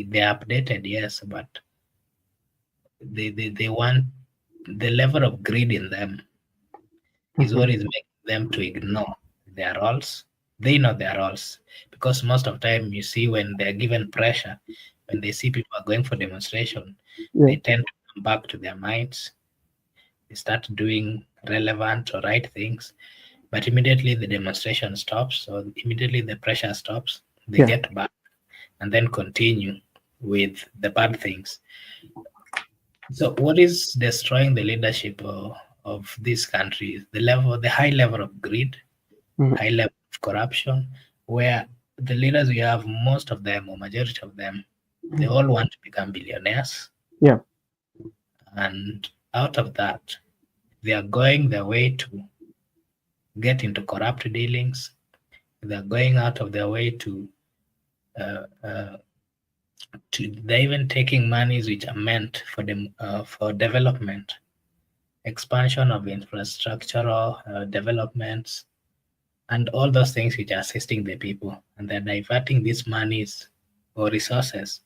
they're updated, yes, but they want the level of greed in them is what is making them to ignore their roles. They know their roles because most of the time you see when they're given pressure, when they see people are going for demonstration, Yeah. they tend to come back to their minds. They start doing relevant or right things, but immediately the demonstration stops or immediately the pressure stops, they Yeah. get back and then continue with the bad things. So, what is destroying the leadership of this country? The high level of greed, Mhm. high level of corruption, where the leaders we have, most of them or majority of them, they all want to become billionaires, Yeah. and out of that, they are going their way to get into corrupt dealings. They are going out of their way uh, uh, they're even taking monies which are meant for them for development, expansion of infrastructural developments, and all those things which are assisting the people, and they're diverting these monies or resources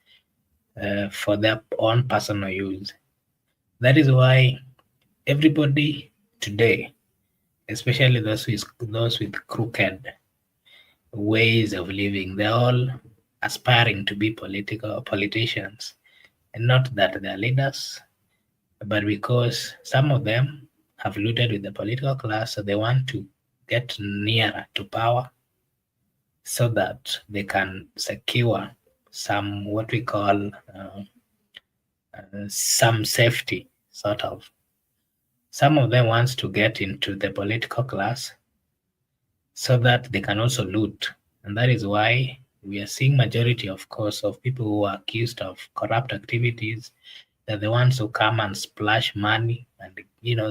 for their own personal use. That is why everybody today, especially those with crooked ways of living, they're all aspiring to be political politicians, and not that they're leaders, but because some of them have looted with the political class, so they want to get nearer to power so that they can secure some what we call some safety, sort of. Some of them wants to get into the political class so that they can also loot, and that is why we are seeing majority, of course, of people who are accused of corrupt activities. They're the ones who come and splash money, and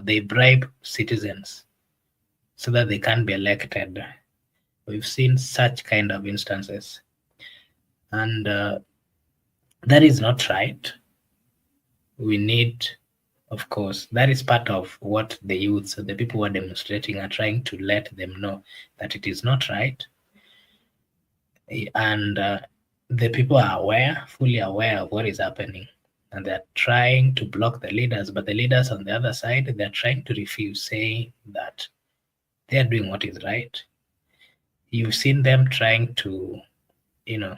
they bribe citizens so that they can be elected. We've seen such kind of instances, and that is not right. We need, of course, that is part of what the youth, so the people who are demonstrating, are trying to let them know that it is not right, and the people are aware, fully aware of what is happening, and they're trying to block the leaders. But the leaders on the other side, they're trying to refuse, saying that they're doing what is right. You've seen them trying to, you know,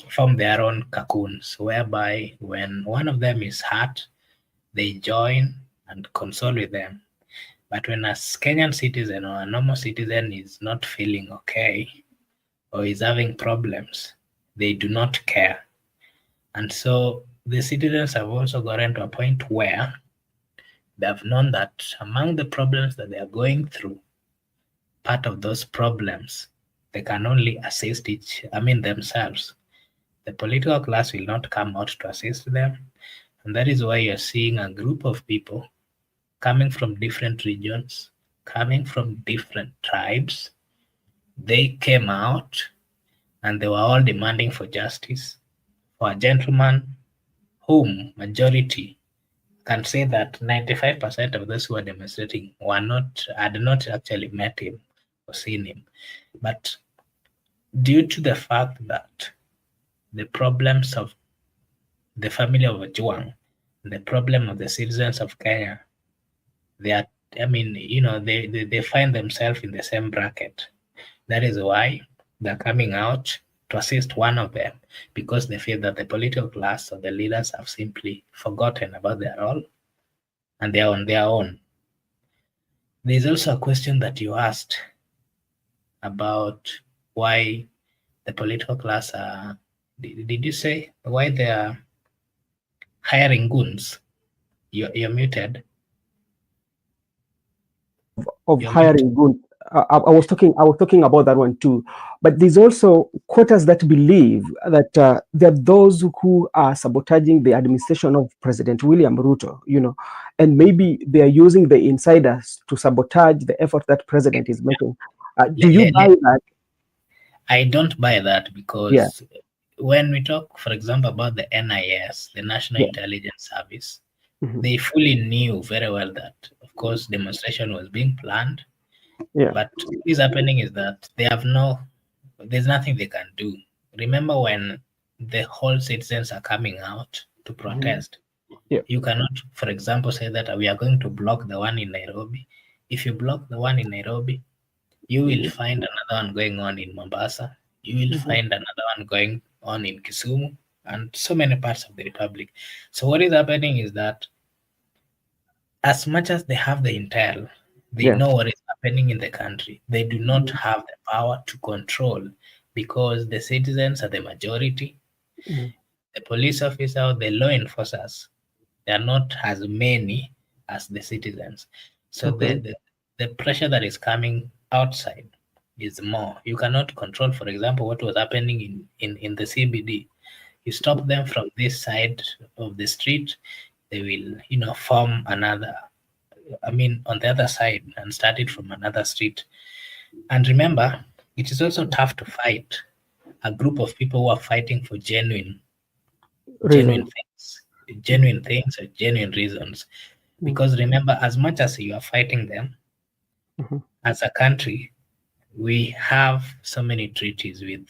form their own cocoons, whereby when one of them is hurt, they join and console with them. But when a Kenyan citizen or a normal citizen is not feeling okay or is having problems, they do not care. And so the citizens have also gotten to a point where they have known that among the problems that they are going through, part of those problems, they can only assist themselves. The political class will not come out to assist them. And that is why you're seeing a group of people coming from different regions, coming from different tribes. They came out and they were all demanding for justice, for a gentleman whom majority can say that 95% of those who are demonstrating had not actually met him or seen him. But due to the fact that the problems of the family of Juang, the problem of the citizens of Kenya, they are, they find themselves in the same bracket. That is why they're coming out to assist one of them, because they feel that the political class or the leaders have simply forgotten about their role and they are on their own. There's also a question that you asked about why the political class are, did you say why they are hiring goons? You're muted. Of You're muted. hiring goons. I was talking about that one too. But there's also quarters that believe that there are those who are sabotaging the administration of President William Ruto, and maybe they are using the insiders to sabotage the effort that president is making. Do Le- you le- buy le- that? I don't buy that Yeah, because when we talk, for example, about the NIS, the National yeah, Intelligence Service, mhm, they fully knew very well that, of course, demonstration was being planned. yeah, But what is happening is that there's nothing they can do. Remember when the whole citizens are coming out to protest. Yeah. You cannot, for example, say that we are going to block the one in Nairobi. If you block the one in Nairobi, you will find another one going on in Mombasa. You will find another one going on in Kisumu and so many parts of the Republic. So what is happening is that as much as they have the intel, they Yeah. know what is happening in the country. They do not have the power to control because the citizens are the majority. The police officer, the law enforcers, they are not as many as the citizens. So Okay. the pressure that is coming outside is more. You cannot control, for example, what was happening in the CBD. You stop them from this side of the street, they will, form another, on the other side and start it from another street. And remember, it is also tough to fight a group of people who are fighting for genuine Reason. things or genuine reasons. Because remember, as much as you are fighting them, as a country, we have so many treaties with,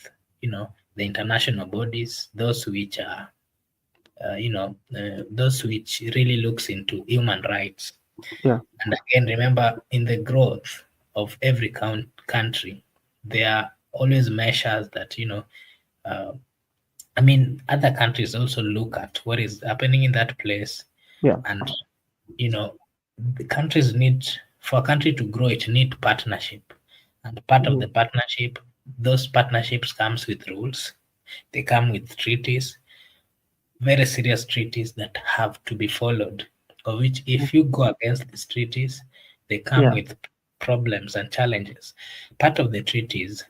the international bodies, those which are, those which really looks into human rights. Yeah. And again, remember, in the growth of every country, there are always measures that, uh, other countries also look at what is happening in that place. Yeah. And, the countries need, for a country to grow, it need partnership. And part of the partnership, those partnerships comes with rules. They come with treaties, very serious treaties that have to be followed, of which if you go against these treaties, they come Yeah. with problems and challenges. Part of the treaties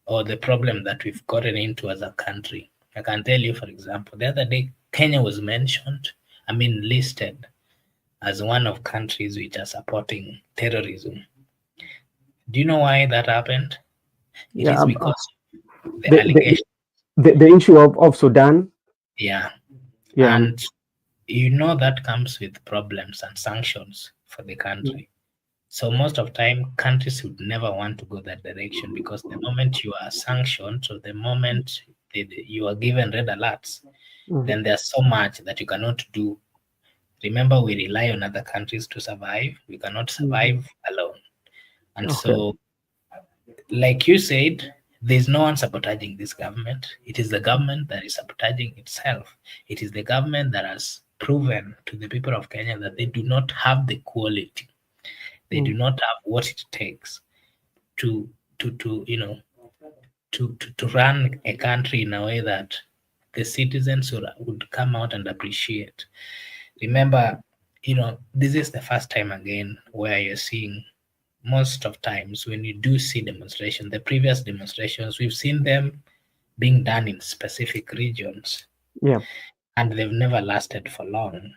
or the problem that we've gotten into as a country, I can tell you, for example, the other day, Kenya was mentioned, listed as one of countries which are supporting terrorism. Do you know why that happened? It Yeah. is because the The, allegation. the issue of Sudan. Yeah. Yeah. And that comes with problems and sanctions for the country. So most of time, countries would never want to go that direction because the moment you are sanctioned, or the moment you are given red alerts, then there's so much that you cannot do. Remember, we rely on other countries to survive. We cannot survive alone. And Okay. so, like you said, there's no one sabotaging this government. It is the government that is sabotaging itself. It is the government that has proven to the people of Kenya that they do not have the quality. They do not have what it takes to run a country in a way that the citizens would come out and appreciate. Remember, this is the first time again where you're seeing, most of times when you do see demonstration, the previous demonstrations, we've seen them being done in specific regions. Yeah. And they've never lasted for long.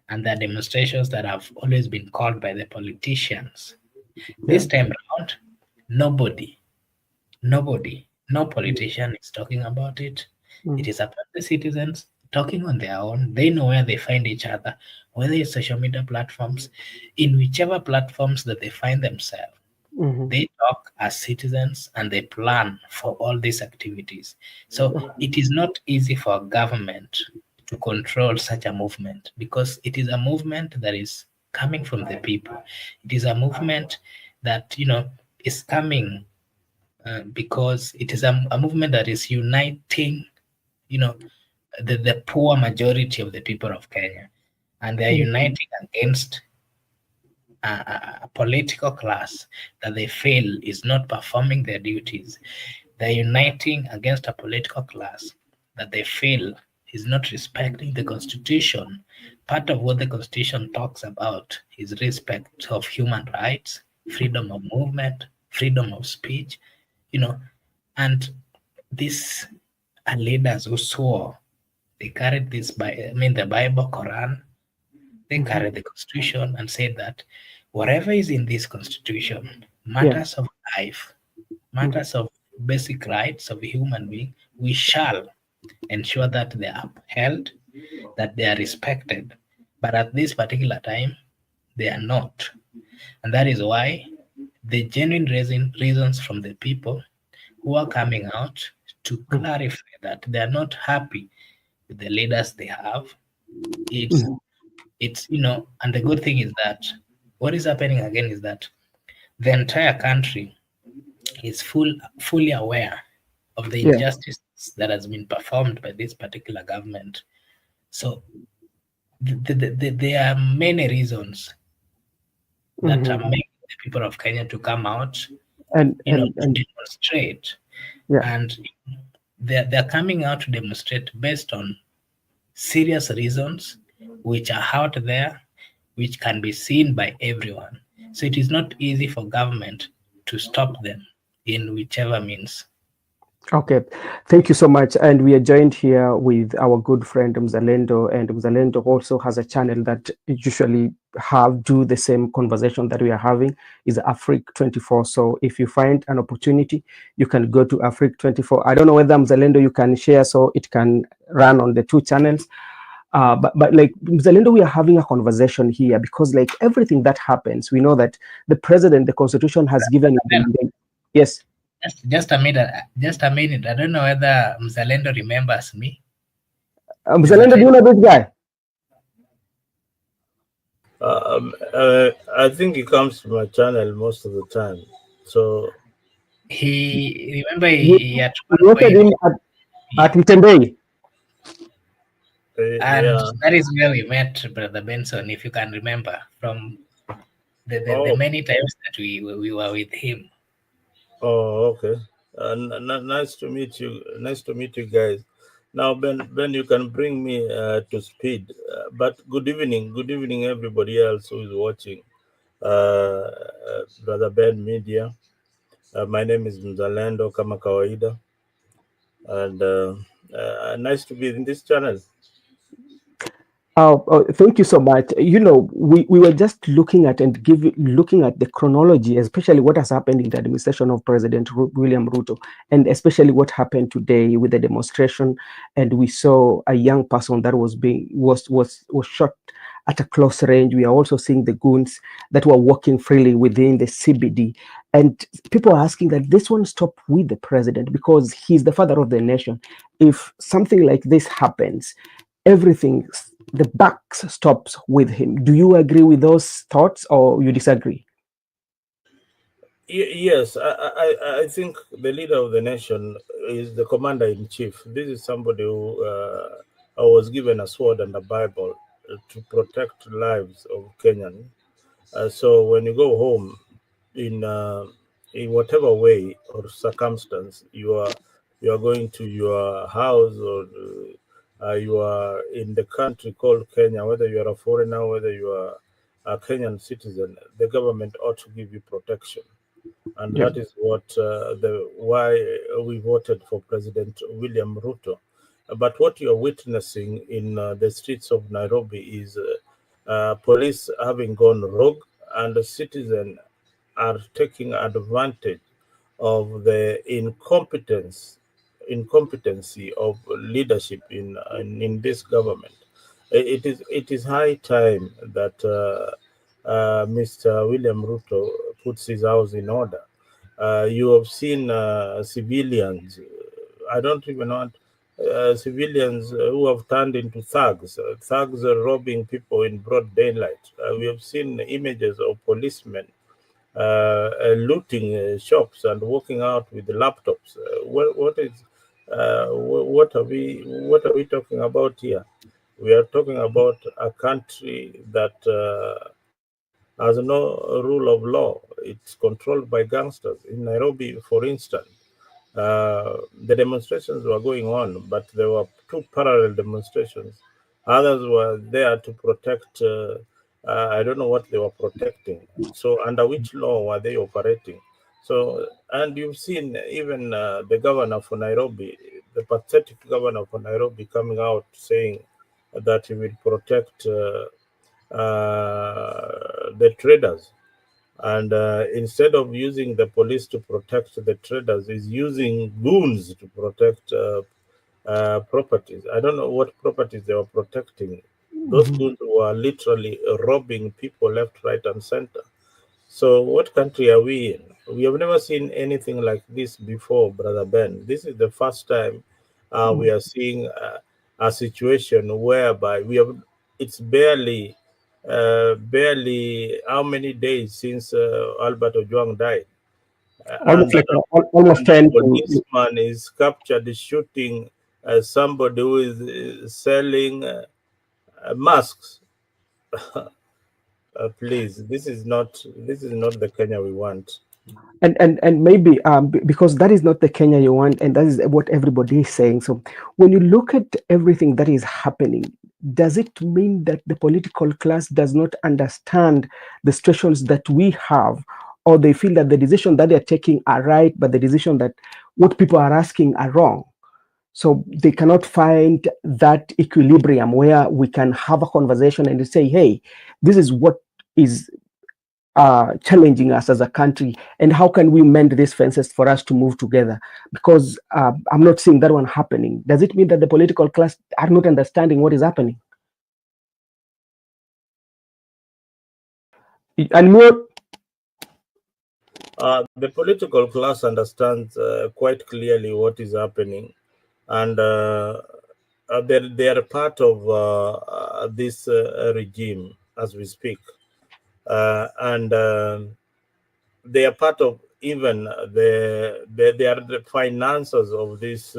And they're demonstrations that have always been called by the politicians. This time around, nobody, no politician is talking about it. It is about the citizens talking on their own. They know where they find each other, whether it's social media platforms, in whichever platforms that they find themselves. They talk as citizens and they plan for all these activities. So it is not easy for a government to control such a movement because it is a movement that is coming from the people. It is a movement that, is coming because it is a movement that is uniting, the poor majority of the people of Kenya. And they are uniting against a political class that they feel is not performing their duties. They're uniting against a political class that they feel is not respecting the Constitution. Part of what the Constitution talks about is respect of human rights, freedom of movement, freedom of speech, and these are leaders who swore. They carried this the Bible, Quran, they carried the Constitution and said that whatever is in this Constitution, matters of life, matters of basic rights of a human being, we shall ensure that they are upheld, that they are respected. But at this particular time, they are not. And that is why the genuine reasons from the people who are coming out to clarify that they are not happy with the leaders they have. It's and the good thing is that what is happening again is that the entire country is fully aware of the injustice that has been performed by this particular government. So there are many reasons that are making the people of Kenya to come out and to demonstrate. And they're coming out to demonstrate based on serious reasons which are out there, which can be seen by everyone. So it is not easy for government to stop them in whichever means. Okay, thank you so much. And we are joined here with our good friend Mzalendo, and Mzalendo also has a channel that usually do the same conversation that we are having, is Afrique 24. So if you find an opportunity, you can go to Afrique 24. I don't know whether Mzalendo you can share so it can run on the two channels. But like Mzalendo, we are having a conversation here because like everything that happens, we know that the president, the constitution has given. Yes. Just a minute. I don't know whether Mzalendo remembers me. Mzalendo, do you know this guy? I think he comes to my channel most of the time. So he at him at Mtembei. And that is where we met Brother Benson, if you can remember, from the many times that we were with him. Oh, okay. Nice to meet you. Nice to meet you guys. Now, Ben, you can bring me to speed. But good evening, everybody else who is watching. Brother Ben Media. My name is Mzalendo kama kawaida, and nice to be in this channel. Thank you so much. You know, we were just looking at the chronology, especially what has happened in the administration of President William Ruto, and especially what happened today with the demonstration. And we saw a young person that was shot at a close range. We are also seeing the goons that were walking freely within the CBD. And people are asking that this one stop with the president because he's the father of the nation. If something like this happens, everything, the buck stops with him. Do you agree with those thoughts or you disagree? Yes, I think the leader of the nation is the commander-in-chief. This is somebody who was given a sword and a Bible to protect lives of Kenyan. So when you go home, in whatever way or circumstance, you are going to your house or you are in the country called Kenya, whether you are a foreigner, whether you are a Kenyan citizen, the government ought to give you protection. And that is what why we voted for President William Ruto. But what you are witnessing in the streets of Nairobi is police having gone rogue, and the citizens are taking advantage of the incompetency of leadership in this government. It is high time that Mr. William Ruto puts his house in order. You have seen civilians. I don't even want civilians who have turned into thugs. Thugs are robbing people in broad daylight. We have seen images of policemen looting shops and walking out with the laptops. What are we talking about here? We are talking about a country that has no rule of law. It's controlled by gangsters. In Nairobi, for instance, the demonstrations were going on, but there were two parallel demonstrations. Others were there to protect. I don't know what they were protecting. So, under which law were they operating? So, and you've seen even the governor for Nairobi, the pathetic governor for Nairobi, coming out saying that he will protect the traders. And instead of using the police to protect the traders, is using goons to protect properties. I don't know what properties they were protecting. Those goons were literally robbing people left, right, and center. So what country are we in? We have never seen anything like this before, Brother Ben. This is the first time we are seeing a situation whereby we have. It's barely how many days since Albert Ojwang died, Almost like almost and a 10 to, policeman is captured shooting somebody who is selling masks. Please, this is not the Kenya we want. and maybe because that is not the Kenya you want, and that is what everybody is saying. So when you look at everything that is happening, does it mean that the political class does not understand the situations that we have, or they feel that the decision that they're taking are right, but the decision that what people are asking are wrong? So they cannot find that equilibrium where we can have a conversation and say, hey, this is what is challenging us as a country, and how can we mend these fences for us to move together? Because I'm not seeing that one happening. Does it mean that the political class are not understanding what is happening? And more, the political class understands quite clearly what is happening, and they are part of this regime as we speak, and they are part of even they are the financiers of these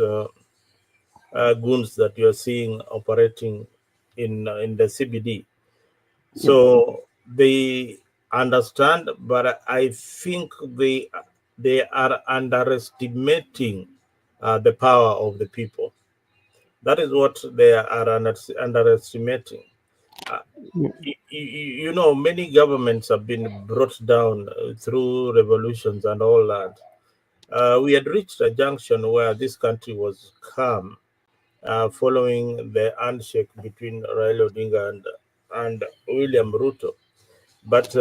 goons that you are seeing operating in the CBD. So they understand, but I think they are underestimating the power of the people. That is what they are underestimating. You know, many governments have been brought down through revolutions and all that. We had reached a junction where this country was calm following the handshake between Raila Odinga and William Ruto. But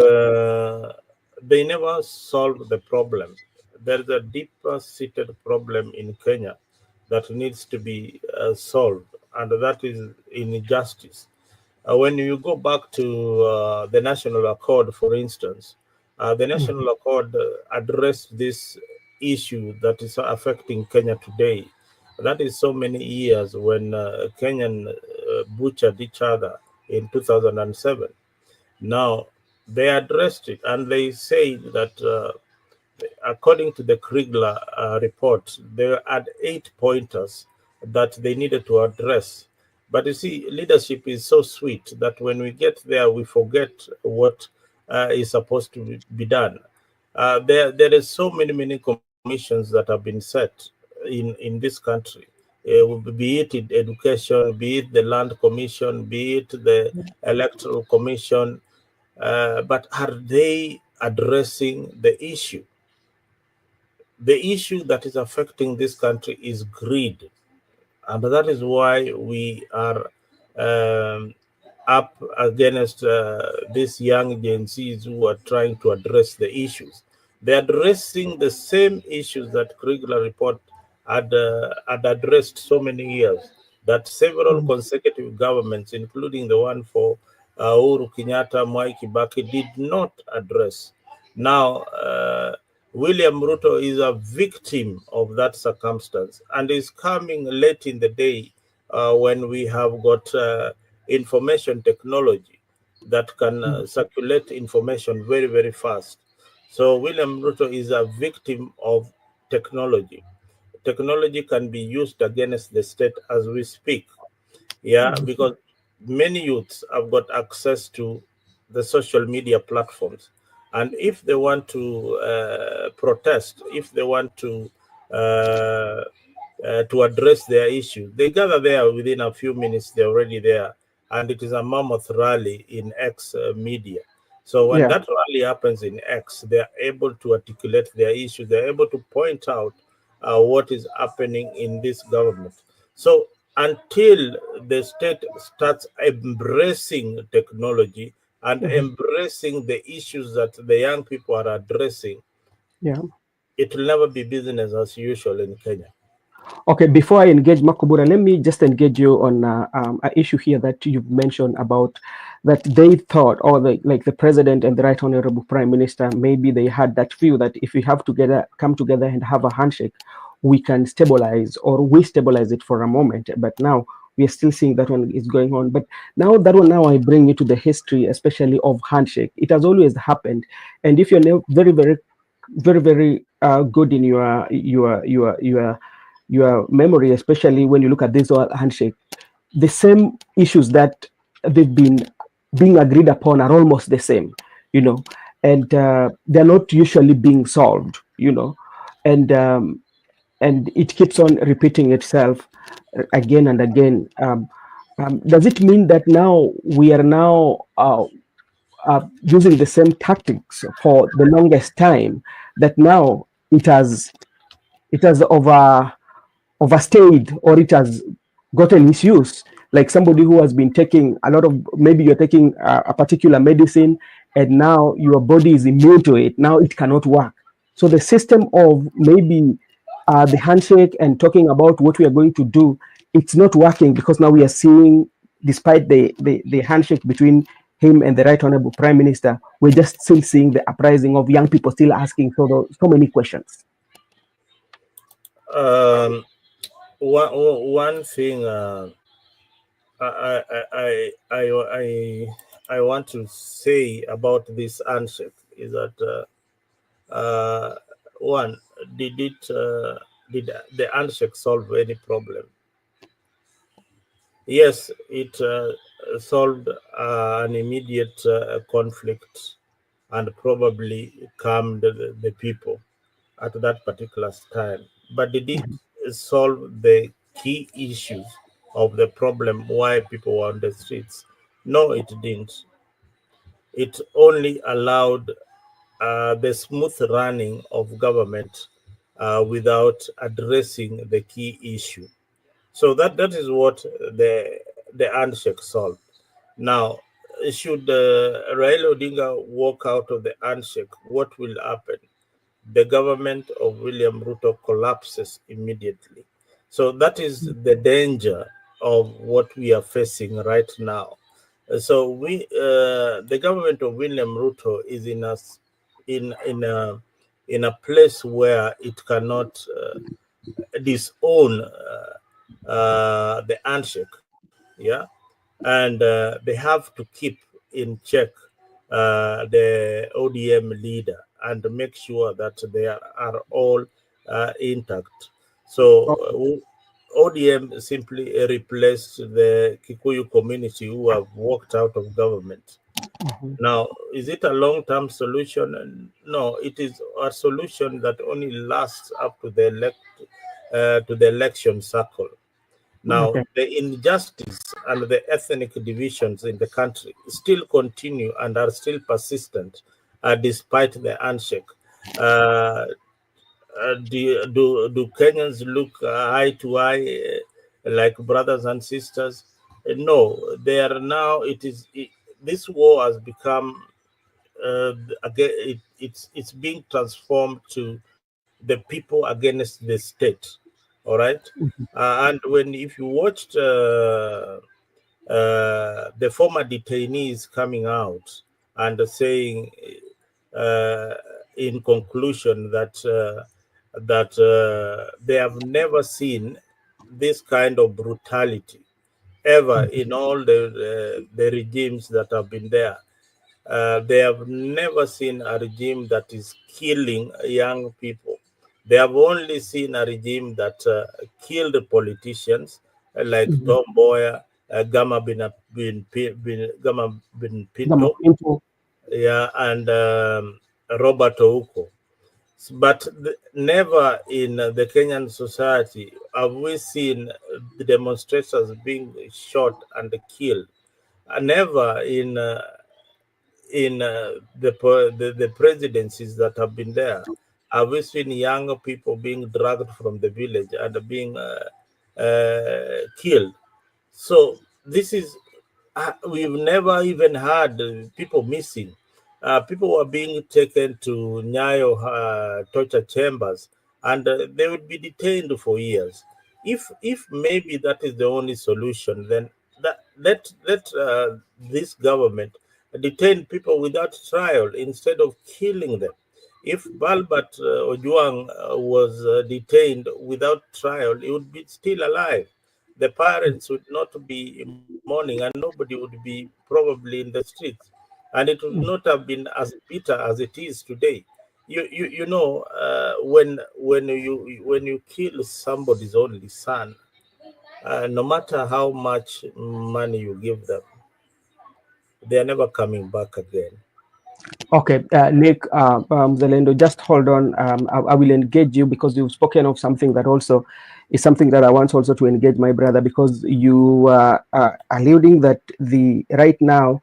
they never solved the problem. There's a deeper seated problem in Kenya that needs to be solved, and that is injustice. When you go back to the National Accord, for instance, the National Accord addressed this issue that is affecting Kenya today. That is so many years when Kenyan butchered each other in 2007. Now, they addressed it and they say that according to the Kriegler report, they had 8 pointers that they needed to address. But you see, leadership is so sweet that when we get there, we forget what is supposed to be done. There is so many commissions that have been set in this country. Be it in education, be it the land commission, be it the electoral commission, but are they addressing the issue? The issue that is affecting this country is greed, and that is why we are up against these young Gen Zs who are trying to address the issues. They're addressing the same issues that Kriegler report had addressed so many years, that several consecutive governments, including the one for Uhuru Kenyatta, Mwai Kibaki, did not address. Now, William Ruto is a victim of that circumstance and is coming late in the day when we have got information technology that can circulate information very fast. So William Ruto is a victim of technology. Technology can be used against the state as we speak. Yeah, because many youths have got access to the social media platforms. And if they want to protest, if they want to address their issue, they gather there within a few minutes, they're already there. And it is a mammoth rally in X media. So when that rally happens in X, they're able to articulate their issues. They're able to point out what is happening in this government. So until the state starts embracing technology and embracing the issues that the young people are addressing, it will never be business as usual in Kenya. Okay, before I engage Makubura, let me just engage you on an issue here that you've mentioned about that they thought, or like the president and the right honorable prime minister, maybe they had that view that if we have come together and have a handshake, we can stabilize, or we stabilize it for a moment. But now we are still seeing that one is going on. But now that one, now I bring you to the history, especially of handshake. It has always happened, and if you're very, very, very, very good in your memory, especially when you look at this handshake, the same issues that they've been being agreed upon are almost the same, and they're not usually being solved, and it keeps on repeating itself again and again. Does it mean that now we are now using the same tactics for the longest time, that now it has overstayed, or it has gotten misuse? Like somebody who has been taking a lot of, maybe you're taking a particular medicine, and now your body is immune to it, now it cannot work. So the system of maybe the handshake and talking about what we are going to do, it's not working, because now we are seeing, despite the handshake between him and the right honorable prime minister, we're just still seeing the uprising of young people still asking so many questions. One thing I want to say about this handshake is that one, did the handshake solve any problem? Yes, it solved an immediate conflict and probably calmed the people at that particular time. But did it solve the key issues of the problem why people were on the streets? No, it didn't. It only allowed the smooth running of government without addressing the key issue. So that is what the handshake solved. Now, should Raila Odinga walk out of the handshake, what will happen? The government of William Ruto collapses immediately. So that is the danger of what we are facing right now. So the government of William Ruto is in a place where it cannot disown the handshake, yeah, and they have to keep in check the ODM leader and make sure that they are all intact. So ODM simply replaced the Kikuyu community who have walked out of government. Now, is it a long-term solution? No, it is a solution that only lasts up to the election cycle. Now, the injustice and the ethnic divisions in the country still continue and are still persistent, despite the handshake. Do Kenyans look eye to eye like brothers and sisters? No, they are now. This war has become again. It's being transformed to the people against the state. All right, and if you watched the former detainees coming out and saying, in conclusion, that they have never seen this kind of brutality ever in all the regimes that have been there. They have never seen a regime that is killing young people. They have only seen a regime that killed politicians like Tom Mboya, Gama bin Pinto, yeah, and Robert Ouko. But never in the Kenyan society have we seen the demonstrators being shot and killed. Never in the presidencies that have been there have we seen young people being dragged from the village and being killed. So this is we've never even had people missing. People were being taken to Nyayo torture chambers, and they would be detained for years. if maybe that is the only solution, then let this government detain people without trial instead of killing them. If Balbert Ojuang was detained without trial, he would be still alive. The parents would not be mourning, and nobody would be probably in the streets, and it would not have been as bitter as it is today. You know, when you kill somebody's only son, no matter how much money you give them, they are never coming back again. Okay, Nick, Zalendo, just hold on. I will engage you because you've spoken of something that also is something that I want also to engage my brother, because you are alluding that right now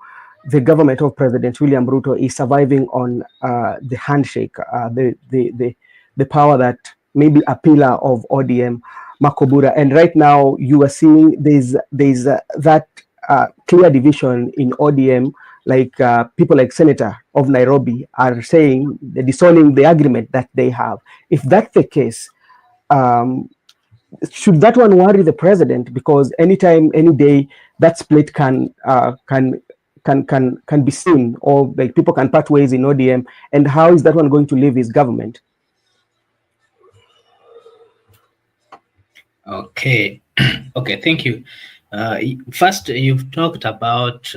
the government of President William Ruto is surviving on the handshake, the power that may be a pillar of ODM, Makobura, and right now you are seeing there's that clear division in ODM. Like people like Senator of Nairobi are saying, they're disowning the agreement that they have. If that's the case, should that one worry the president? Because anytime, any day, that split can be seen, or like people can part ways in ODM. And how is that one going to leave his government? Okay, okay, thank you. First, you've talked about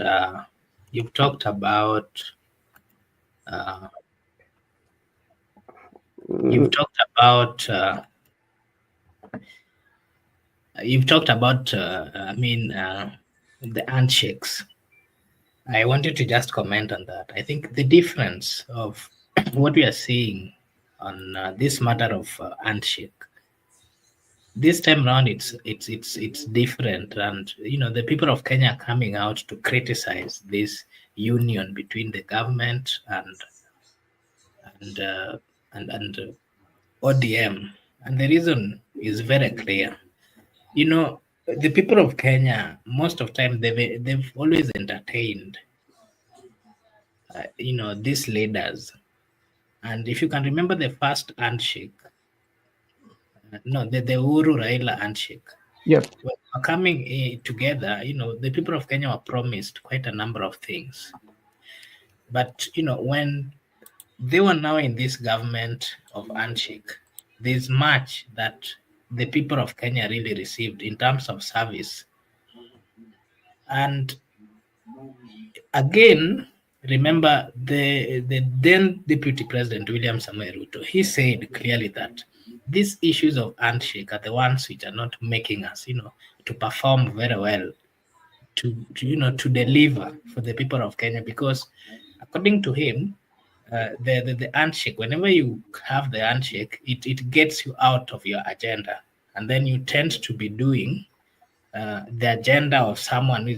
you've talked about I mean, the handshakes. I wanted to just comment on that. I think the difference of what we are seeing on this matter of handshake, this time around, it's different, and you know, the people of Kenya are coming out to criticize this union between the government and ODM, and the reason is very clear. You know, the people of Kenya, most of the time, they've always entertained, you know, these leaders, and if you can remember the first handshake, the Uhuru Raila handshake. Yep. When we're coming together, you know, the people of Kenya were promised quite a number of things. But, you know, when they were now in this government of handshake, there's much that the people of Kenya really received in terms of service. And again, remember the then Deputy President William Samoei Ruto, he said clearly that these issues of handshake are the ones which are not making us, you know, to perform very well, to deliver for the people of Kenya, because according to him, the handshake, whenever you have the handshake, it gets you out of your agenda, and then you tend to be doing the agenda of someone who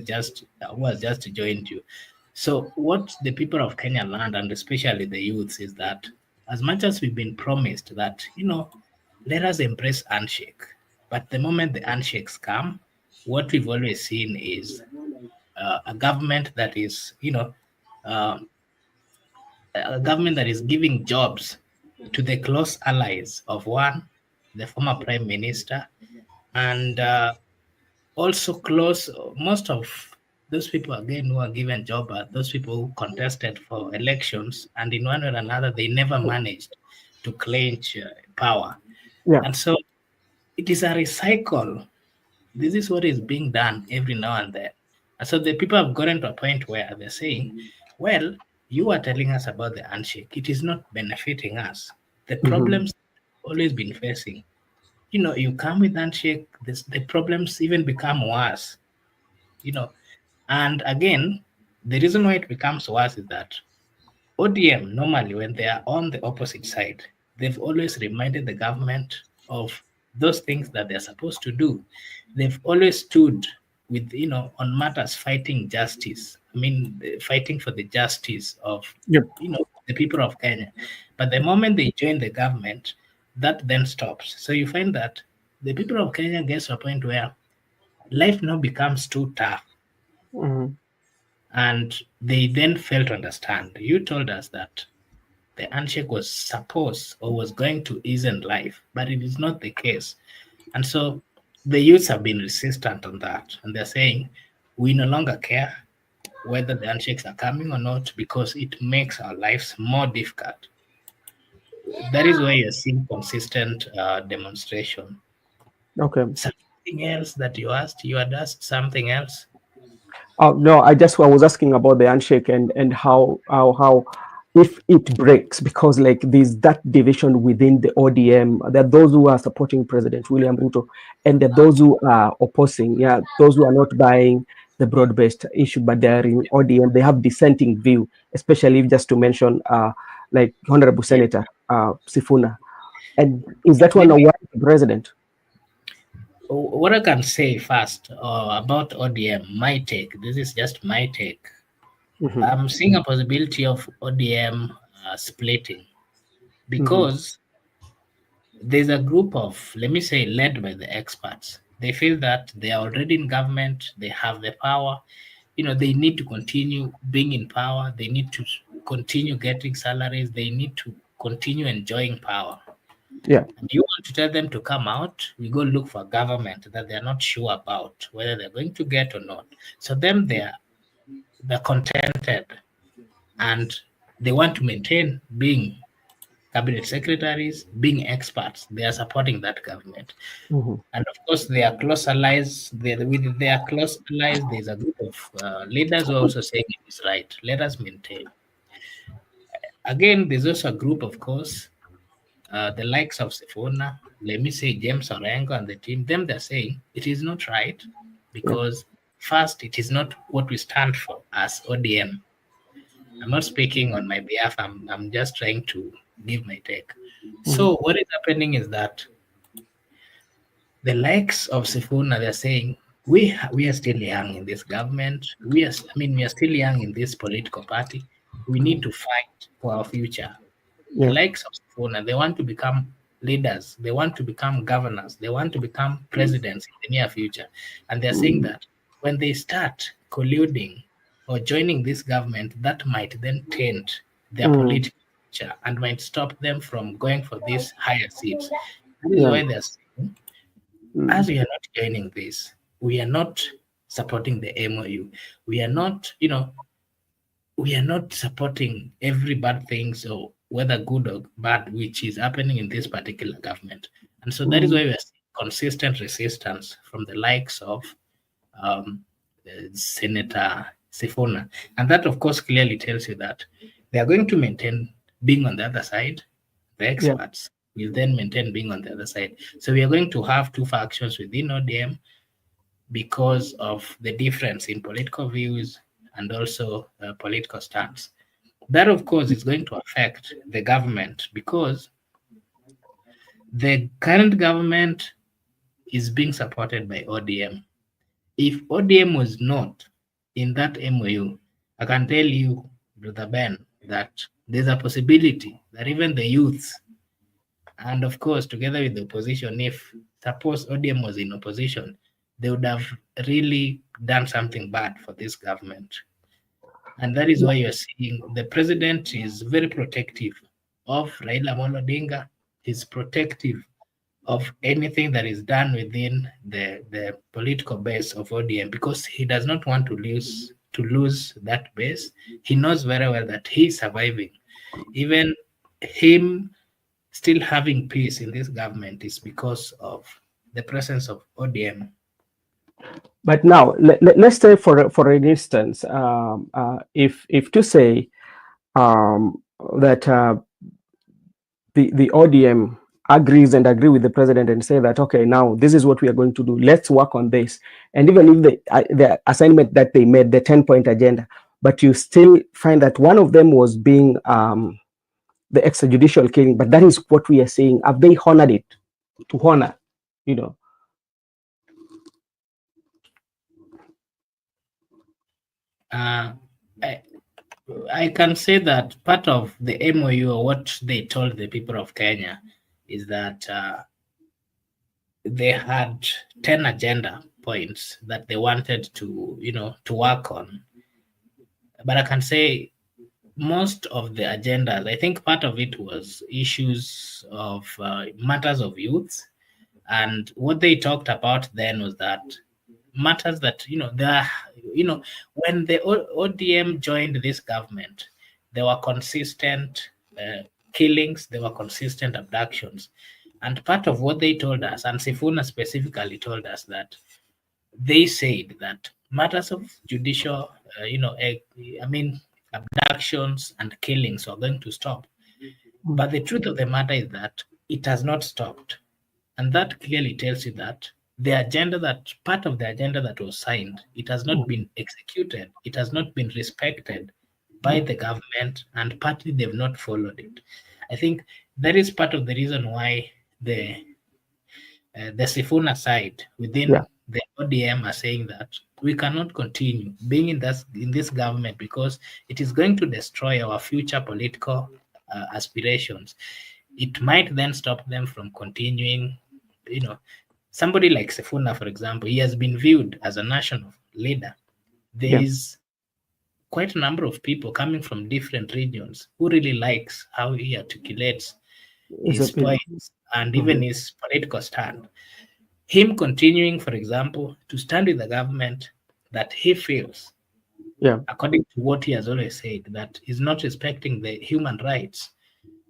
has just joined you. So what the people of Kenya learned, and especially the youths, is that as much as we've been promised that, you know, let us embrace handshake, but the moment the handshakes come, what we've always seen is a government that is, you know, a government that is giving jobs to the close allies of one, the former prime minister, and also close, most of those people again who are given job are those people who contested for elections, and in one way or another, they never managed to clinch power. Yeah. And so it is a recycle. This is what is being done every now and then. And so the people have gotten to a point where they're saying, well, you are telling us about the handshake. It is not benefiting us. The problems always been facing. You know, you come with handshake, the problems even become worse. You know, and again, the reason why it becomes worse is that ODM, normally when they are on the opposite side, they've always reminded the government of those things that they're supposed to do. They've always stood with, you know, on matters fighting justice. I mean, fighting for the justice of, you know, the people of Kenya. But the moment they join the government, that then stops. So you find that the people of Kenya gets to a point where life now becomes too tough. And they then fail to understand. You told us that the handshake was supposed or was going to ease in life, but it is not the case. And so the youths have been resistant on that, and they're saying we no longer care whether the handshakes are coming or not because it makes our lives more difficult. That is why you're seeing consistent demonstration. Okay. Something else that you asked? You had asked something else. Oh no, I was asking about the handshake and how if it breaks, because like there's that division within the ODM. There are those who are supporting President William Ruto, and there are those who are opposing. Yeah, those who are not buying the broad-based issue, but they are in ODM. They have dissenting view, especially just to mention like Honorable Senator Sifuna. And is that one a white president? What I can say first about ODM, my take, this is just my take. Mm-hmm. I'm seeing a possibility of ODM splitting because there's a group of, let me say, led by the experts. They feel that they are already in government, they have the power, they need to continue being in power, they need to continue getting salaries, they need to continue enjoying power. Yeah. And you want to tell them to come out, we go look for government that they're not sure about whether they're going to get or not. So them they're contented and they want to maintain being cabinet secretaries, being experts. They are supporting that government. And of course, they are close allies. With their close allies, there's a group of leaders who are also saying it is right. Let us maintain. Again, there's also a group, of course, the likes of Sifuna, let me say James Orengo and the team, they're saying it is not right because first, it is not what we stand for as ODM. I'm not speaking on my behalf. I'm just trying to give my take. So what is happening is that the likes of Sifuna, they're saying we are still young in this government. We are still young in this political party. We need to fight for our future. The likes of Sifuna, they want to become leaders. They want to become governors. They want to become presidents in the near future. And they're saying that when they start colluding or joining this government, that might then taint their political future and might stop them from going for these higher seats. That is why they're saying, as we are not joining this, we are not supporting the MOU. We are not, we are not supporting every bad thing, so whether good or bad, which is happening in this particular government. And so that is why we are seeing consistent resistance from the likes of Senator Sifuna. And that, of course, clearly tells you that they are going to maintain being on the other side. The experts will then maintain being on the other side. So we are going to have two factions within ODM because of the difference in political views and also political stance. That, of course, is going to affect the government because the current government is being supported by ODM. If ODM was not in that MOU, I can tell you, Brother Ben, that there's a possibility that even the youths, and of course, together with the opposition, if suppose ODM was in opposition, they would have really done something bad for this government. And that is why you're seeing the president is very protective of Raila Amolo Odinga. He's protective of anything that is done within the political base of ODM because he does not want to lose that base. He knows very well that he's surviving. Even him still having peace in this government is because of the presence of ODM. But now let's say for an instance, if to say that the ODM agrees and agree with the president and say that, okay, now this is what we are going to do. Let's work on this. And even if the assignment that they made, the 10-point agenda, but you still find that one of them was being the extrajudicial killing, but that is what we are saying. Have they honored it to honor, I can say that part of the MOU or what they told the people of Kenya is that they had 10 agenda points that they wanted to, to work on. But I can say most of the agendas, I think part of it was issues of matters of youth And what they talked about then was that matters that, when the ODM joined this government, there were consistent killings, there were consistent abductions. And part of what they told us, and Sifuna specifically told us, that they said that matters of judicial, abductions and killings are going to stop. But the truth of the matter is that it has not stopped. And that clearly tells you that part of the agenda that was signed, it has not been executed. It has not been respected by the government, and partly they've not followed it. I think that is part of the reason why the Sifuna side within the ODM are saying that we cannot continue being in this government because it is going to destroy our future political aspirations. It might then stop them from continuing. Somebody like Sifuna, for example, he has been viewed as a national leader. There is quite a number of people coming from different regions who really likes how he articulates his points and even his political stand. Him continuing, for example, to stand with the government that he feels, according to what he has always said, that is not respecting the human rights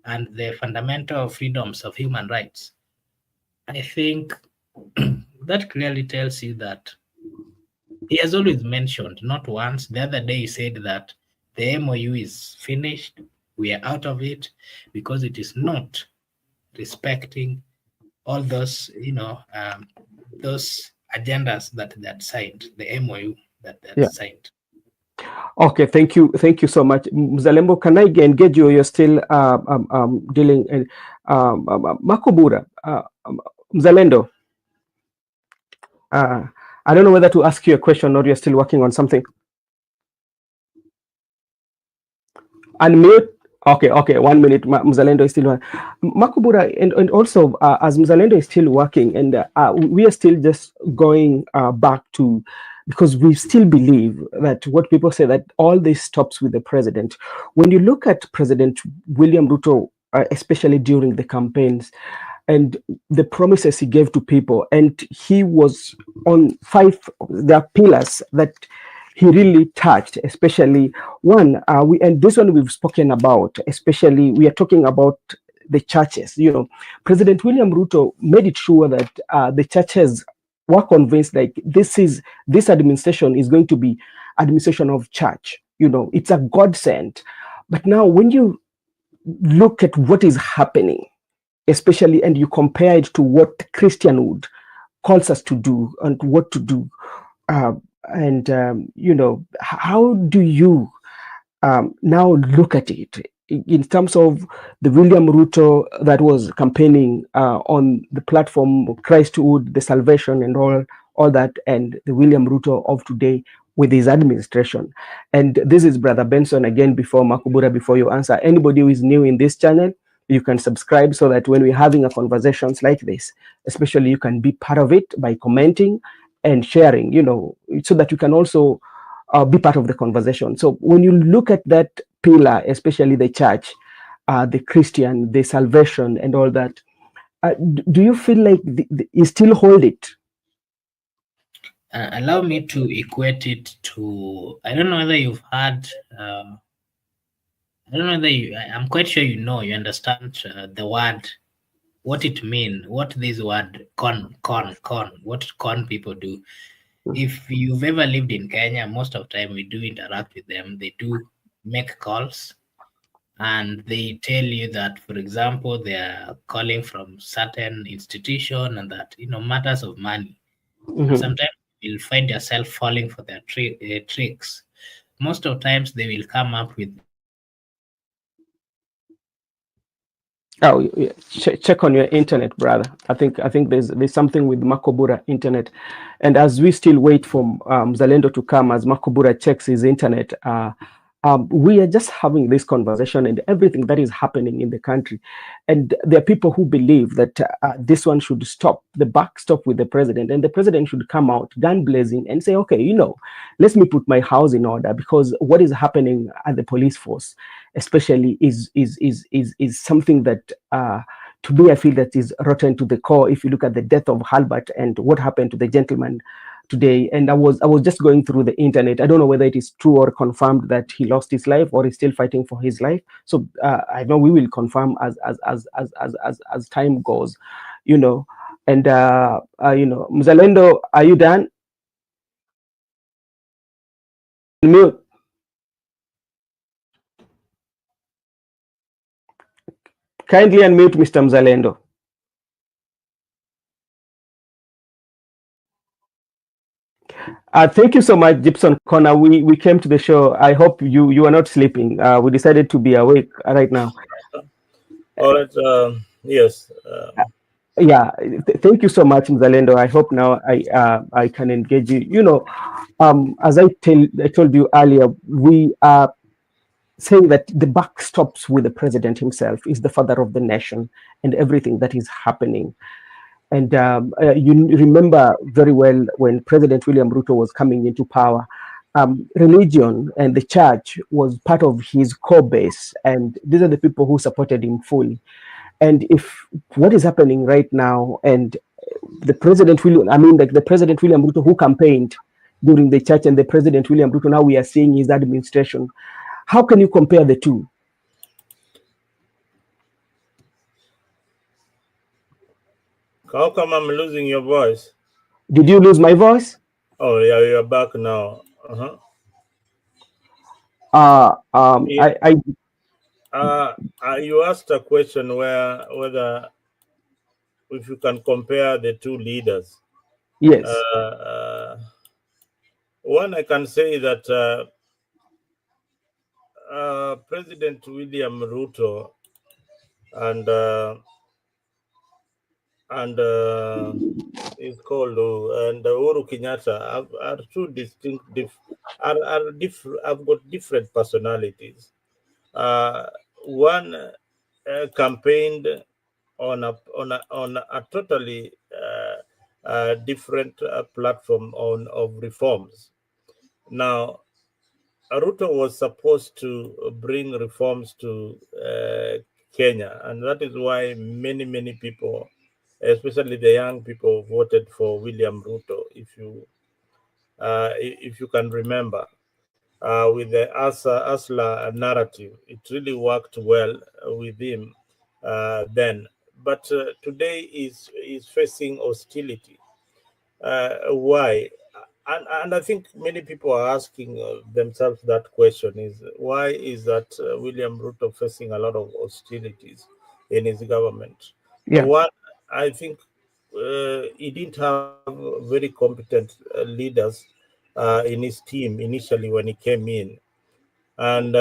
and the fundamental freedoms of human rights. I think that clearly tells you that he has always mentioned, not once, the other day he said that the MOU is finished, we are out of it, because it is not respecting all those, those agendas that signed, the MOU that signed. Okay, thank you so much, Mzalembo. Can I engage you? You're still dealing in Makobura, Mzalendo. I don't know whether to ask you a question or you're still working on something. Unmute. Okay, 1 minute. Mzalendo is still working. Makobura, and also as Mzalendo is still working, and we are still just going back to, because we still believe that what people say, that all this stops with the president. When you look at President William Ruto, especially during the campaigns, and the promises he gave to people, and he was on 5 the pillars that he really touched, especially one, and this one we've spoken about, especially we are talking about the churches. President William Ruto made it sure that the churches were convinced, like, this administration is going to be administration of church. It's a godsend. But now when you look at what is happening, especially, and you compare it to what Christianhood calls us to do and what to do, how do you now look at it in terms of the William Ruto that was campaigning on the platform of Christhood, the salvation, and all that, and the William Ruto of today with his administration? And this is Brother Benson again, before Makobura, before you answer. Anybody who is new in this channel, you can subscribe so that when we're having a conversations like this, especially, you can be part of it by commenting and sharing, so that you can also be part of the conversation. So when you look at that pillar, especially the church, the Christian, the salvation, and all that, do you feel like you still hold it? Allow me to equate it to, I don't know whether you've heard, I don't know whether I'm quite sure you understand the word, what it means, what this word con, what con people do. If you've ever lived in Kenya, most of the time we do interact with them. They do make calls and they tell you that, for example, they are calling from certain institution and that, matters of money. Sometimes you'll find yourself falling for their tricks. Most of the times they will come up with, check on your internet, brother. I think there's something with Makobura internet. And as we still wait for Mzalendo to come, as Makobura checks his internet, we are just having this conversation and everything that is happening in the country. And there are people who believe that this one should stop, the buck stop with the president, and the president should come out gun blazing and say, okay, let me put my house in order, because what is happening at the police force, especially, is something that today I feel that is rotten to the core. If you look at the death of Halbert and what happened to the gentleman today, and I was just going through the internet. I don't know whether it is true or confirmed that he lost his life or is still fighting for his life. So I know we will confirm as time goes, you know. And you know, Mzalendo, are you done? Mute. Kindly unmute, Mr. Mzalendo. Thank you so much, Gibson Connor. We came to the show. I hope you are not sleeping. We decided to be awake right now. All right. Yes. Yeah. Thank you so much, Mzalendo. I hope now I can engage you. You know, as I told you earlier, we are saying that the buck stops with the president himself. Is the father of the nation and everything that is happening. And you remember very well when President William Ruto was coming into power, religion and the church was part of his core base. And these are the people who supported him fully. And if what is happening right now, and the President William, I mean, like the President William Ruto who campaigned during the church and the President William Ruto, now we are seeing his administration. How can you compare the two? How come I'm losing your voice? Did you lose my voice? Oh, yeah, you're back now. Yeah. You asked a question whether if you can compare the two leaders. Yes. One, I can say that President William Ruto and is called and Uhuru Kenyatta are two distinct, have got different personalities. One campaigned on a totally different platform of reforms. Now, Ruto was supposed to bring reforms to Kenya, and that is why many people, especially the young people, voted for William Ruto. If you can remember, with the Asla narrative, it really worked well with him then. But today is facing hostility. Why? And I think many people are asking themselves that question: is why is that William Ruto facing a lot of hostilities in his government? Yeah. One, I think he didn't have very competent leaders in his team initially when he came in, and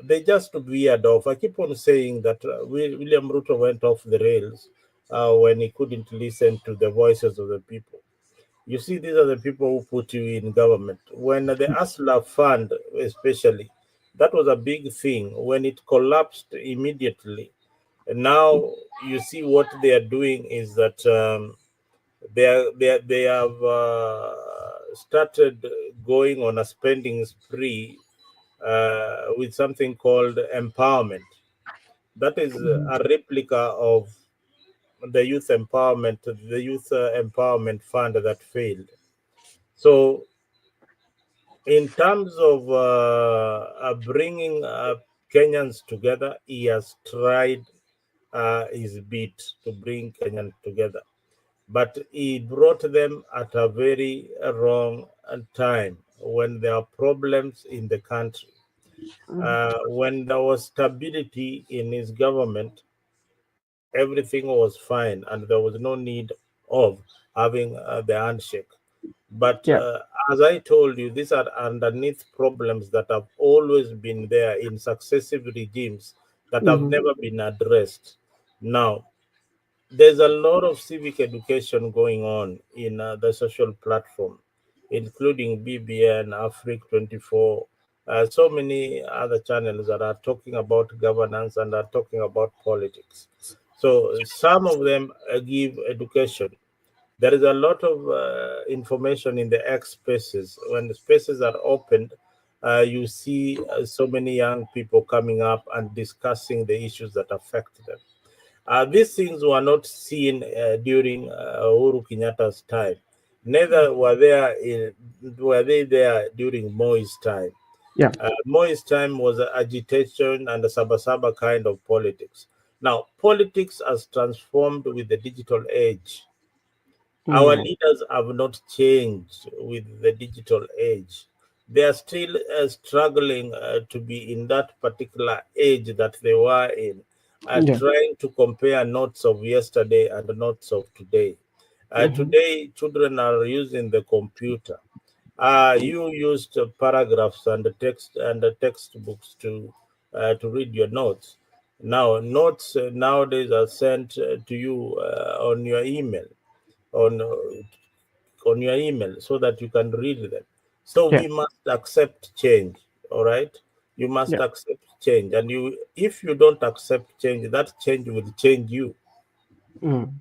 they just veered off. I keep on saying that William Ruto went off the rails when he couldn't listen to the voices of the people. You see, these are the people who put you in government. When the ASLA fund, especially, that was a big thing. When it collapsed immediately, now you see what they are doing is that they have started going on a spending spree with something called empowerment. That is a replica of the youth empowerment fund that failed. So, in terms of bringing Kenyans together, he has tried his bit to bring Kenyans together, but he brought them at a very wrong time when there are problems in the country. When there was stability in his government, everything was fine and there was no need of having the handshake. But Yeah. as I told you, these are underneath problems that have always been there in successive regimes that have never been addressed. Now, there's a lot of civic education going on in the social platform, including BBN, Afric 24, so many other channels that are talking about governance and are talking about politics. So some of them give education. There is a lot of information in the X spaces. When the spaces are opened, you see so many young people coming up and discussing the issues that affect them. These things were not seen during Uhuru Kenyatta's time. Neither were they there during Moi's time. Yeah. Moi's time was agitation and a sabasaba kind of politics. Now, politics has transformed with the digital age. Our leaders have not changed with the digital age. They are still struggling to be in that particular age that they were in, Yeah. trying to compare notes of yesterday and notes of today. Today, children are using the computer. You used paragraphs and the textbooks to read your notes. Now, notes nowadays are sent to you on your email on on your email so that you can read them. So Yeah. we must accept change. All right, you must Yeah. accept change, and if you don't accept change, that change will change you. Mm.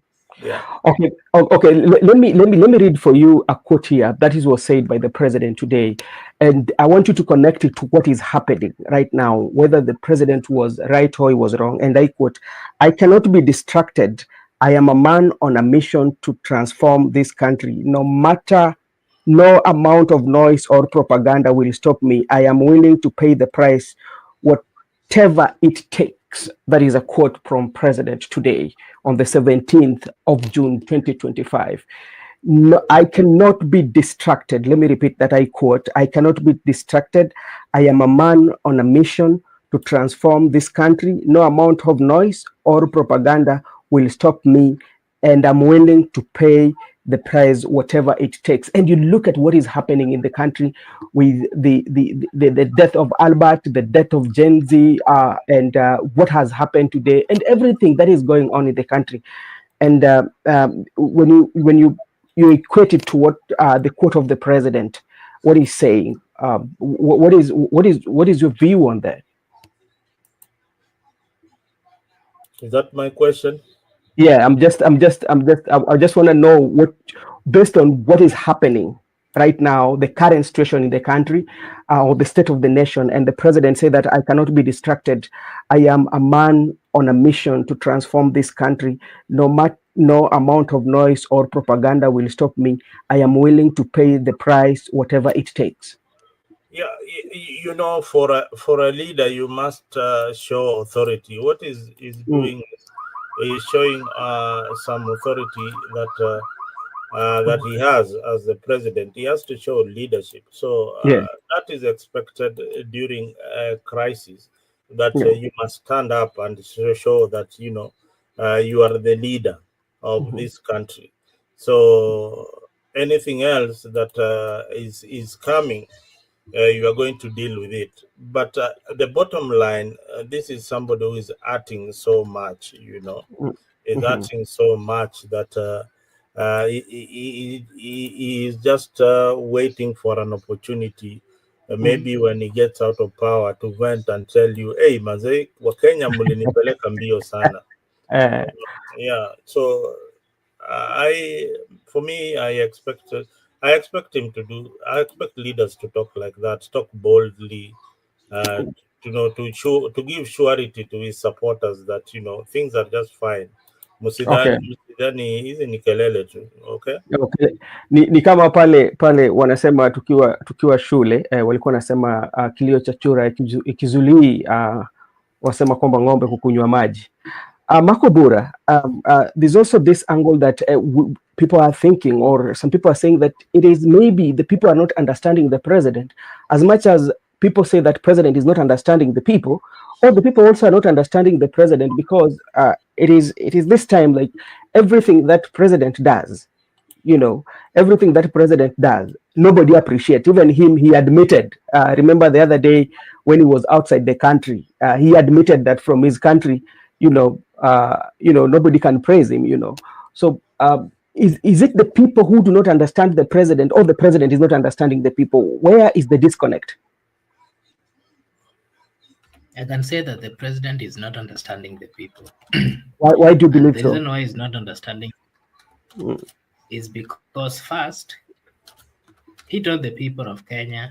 Yeah. Okay, okay. Let me read for you a quote here. That is was said by the president today, and I want you to connect it to what is happening right now, whether the president was right or he was wrong. And I quote: "I cannot be distracted. I am a man on a mission to transform this country. No amount of noise or propaganda will stop me. I am willing to pay the price, whatever it takes." That is a quote from President today on the 17th of June 2025. No, I cannot be distracted. Let me repeat that. I quote: "I cannot be distracted. I am a man on a mission to transform this country. No amount of noise or propaganda will stop me, and I'm willing to pay the price, whatever it takes." And you look at what is happening in the country with the death of Albert, the death of Gen Z, and what has happened today, and everything that is going on in the country. And when you equate it to what the quote of the president, what he's saying, what is your view on that? Is that my question? Yeah, I just want to know what, based on what is happening right now, the current situation in the country, or the state of the nation, and the president say that I cannot be distracted. I am a man on a mission to transform this country. No amount of noise or propaganda will stop me. I am willing to pay the price, whatever it takes. Yeah, for a leader, you must show authority. What is Mm, doing is showing some authority that he has as the president. He has to show leadership. So yeah, that is expected during a crisis, that yeah, you must stand up and show that you are the leader of mhm, this country. So anything else that is coming, you are going to deal with it. But the bottom line, this is somebody who is acting so much, mm, is mhm, acting so much that he is just waiting for an opportunity. mhm. Maybe when he gets out of power, to vent and tell you, hey, mazee, Wakenya mulinipeleka mbio sana. Uh, Yeah. So I, for me, I expect him to do. I expect leaders to talk like that, talk boldly, uh, to give surety to his supporters that things are just fine. okay. Musidhani hizi ni kelele tu. Okay. Okay. Ni kama pale wanasema tukiwa shule walikuwa wanasema kilio cha chura ikizulii wasema kwamba ng'ombe kukunywa maji. Makobura, there's also this angle that people are thinking, or some people are saying that it is maybe the people are not understanding the president as much as people say that president is not understanding the people, or the people also are not understanding the president, because it is this time, like, everything that president does, everything that president does, nobody appreciates. Even him, he admitted, remember the other day when he was outside the country, he admitted that from his country, nobody can praise him. So is it the people who do not understand the president, or the president is not understanding the people? Where is the disconnect? I can say that the president is not understanding the people. Why do you believe the so? reason why he's not understanding is because, first, he told the people of Kenya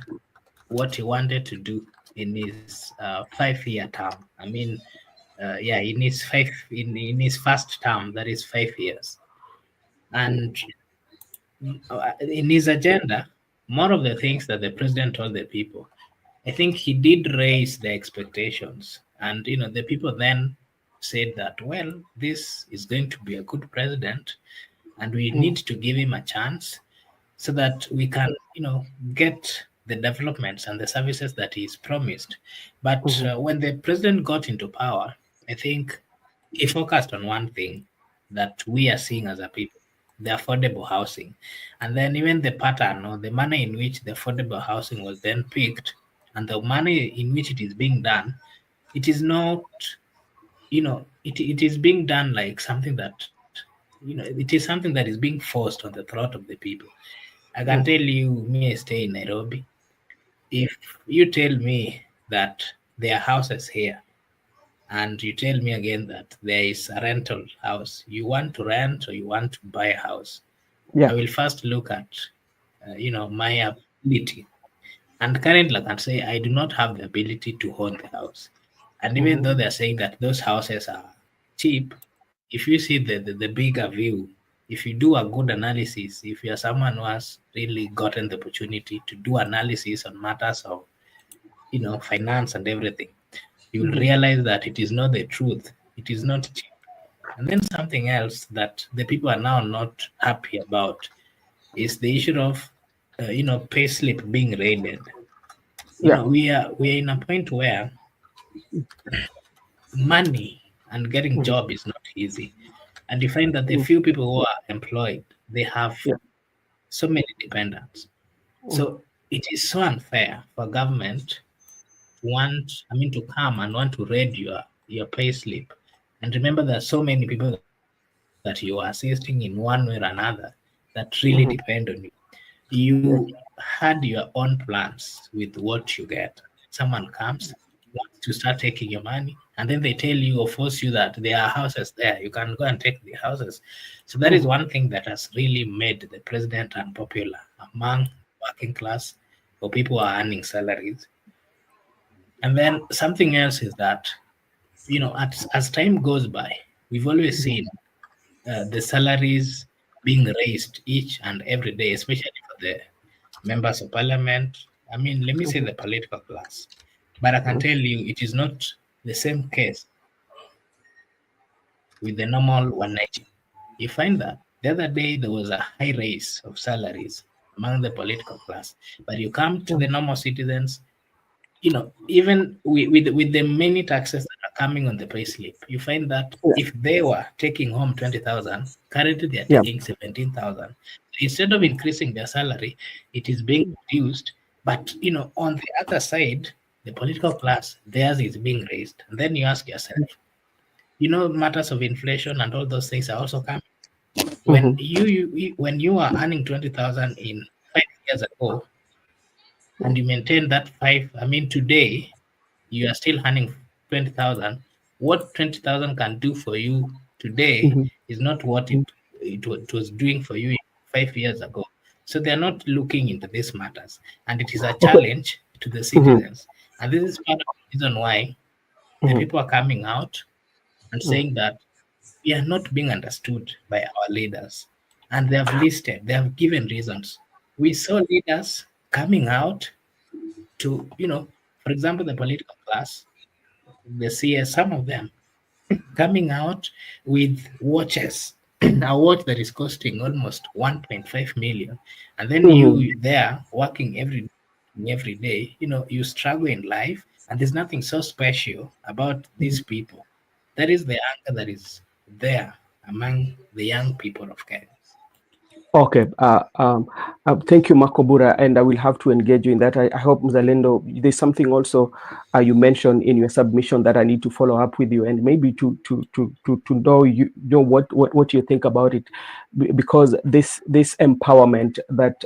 what he wanted to do in his 5-year term. I mean, yeah, in his first term, that is 5 years. And in his agenda, more of the things that the president told the people, I think he did raise the expectations. And the people then said that, well, this is going to be a good president, and we need to give him a chance so that we can, get the developments and the services that he's promised. But when the president got into power, I think he focused on one thing that we are seeing as a people, the affordable housing. And then even the pattern or the manner in which the affordable housing was then picked and the manner in which it is being done, it is not, it is being done like something that, it is something that is being forced on the throat of the people. I can tell you, me, I stay in Nairobi. If you tell me that there are houses here, and you tell me again that there is a rental house, you want to rent or you want to buy a house, I will first look at, my ability. And currently, I can say I do not have the ability to own the house. And even though they're saying that those houses are cheap, if you see the bigger view, if you do a good analysis, if you're someone who has really gotten the opportunity to do analysis on matters of, finance and everything, you will realize that it is not the truth. It is not cheap. And then something else that the people are now not happy about is the issue of, pay slip being raided. We are in a point where money and getting job is not easy. And you find that the few people who are employed, they have so many dependents. So it is so unfair for government to come and want to raid your pay slip. And remember, there are so many people that you are assisting in one way or another that really depend on you. You had your own plans with what you get. Someone comes, wants to start taking your money, and then they tell you or force you that there are houses there. You can go and take the houses. So that is one thing that has really made the president unpopular among working class or people who are earning salaries. And then something else is that, as time goes by, we've always seen the salaries being raised each and every day, especially for the members of parliament. Let me say the political class. But I can tell you it is not the same case with the normal 190. You find that the other day there was a high raise of salaries among the political class. But you come to the normal citizens, even with the many taxes that are coming on the payslip, you find that if they were taking home 20,000, currently they are taking 17,000. Instead of increasing their salary, it is being reduced. But on the other side, the political class, theirs is being raised. And then you ask yourself, matters of inflation and all those things are also coming. When you are earning 20,000 in 5 years ago, and you maintain that today you are still earning 20,000. What 20,000 can do for you today is not what it was doing for you 5 years ago. So they're not looking into these matters, and it is a challenge to the citizens. And this is part of the reason why the people are coming out and saying that we are not being understood by our leaders. And they have given reasons. We saw leaders coming out to, for example, the political class, the CS, some of them coming out with watches, a watch that is costing almost 1.5 million. And then you there working every day, you struggle in life, and there's nothing so special about these people. That is the anger that is there among the young people of Kenya. Okay, thank you, Makobura, and I will have to engage you in that. I hope, Mzalendo, there's something also you mentioned in your submission that I need to follow up with you, and maybe to know what you think about it, because this empowerment that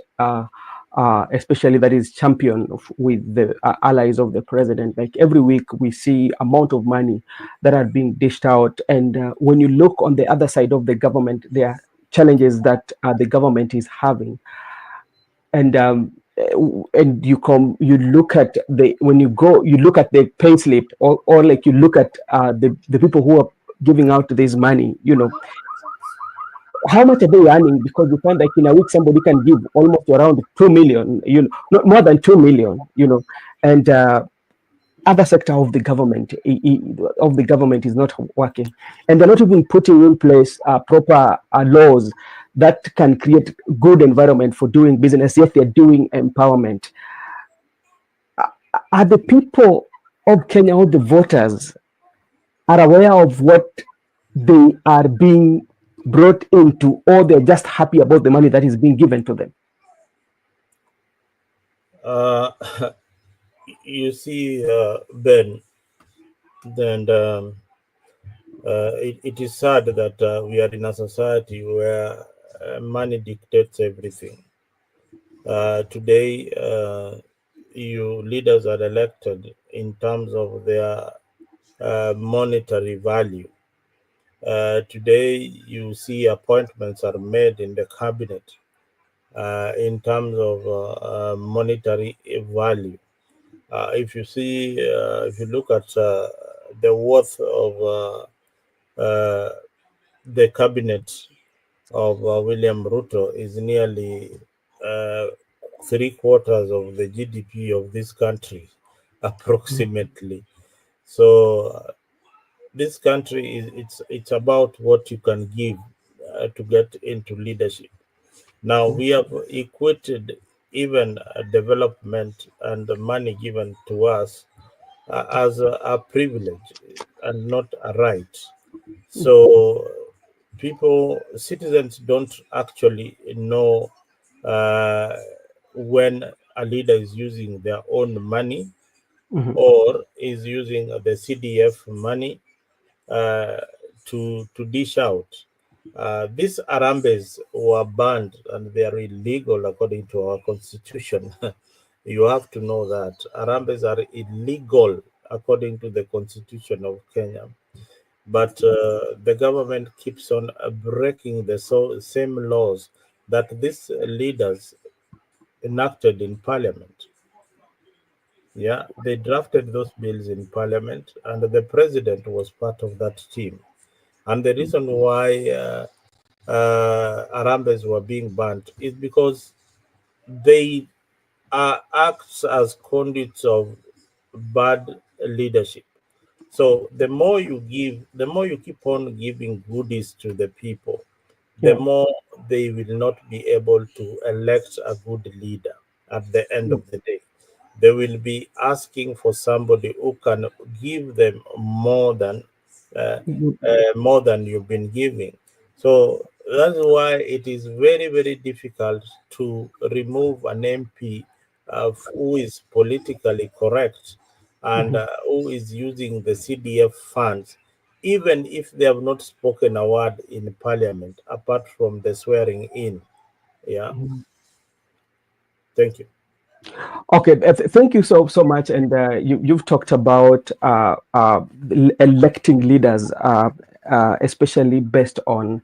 especially that is championed with the allies of the president. Like every week we see amount of money that are being dished out, and when you look on the other side of the government, there are challenges that the government is having, and and you look at when you look at the pay slip, or like you look at the people who are giving out this money, how much are they earning? Because you find that in a week somebody can give almost around 2 million, not more than 2 million, and other sector of the government is not working, and they're not even putting in place proper laws that can create good environment for doing business, yet they're doing empowerment. Are the people of Kenya, or the voters, are aware of what they are being brought into, or they're just happy about the money that is being given to them? You see, Ben, then it is sad that we are in a society where money dictates everything. Today, leaders are elected in terms of their monetary value. Today, you see appointments are made in the cabinet in terms of monetary value. If you look at the worth of the cabinet of William Ruto is nearly 3/4 of the GDP of this country, approximately. So this country it's about what you can give to get into leadership. Now we have equated even development and the money given to us as a privilege and not a right. So citizens don't actually know when a leader is using their own money or is using the CDF money to dish out. These Arambes were banned and they are illegal according to our constitution. You have to know that Arambes are illegal according to the constitution of Kenya. But the government keeps on breaking the same laws that these leaders enacted in parliament. Yeah, they drafted those bills in parliament, and the president was part of that team. And the reason why Arambes were being banned is because they act as conduits of bad leadership. So the more you give, the more you keep on giving goodies to the people, the more they will not be able to elect a good leader at the end of the day. They will be asking for somebody who can give them more than you've been giving. So that's why it is very, very difficult to remove an MP who is politically correct and who is using the CDF funds, even if they have not spoken a word in parliament, apart from the swearing in. Yeah. Thank you. Okay, thank you so much. And you've talked about electing leaders, especially based on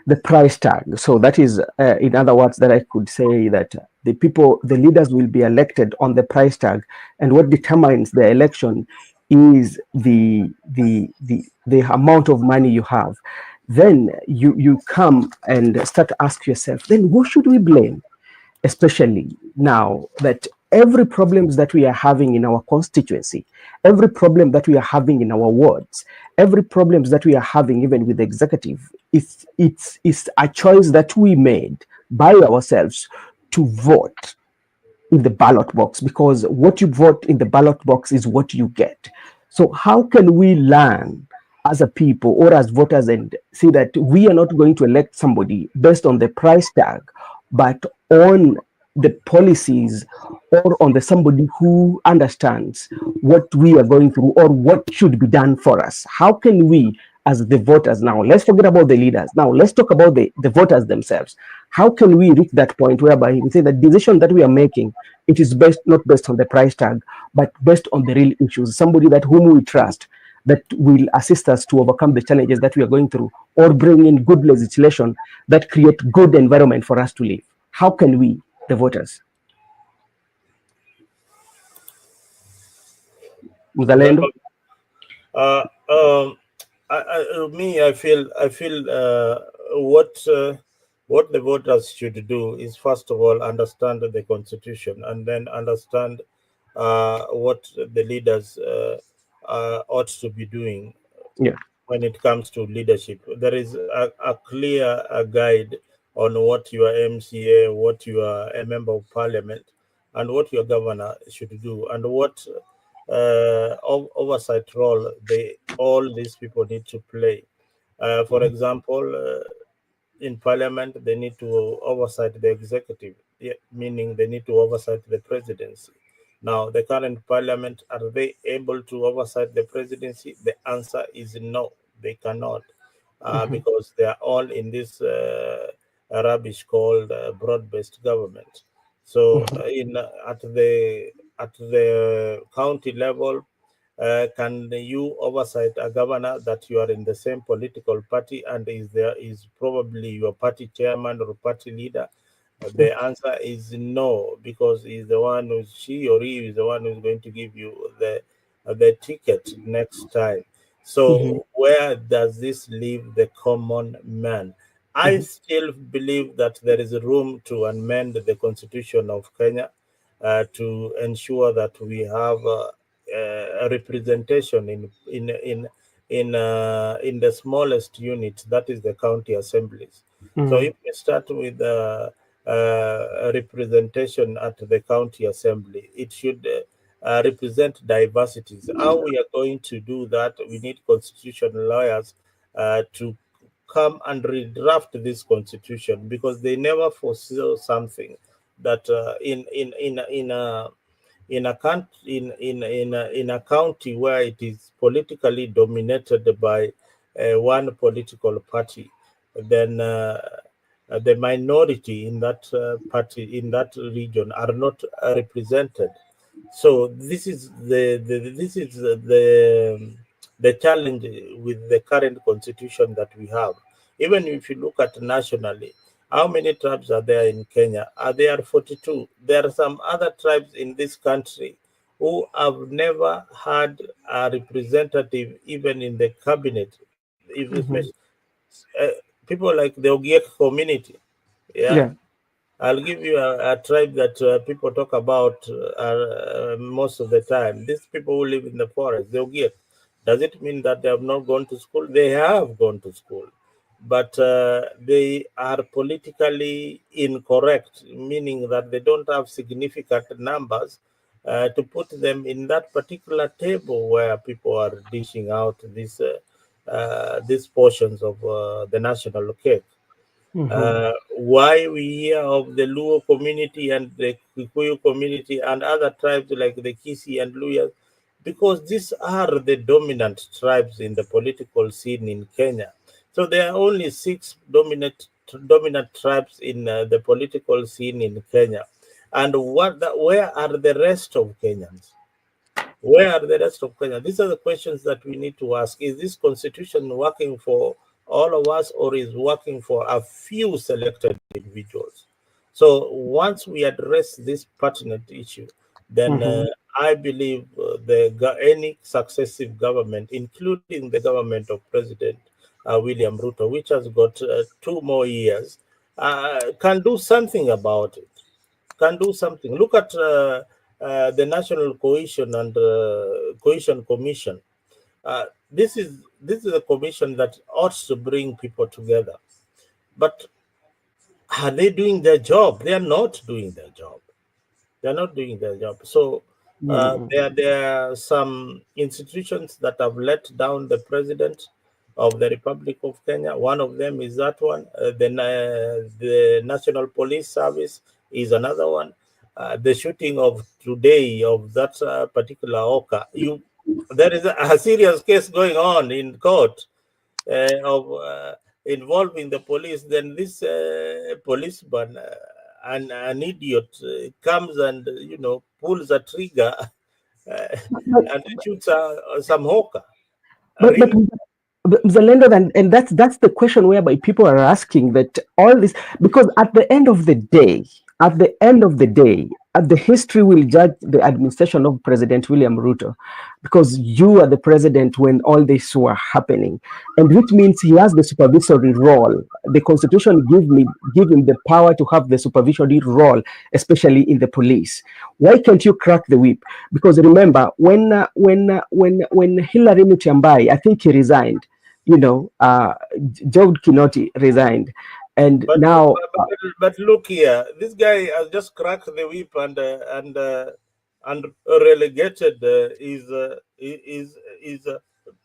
the price tag. So that is, in other words, that I could say that the leaders will be elected on the price tag, and what determines the election is the amount of money you have. Then you come and start to ask yourself, then who should we blame? Especially now that every problems that we are having in our constituency, every problem that we are having in our wards, every problems that we are having even with the executive, it's a choice that we made by ourselves to vote in the ballot box, because what you vote in the ballot box is what you get. So how can we learn as a people or as voters and see that we are not going to elect somebody based on the price tag, but on the policies or on the somebody who understands what we are going through or what should be done for us? How can we, as the voters, now let's forget about the leaders, now let's talk about the voters themselves. How can we reach that point whereby we say the decision that we are making, it is not based on the price tag, but based on the real issues, somebody that whom we trust, that will assist us to overcome the challenges that we are going through, or bring in good legislation that create good environment for us to live? How can we, the voters? Mzalendo? I feel what the voters should do is, first of all, understand the constitution, and then understand what the leaders ought to be doing Yeah. when it comes to leadership. There is a clear guide on what your MCA, what your a member of parliament, and what your governor should do, and what oversight role all these people need to play. For example, in parliament, they need to oversight the executive, meaning they need to oversight the presidency. Now, the current parliament, are they able to oversight the presidency? The answer is no, they cannot, because they are all in this rubbish called broad-based government. So, at the county level, can you oversight a governor that you are in the same political party and is probably your party chairman or party leader? The answer is no, because she or he is the one who's going to give you the ticket next time. So where does this leave the common man? I still believe that there is room to amend the constitution of Kenya to ensure that we have a representation in the smallest unit, that is the county assemblies. So if we start with a representation at the county assembly, it should represent diversities. How we are going to do that? We need constitutional lawyers to come and redraft this constitution, because they never foresaw something that in a county where it is politically dominated by one political party, then the minority in that party, in that region, are not represented. So this is the challenge with the current constitution that we have. Even if you look at nationally, how many tribes are there in Kenya? There are 42. There are some other tribes in this country who have never had a representative even in the cabinet. People like the Ogiek community. Yeah. I'll give you a tribe that people talk about most of the time. These people who live in the forest, the Ogiek. Does it mean that they have not gone to school? They have gone to school, but they are politically incorrect, meaning that they don't have significant numbers to put them in that particular table where people are dishing out these portions of the national cake. Why we hear of the Luo community and the Kikuyu community and other tribes like the Kisi and Luya? Because these are the dominant tribes in the political scene in Kenya. So there are only 6 dominant tribes in the political scene in Kenya. And where are the rest of Kenyans? Where are the rest of Kenya? These are the questions that we need to ask. Is this constitution working for all of us, or is working for a few selected individuals? So once we address this pertinent issue, then I believe any successive government, including the government of President William Ruto, which has got 2 more years, can do something about it. Can do something. Look at the National Cohesion and Cohesion Commission. This is a commission that ought to bring people together. But are they doing their job? They are not doing their job. They are not doing their job. So there are some institutions that have let down the president of the Republic of Kenya. One of them is that one. The National Police Service is another one. The shooting of today of that particular Oka, there is a serious case going on in court of involving the police. Then this policeman, an idiot, comes and pulls a trigger and shoots some hawker. But Zalendo, and that's the question whereby people are asking that all this, because at the end of the day, the history will judge the administration of President William Ruto, because you are the president when all this were happening, and which means he has the supervisory role. The constitution give him the power to have the supervisory role, especially in the police. Why can't you crack the whip? Because remember, when Hillary Mutyambai, I think he resigned, Job Kinoti resigned, and But, now but look here, this guy has just cracked the whip and relegated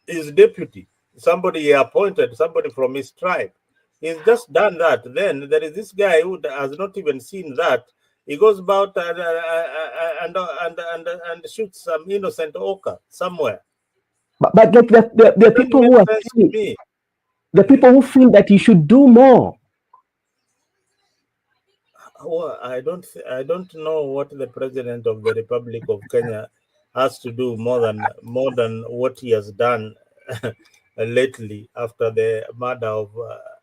his deputy, somebody he appointed, somebody from his tribe. He's just done that. Then there is this guy who has not even seen that. He goes about and shoots some innocent Oka somewhere. but like the people who are the people who feel that he should do more. Well, I don't know what the president of the Republic of Kenya has to do more than what he has done lately after the murder of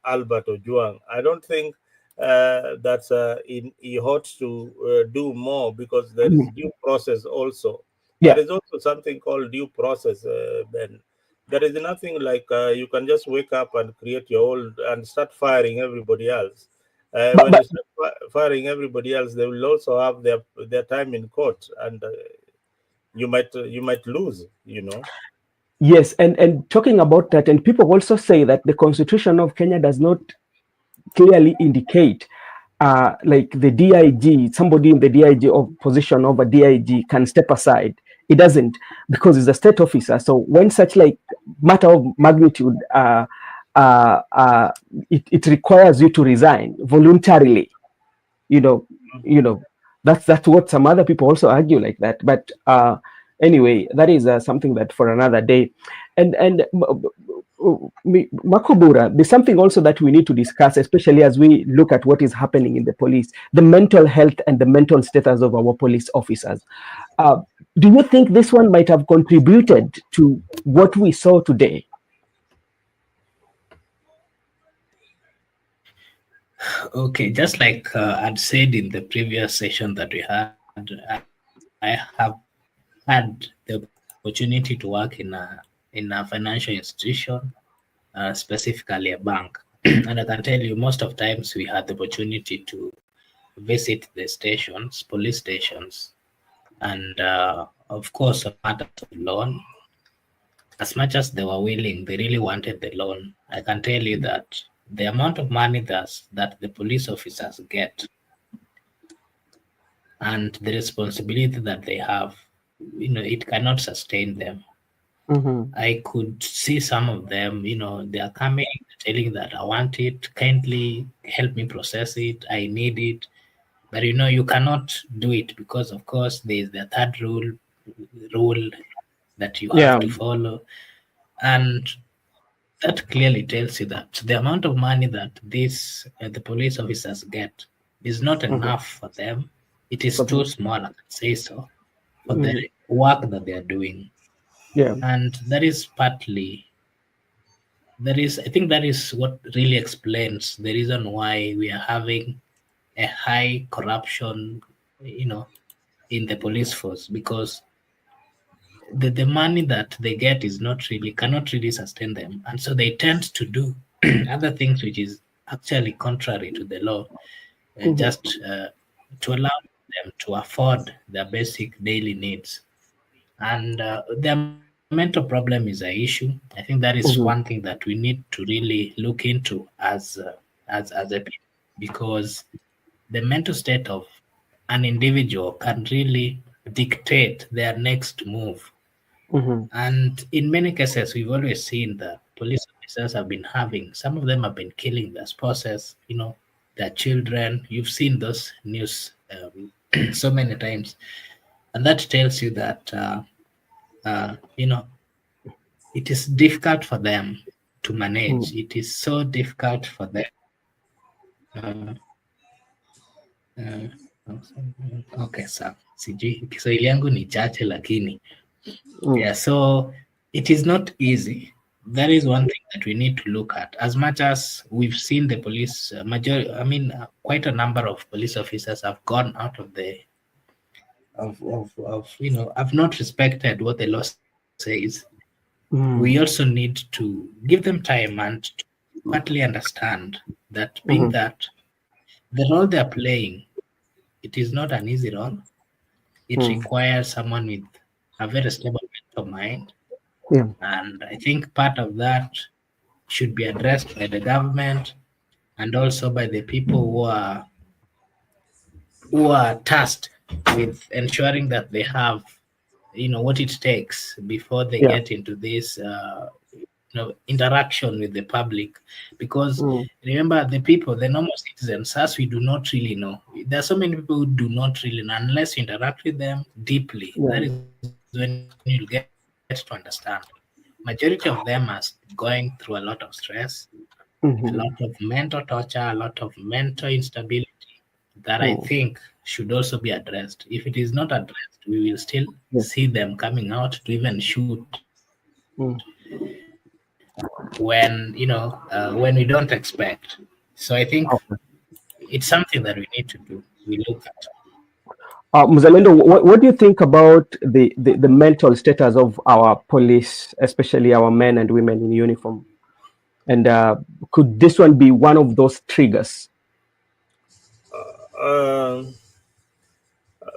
Albert Ojwang. I don't think that he ought to do more, because there is due process also. Yeah. There is also something called due process, Ben. There is nothing like you can just wake up and create your own and start firing everybody else. When you start firing everybody else, they will also have their time in court, and you might lose. Yes, and talking about that, and people also say that the Constitution of Kenya does not clearly indicate, like the DIG, somebody in the DIG of position of a DIG can step aside. It doesn't, because it's a state officer. So when such like matter of magnitude, it requires you to resign voluntarily. That's what some other people also argue like that. But anyway, that is something that for another day. And Makobura, there's something also that we need to discuss, especially as we look at what is happening in the police, the mental health and the mental status of our police officers. Do you think this one might have contributed to what we saw today? Okay, just like I'd said in the previous session that we had, I have had the opportunity to work in a financial institution, specifically a bank. And I can tell you, most of times we had the opportunity to visit the stations, police stations, and of course, a matter of loan. As much as they were willing, they really wanted the loan. I can tell you that the amount of money that the police officers get and the responsibility that they have, it cannot sustain them. Mm-hmm. I could see some of them, they are coming, telling that I want it, kindly help me process it, I need it. But you cannot do it, because of course there is the third rule that you have to follow. And that clearly tells you that the amount of money that the police officers get is not enough for them. It is too small, I can say so, for the work that they are doing. Yeah. And that is partly, I think that is what really explains the reason why we are having a high corruption, in the police force, because the money that they get cannot really sustain them. And so they tend to do other things which is actually contrary to the law, just to allow them to afford their basic daily needs. And their mental problem is an issue. I think that is one thing that we need to really look into as a people, because the mental state of an individual can really dictate their next move. And in many cases, we've always seen that police officers have been some of them have been killing their spouses, their children. You've seen those news so many times. And that tells you that, it is difficult for them to manage. It is so difficult for them. Okay, sawa. Sijui Kiswahili yangu ni chache lakini. Yeah, so it is not easy. That is one thing that we need to look at. As much as we've seen the police, quite a number of police officers have gone out of the have not respected what the law says, Mm. we also need to give them time and to partly understand that being Mhm. that the role they're playing, it is not an easy role. It Mm. requires someone with a very stable mental mind. Yeah. And I think part of that should be addressed by the government and also by the people who are tasked with ensuring that they have what it takes before they Yeah. get into this interaction with the public, because Mm. remember, the people, the normal citizens, as we do not really know, there are so many people who do not really know unless you interact with them deeply. Yeah. That is when you'll get to understand. Majority of them are going through a lot of stress, a lot of Mhm. mental torture, a lot of mental instability that I think Mm. should also be addressed. If it is not addressed, we will still Yeah. see them coming out to even shoot Mm. when we don't expect. So I think Okay. it's something that we need to do. We look at. Mzalendo, what do you think about the mental status of our police, especially our men and women in uniform? And could this one be one of those triggers? Um,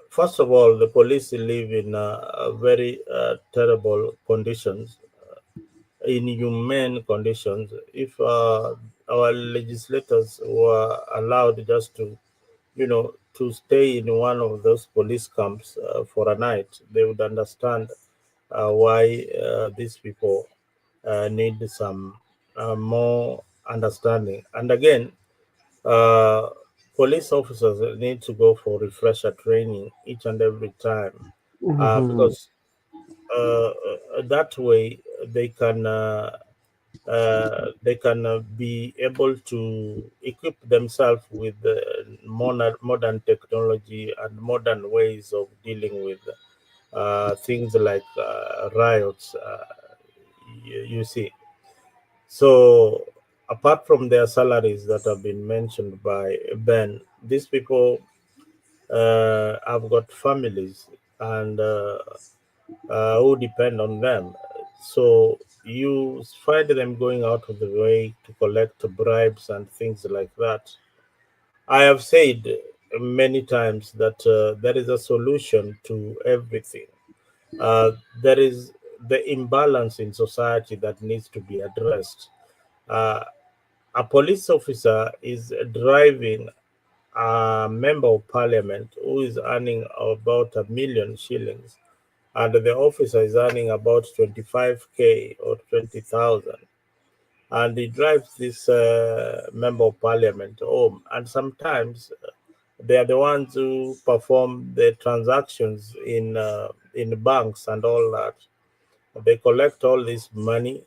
First of all, the police live in very terrible conditions, inhumane conditions. If our legislators were allowed just to stay in one of those police camps for a night, they would understand why these people need some more understanding. And again, uh, police officers need to go for refresher training each and every time, Mhm. because that way they can be able to equip themselves with modern technology and modern ways of dealing with things like riots. You see, so apart from their salaries that have been mentioned by Ben, these people have got families and who depend on them. So you find them going out of the way to collect bribes and things like that. I have said many times that there is a solution to everything. Uh, there is the imbalance in society that needs to be addressed. Uh, a police officer is driving a member of parliament who is earning about 1 million shillings, and the officer is earning about 25K or 20,000, and he drives this member of parliament home, and sometimes they are the ones who perform the transactions in banks and all that. They collect all this money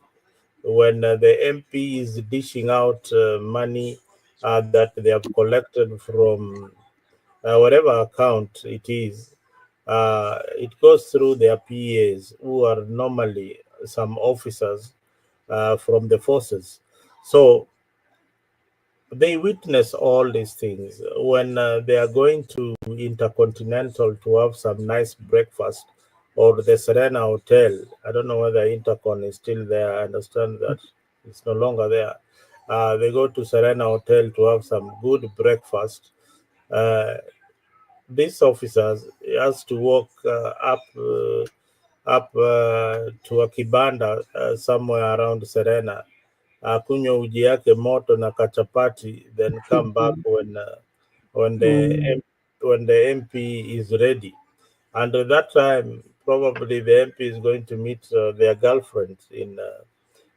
when the MP is dishing out money that they have collected from whatever account it is. It goes through their PAs, who are normally some officers from the forces. So they witness all these things when they are going to Intercontinental to have some nice breakfast, or the Serena Hotel. I don't know whether Intercon is still there. I understand that it's no longer there. They go to Serena Hotel to have some good breakfast. Uh, these officers has to walk up to a kibanda somewhere around Serena, kunywa uji yake moto na kachapati, then come back when the Mm. when the MP is ready. And at that time, probably the MP is going to meet their girlfriend in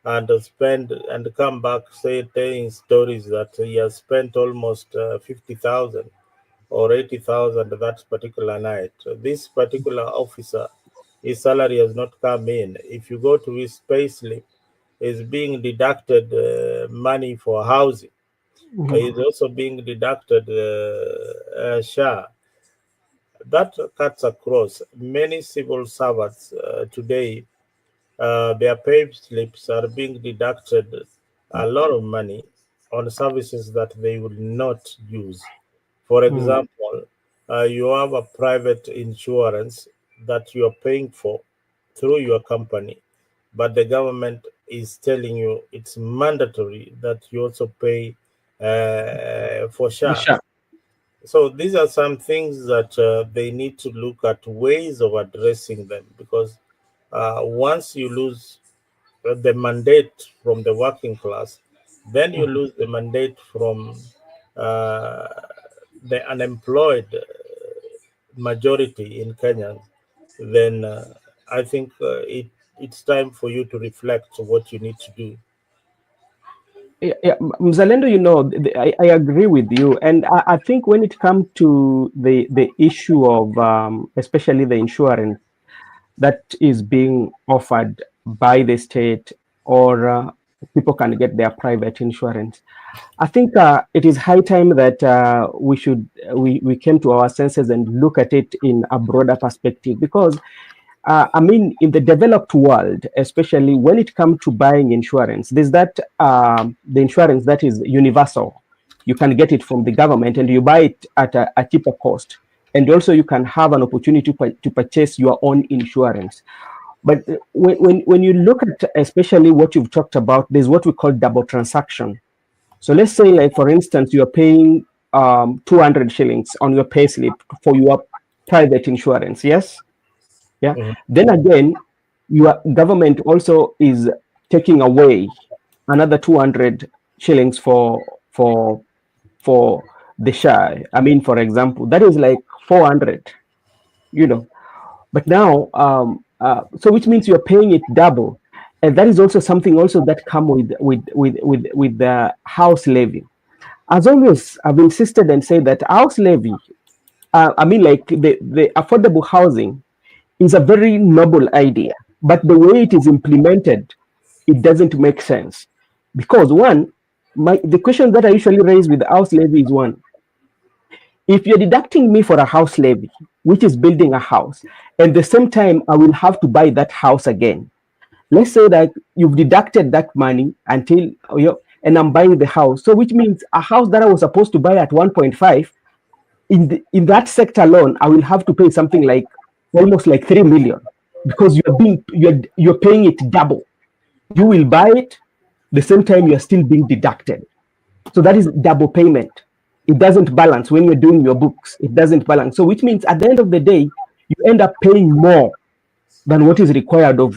and spend and come back telling stories that he has spent almost 50,000 or 80,000 that particular night. This particular officer, his salary has not come in. If you go to his payslip, is being deducted money for housing. Is Mhm. also being deducted SHA. That cuts across many civil servants today. Their pay slips are being deducted a lot of money on services that they will not use. For Mm. example, you have a private insurance that you are paying for through your company, but the government is telling you it's mandatory that you also pay for SHA. Sure. So these are some things that they need to look at ways of addressing them, because once you lose the mandate from the working class, then you lose the mandate from uh, the unemployed majority in Kenya. Then I think it's time for you to reflect what you need to do. Yeah, Mzalendo, I agree with you, and I think when it comes to the issue of especially the insurance that is being offered by the state, or people can get their private insurance, I think it is high time that we came to our senses and look at it in a broader perspective, because I mean, in the developed world, especially when it comes to buying insurance, there's that the insurance that is universal. You can get it from the government and you buy it at a cheaper cost. And also you can have an opportunity to purchase your own insurance. But when you look at especially what you've talked about, there's what we call double transaction. So let's say, like, for instance, you're paying 200 shillings on your payslip for your private insurance, yes? Yeah. Then again, your government also is taking away another 200 shillings for the SHA. I mean, for example, that is like 400, But now, so which means you're paying it double, and that is also something also that come with the house levy. As always, I've insisted and said that house levy, I mean, like the affordable housing, is a very noble idea, but the way it is implemented, it doesn't make sense. Because one, the question that I usually raise with the house levy is one: if you're deducting me for a house levy, which is building a house, and the same time I will have to buy that house again. Let's say that you've deducted that money until and I'm buying the house. So which means a house that I was supposed to buy at 1.5, in that sector alone, I will have to pay something like almost like 3 million, because you're paying it double. You will buy it, the same time you're still being deducted. So that is double payment. It doesn't balance when you're doing your books. It doesn't balance. So which means at the end of the day, you end up paying more than what is required of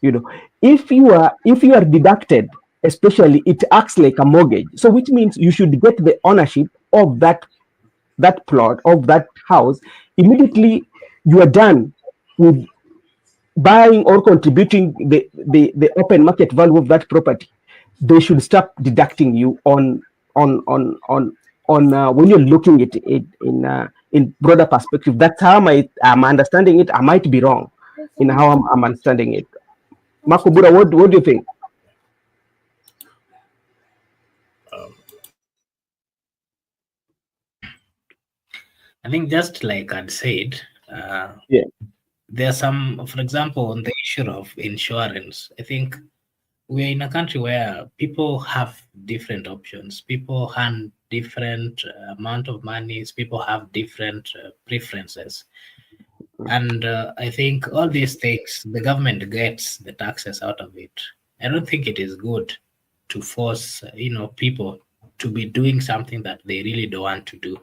you. If you are deducted, especially, it acts like a mortgage. So which means you should get the ownership of that plot, of that house, immediately you are done with buying or contributing the open market value of that property. They should start deducting you on when you're looking at it in broader perspective. That's how I'm understanding it. I might be wrong in how I'm understanding it. Makubura, what do you think? I think just like I'd said, Yeah. there are some, for example, on the issue of insurance, I think we're in a country where people have different options. People earn different amount of monies. People have different preferences. And I think all these things, the government gets the taxes out of it. I don't think it is good to force, people to be doing something that they really don't want to do.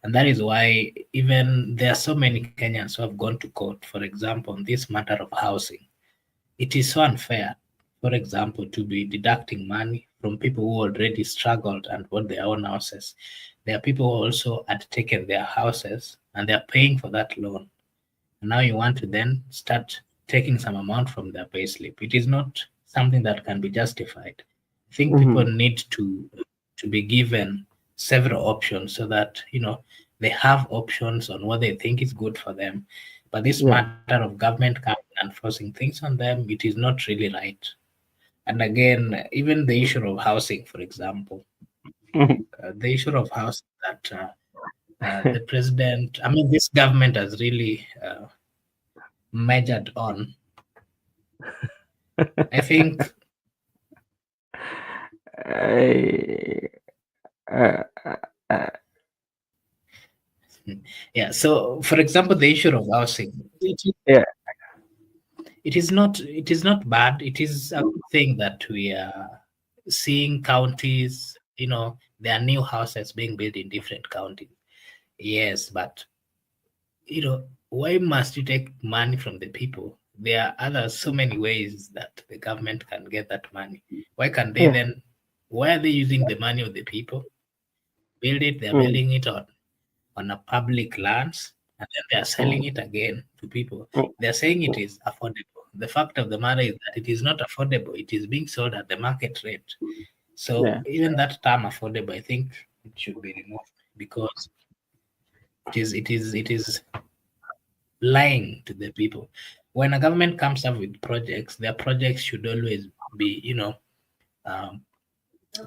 And that is why even there are so many Kenyans who have gone to court, for example, on this matter of housing. It is so unfair, for example, to be deducting money from people who already struggled and bought their own houses. There are people who also had taken their houses and they're paying for that loan. And now you want to then start taking some amount from their payslip. It is not something that can be justified. I think people need to be given several options so that they have options on what they think is good for them. But this matter of government coming and forcing things on them, it is not really right. And again, even the issue of housing, for example, the issue of housing that the president, I mean, this government has really measured on. I think Yeah. So, for example, the issue of housing, Yeah. it is not bad. It is a good thing that we are seeing counties. There are new houses being built in different counties. Yes, but why must you take money from the people? There are so many ways that the government can get that money. Why can they Yeah. then? Why are they using the money of the people? Build it. They're Mm. building it on a public lands, and then they are selling it again to people. Mm. They're saying it is affordable. The fact of the matter is that it is not affordable. It is being sold at the market rate. So Yeah. even that term affordable, I think it should be removed because it is lying to the people. When a government comes up with projects, their projects should always be, um,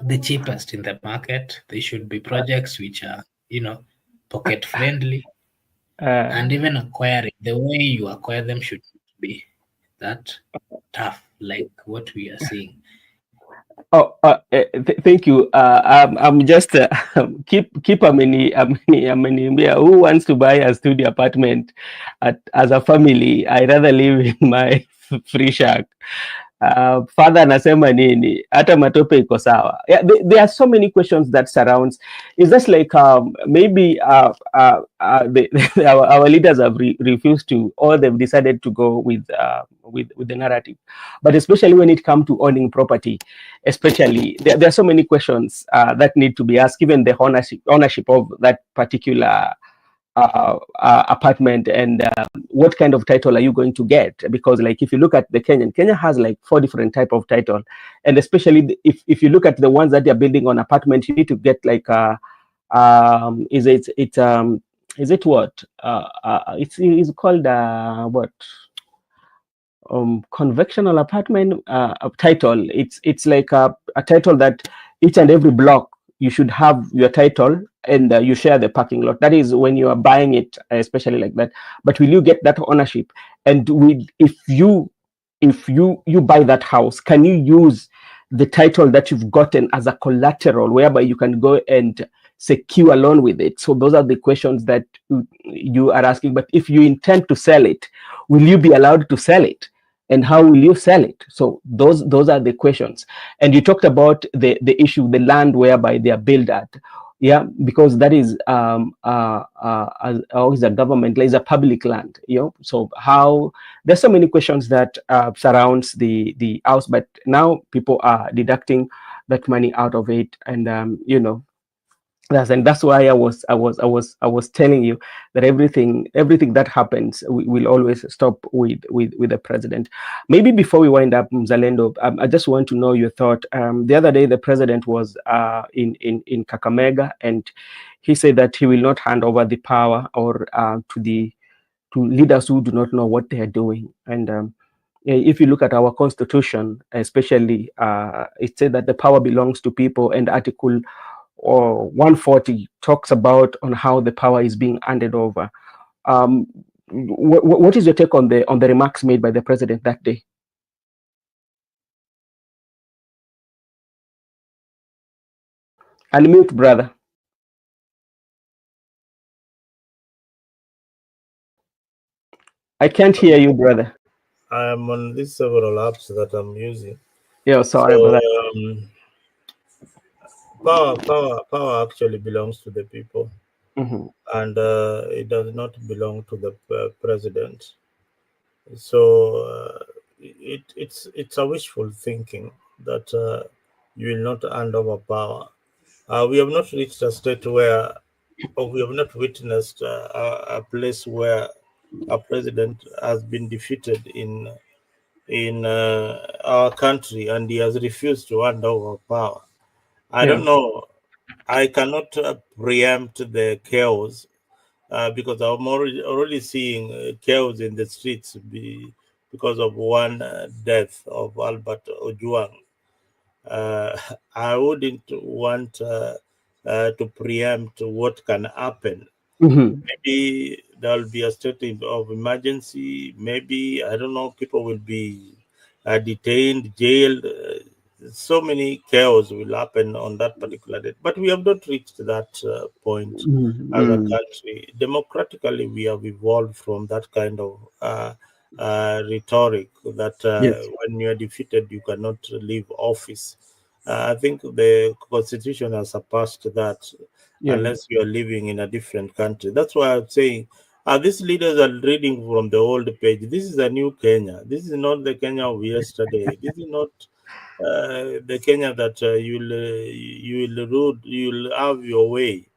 the cheapest in the market. They should be projects which are, pocket friendly, and even acquiring, the way you acquire them should be that tough, like what we are seeing. Oh, thank you. I'm just keep yeah, who wants to buy a studio apartment as a family? I rather live in my free shack. Father anasema nini? Hata matope iko sawa. Yeah, there are so many questions that surrounds. It's just like maybe our leaders have refused to, or they've decided to go with the narrative. But especially when it comes to owning property, especially there are so many questions that need to be asked, given the ownership of that particular apartment, and what kind of title are you going to get? Because like if you look at Kenya has like 4 different type of title, and especially if you look at the ones that they're building on apartment, you need to get like is it what it's called what conventional apartment title. It's like a title that each and every block you should have your title, and you share the parking lot. That is when you are buying it, especially like that. But will you get that ownership? And if you buy that house, can you use the title that you've gotten as a collateral, whereby you can go and secure a loan with it? So those are the questions that you are asking. But if you intend to sell it, will you be allowed to sell it? And how will you sell it? So those are the questions. And you talked about the issue, the land whereby they are built at. Yeah, because that is is a government, is a public land. So how there's so many questions that surrounds the house, but now people are deducting that money out of it, and that's why I was telling you that everything that happens will always stop with the president. Maybe before we wind up, Mzalendo, I just want to know your thought. The other day, the president was in Kakamega, and he said that he will not hand over the power or to leaders who do not know what they are doing. And if you look at our constitution, especially, it said that the power belongs to people, and Article 140 talks about on how the power is being handed over. What is your take on the remarks made by the president that day? Unmute, brother. I can't hear you, brother. I am on these several apps that I'm using. Yeah, sorry about that. Power actually belongs to the people, and it does not belong to the president. So it's a wishful thinking that you will not hand over power. We have not reached a state where, or we have not witnessed a place where a president has been defeated in our country, and he has refused to hand over power. I don't know. I cannot preempt the chaos because I'm already seeing chaos in the streets because of one death of Albert Ojwang. I wouldn't want to preempt what can happen. Maybe there'll be a state of emergency. Maybe, I don't know, people will be detained, jailed. so many chaos will happen on that particular day. But we have not reached that point as a country. Democratically, we have evolved from that kind of rhetoric that Yes. when you are defeated, you cannot leave office. I think the constitution has surpassed that, Yeah. unless you are living in a different country. That's why I'm saying these leaders are reading from the old page. This is a new Kenya. This is not the Kenya of yesterday. This is not the Kenya that you'll have your way.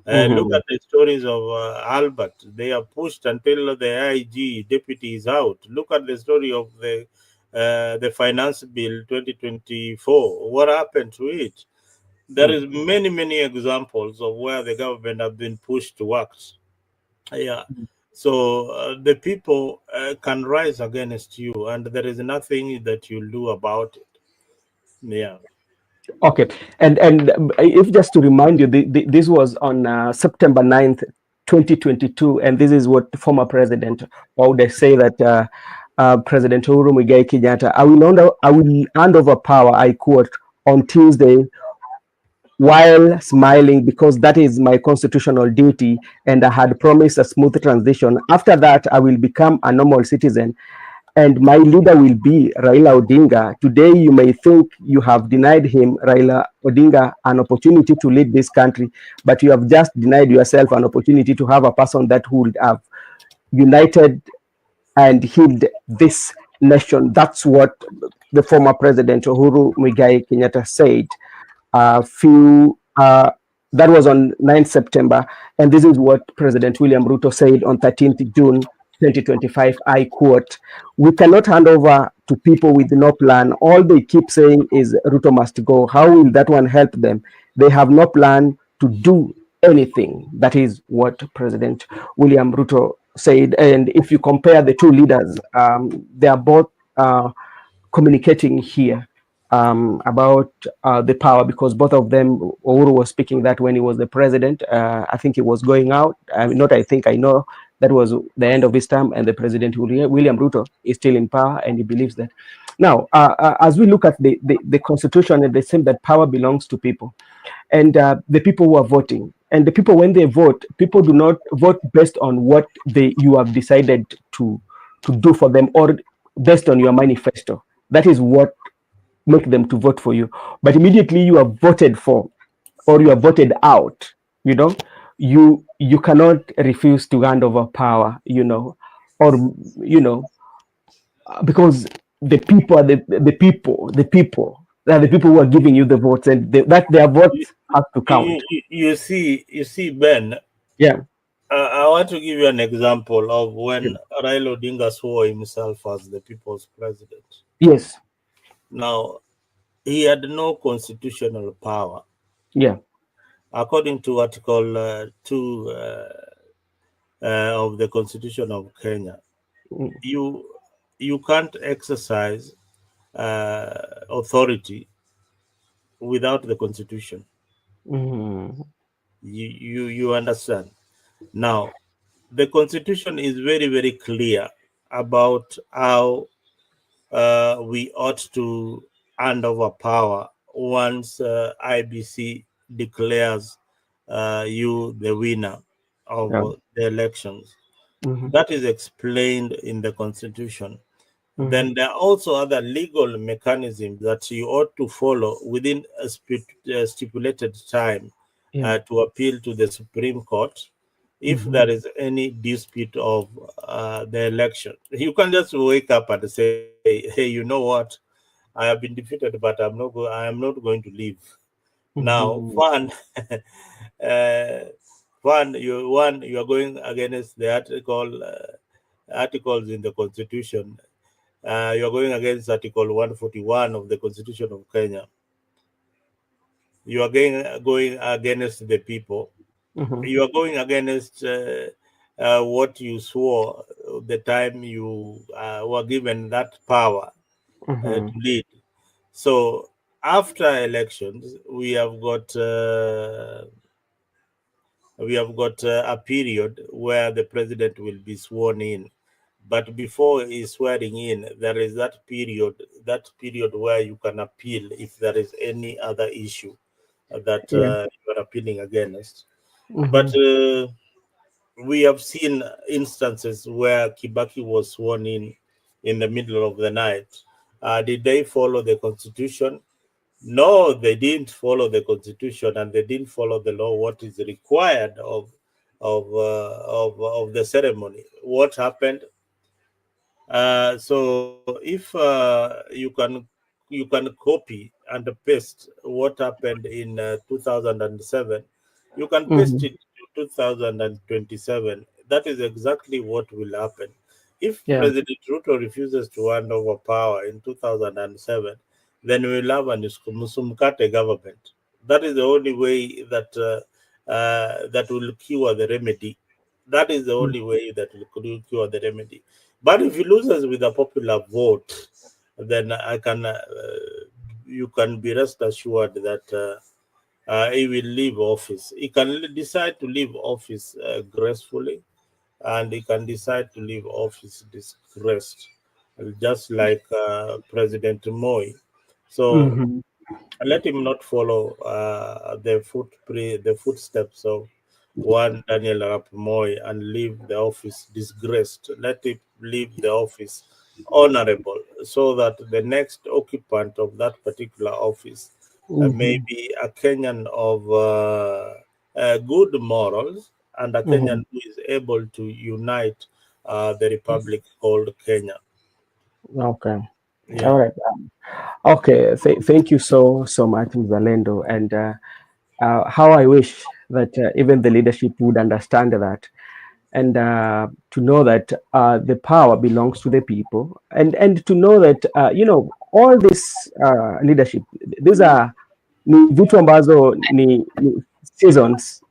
Look at the stories of Albert. They are pushed until the IG deputy is out. Look at the story of the finance bill 2024. What happened to it? There is many examples of where the government have been pushed to works. Yeah. So the people can rise against you, and there is nothing that you'll do about it. Yeah. Okay, and if just to remind you, this was on September 9th, 2022, and this is what former president, or would I say that President Uhuru Muigai Kenyatta, I will hand over power, I quote, on Tuesday, while smiling because that is my constitutional duty, and I had promised a smooth transition. After that, I will become a normal citizen, and my leader will be Raila Odinga. Today, you may think you have denied him, Raila Odinga, an opportunity to lead this country, but you have just denied yourself an opportunity to have a person that would have united and healed this nation. That's what the former president Uhuru Muigai Kenyatta said that was on 9th September, and this is what President William Ruto said on 13th June 2025. I quote, "We cannot hand over to people with no plan. All they keep saying is Ruto must go. How will that one help them? They have no plan to do anything." That is what President William Ruto said. And if you compare the two leaders, they are both communicating here about the power, because both of them, Uhuru was speaking that when he was the president. I think he was going out. I know that was the end of his term, and the president, William Ruto, is still in power, and he believes that. Now, as we look at the constitution, and they say that power belongs to people, and the people who are voting. And the people, when they vote, people do not vote based on what you have decided to do for them, or based on your manifesto. That is what make them to vote for you. But immediately you are voted for, or you are voted out, you cannot refuse to hand over power, or because the people are the people they are the people who are giving you the votes, and that their votes have to count. You see, Ben. Yeah. I want to give you an example of when Raila Odinga swore himself as the people's president. Yes. Now, he had no constitutional power. Yeah. According to Article 2 of the Constitution of Kenya, you can't exercise authority without the Constitution. You understand? Now, the Constitution is very, very clear about how we ought to hand over power once IBC declares you the winner of the elections. That is explained in the Constitution. Then there are also other legal mechanisms that you ought to follow within a stipulated time to appeal to the Supreme Court if there is any dispute of the election. You can just wake up and say, "Hey, you know what? I have been defeated, but I am not going to leave." Now, one, you are going against the articles in the Constitution. You are going against Article 141 of the Constitution of Kenya. You are going against the people. You are going against what you swore the time you were given that power to lead. So after elections, we have got a period where the president will be sworn in. But before he's swearing in, there is that period that period where you can appeal if there is any other issue that Yeah. you are appealing against. Mhm. But we have seen instances where Kibaki was sworn in the middle of the night. Did they follow the constitution? No, they didn't follow the constitution, and they didn't follow the law. What is required of the ceremony? What happened? So if you can copy and paste what happened in 2007, you can paste Mhm. it to 2027. That is exactly what will happen. If Yeah. President Ruto refuses to hand over power in 2007, then we'll have a Musumkate government. That is the only way that will cure the remedy. That is the Mm. only way that will cure the remedy. But if he loses with a popular vote, then you can be rest assured that he will leave office. He can decide to leave office gracefully, and he can decide to leave office disgraced, just like President Moi. So Mhm. let him not follow the footsteps of one Daniel Arap Moi and leave the office disgraced. Let him leave the office honorable, so that the next occupant of that particular office may Mhm. be a Kenyan of good morals, and a Kenyan Mhm. who is able to unite the republic called Kenya. Okay. Yeah. All right. Okay. Thank you so much, Mzalendo. And how I wish that even the leadership would understand that, and to know that the power belongs to the people, and to know that all this leadership, these are ni vitu ambazo ni seasons.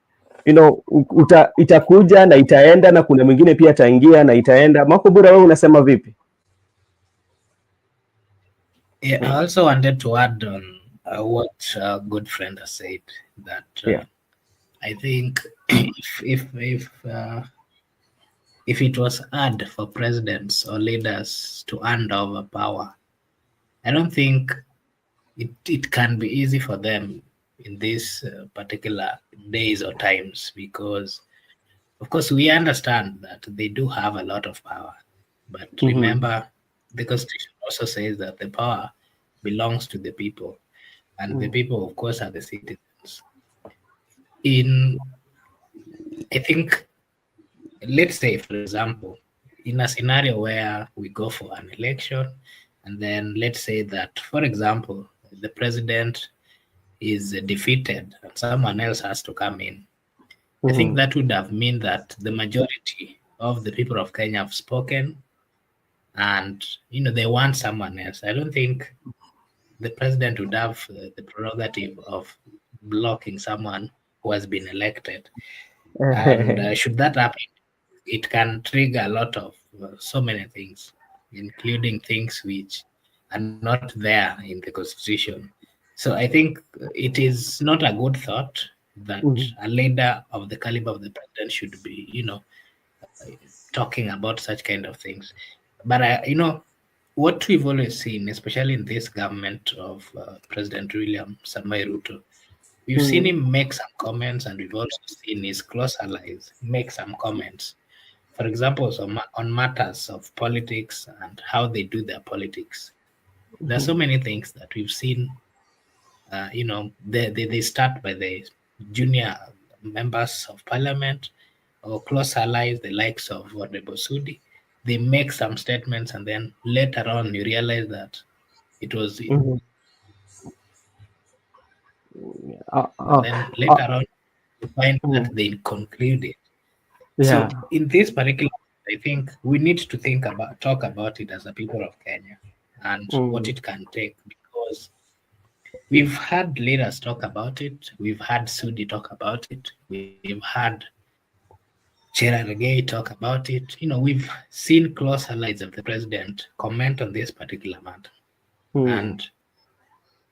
Itakuja na itaenda, na kuna mwingine pia ataingia na itaenda. Makobura, wewe unasema vipi? Yeah, I also wanted to add on what a good friend has said, that Yeah. I think if it was hard for presidents or leaders to hand over power, I don't think it can be easy for them in these particular days or times, because of course we understand that they do have a lot of power, but Mm-hmm. remember the constitution also says that the power belongs to the people, and the people of course are the citizens. In I think, let's say for example, in a scenario where we go for an election, and then let's say that for example the president is defeated and someone else has to come in. I think Mm-hmm. that would have meant that the majority of the people of Kenya have spoken, and they want someone else. I don't think the president would have the prerogative of blocking someone who has been elected. And should that happen, it can trigger a lot of so many things, including things which are not there in the constitution. So I think it is not a good thought that Mm-hmm. a leader of the caliber of the president should be, talking about such kind of things. But what we've always seen, especially in this government of President William Samoei Ruto, we've seen Mm-hmm. him make some comments, and we've also seen his close allies make some comments. For example, on matters of politics and how they do their politics. There are so many things that we've seen. They start by the junior members of parliament or close allies, the likes of Honorable Sudi. They make some statements, and then later on, you realize that it was. Mm-hmm. Then later on, you find that Mm. they concluded. So Yeah. in this particular, I think we need to talk about it as a people of Kenya and what Mm. it can take, because we've had leaders talk about it, we've had Sudi talk about it, we've had Cherargei talk about it. We've seen close allies of the president comment on this particular matter. Mm. And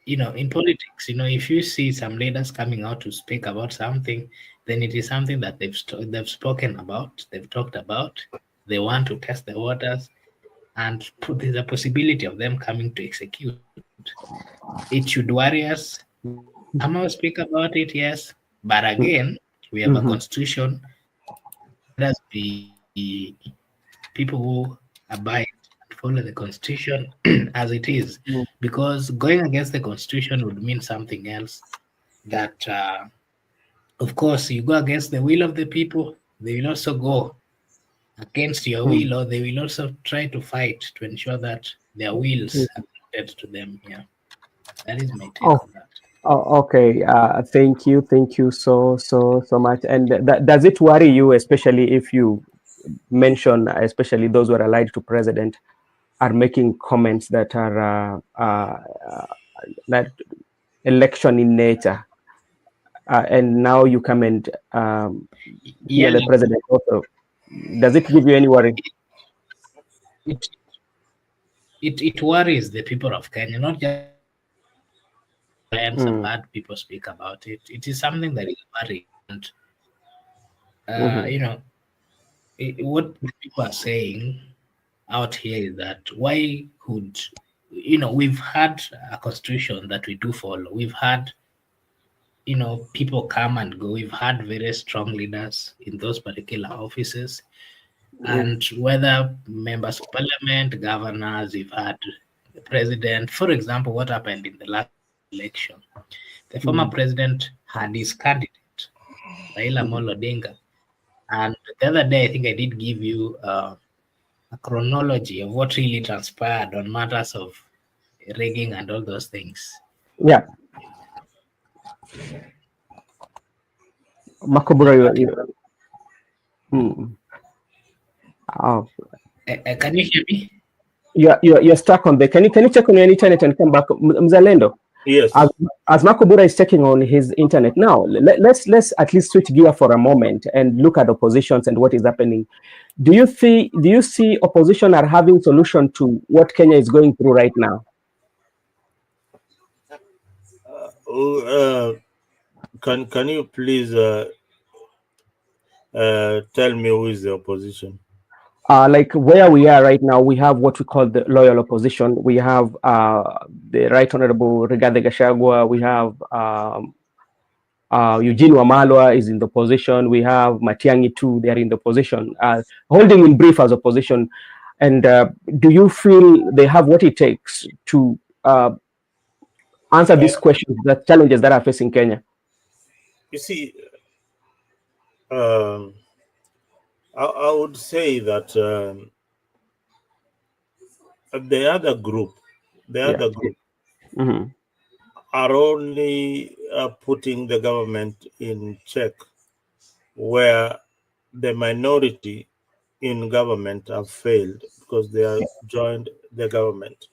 in politics, if you see some leaders coming out to speak about something, then it is something that they've spoken about, they've talked about, they want to test the waters, and there's a possibility of them coming to execute. It should worry us. Somehow speak about it, yes. But again, we have a constitution. Let us be people who abide and follow the constitution as it is. Because going against the constitution would mean something else. That, of course, you go against the will of the people, they will also go against your will, or they will also try to fight to ensure that their wills are granted to them. Yeah, that is my take on that. Oh, okay. Thank you so much. And does it worry you, especially if you mention, especially those who are allied to president, are making comments that are that election in nature, and now you come and hear the president also? Does it give you any worry? It worries the people of Kenya, not just when some bad people speak about it. It is something that is worrying. And, you know, what people are saying out here is that why could, you know, we've had a constitution that we do follow. We've had, you know, people come and go. We've had very strong leaders in those particular offices. And whether members of parliament, governors, we've had the president. For example, what happened in the last election? The former president had his candidate, Raila Amolo Odinga. And the other day, I think I did give you a chronology of what really transpired on matters of rigging and all those things. Yeah. Makobura, Can you hear me? You're stuck on there. Can you check on your internet and come back, Mzalendo? Yes. As Makobura is checking on his internet now, let's at least switch gear for a moment and look at oppositions and what is happening. Do you see opposition are having solution to what Kenya is going through right now? Can you please tell me who is the opposition? Like where we are right now, we have what we call the loyal opposition. We have the Right Honorable Rigathi Gachagua. We have Eugene Wamalwa is in the opposition. We have Matiang'i too. They are in the opposition, holding in brief as opposition. And do you feel they have what it takes to answer these questions, the challenges that are facing Kenya? You see, I would say that the other group are only putting the government in check where the minority in government have failed because they have joined the government.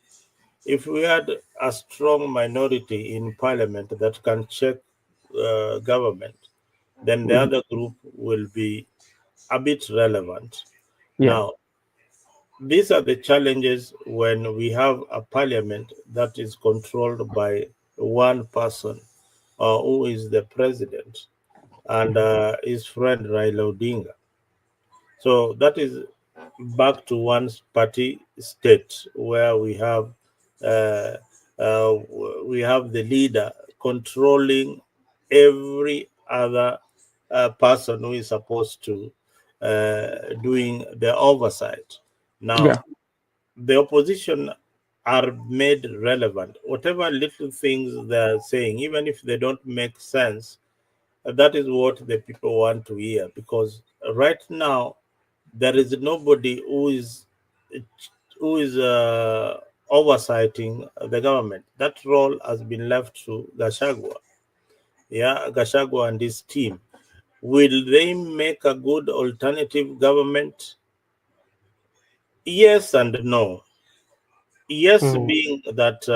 If we had a strong minority in parliament that can check government, then the other group will be a bit relevant. Now, these are the challenges when we have a parliament that is controlled by one person who is the president and his friend Raila Odinga. So that is back to one party state where we have the leader controlling every other person who is supposed to doing the oversight. Now, the opposition are made relevant. Whatever little things they're saying, even if they don't make sense, that is what the people want to hear. Because right now, there is nobody who is oversighting the government. That role has been left to Gachagua. Gachagua and his team. Will they make a good alternative government? Yes and no. Yes, being that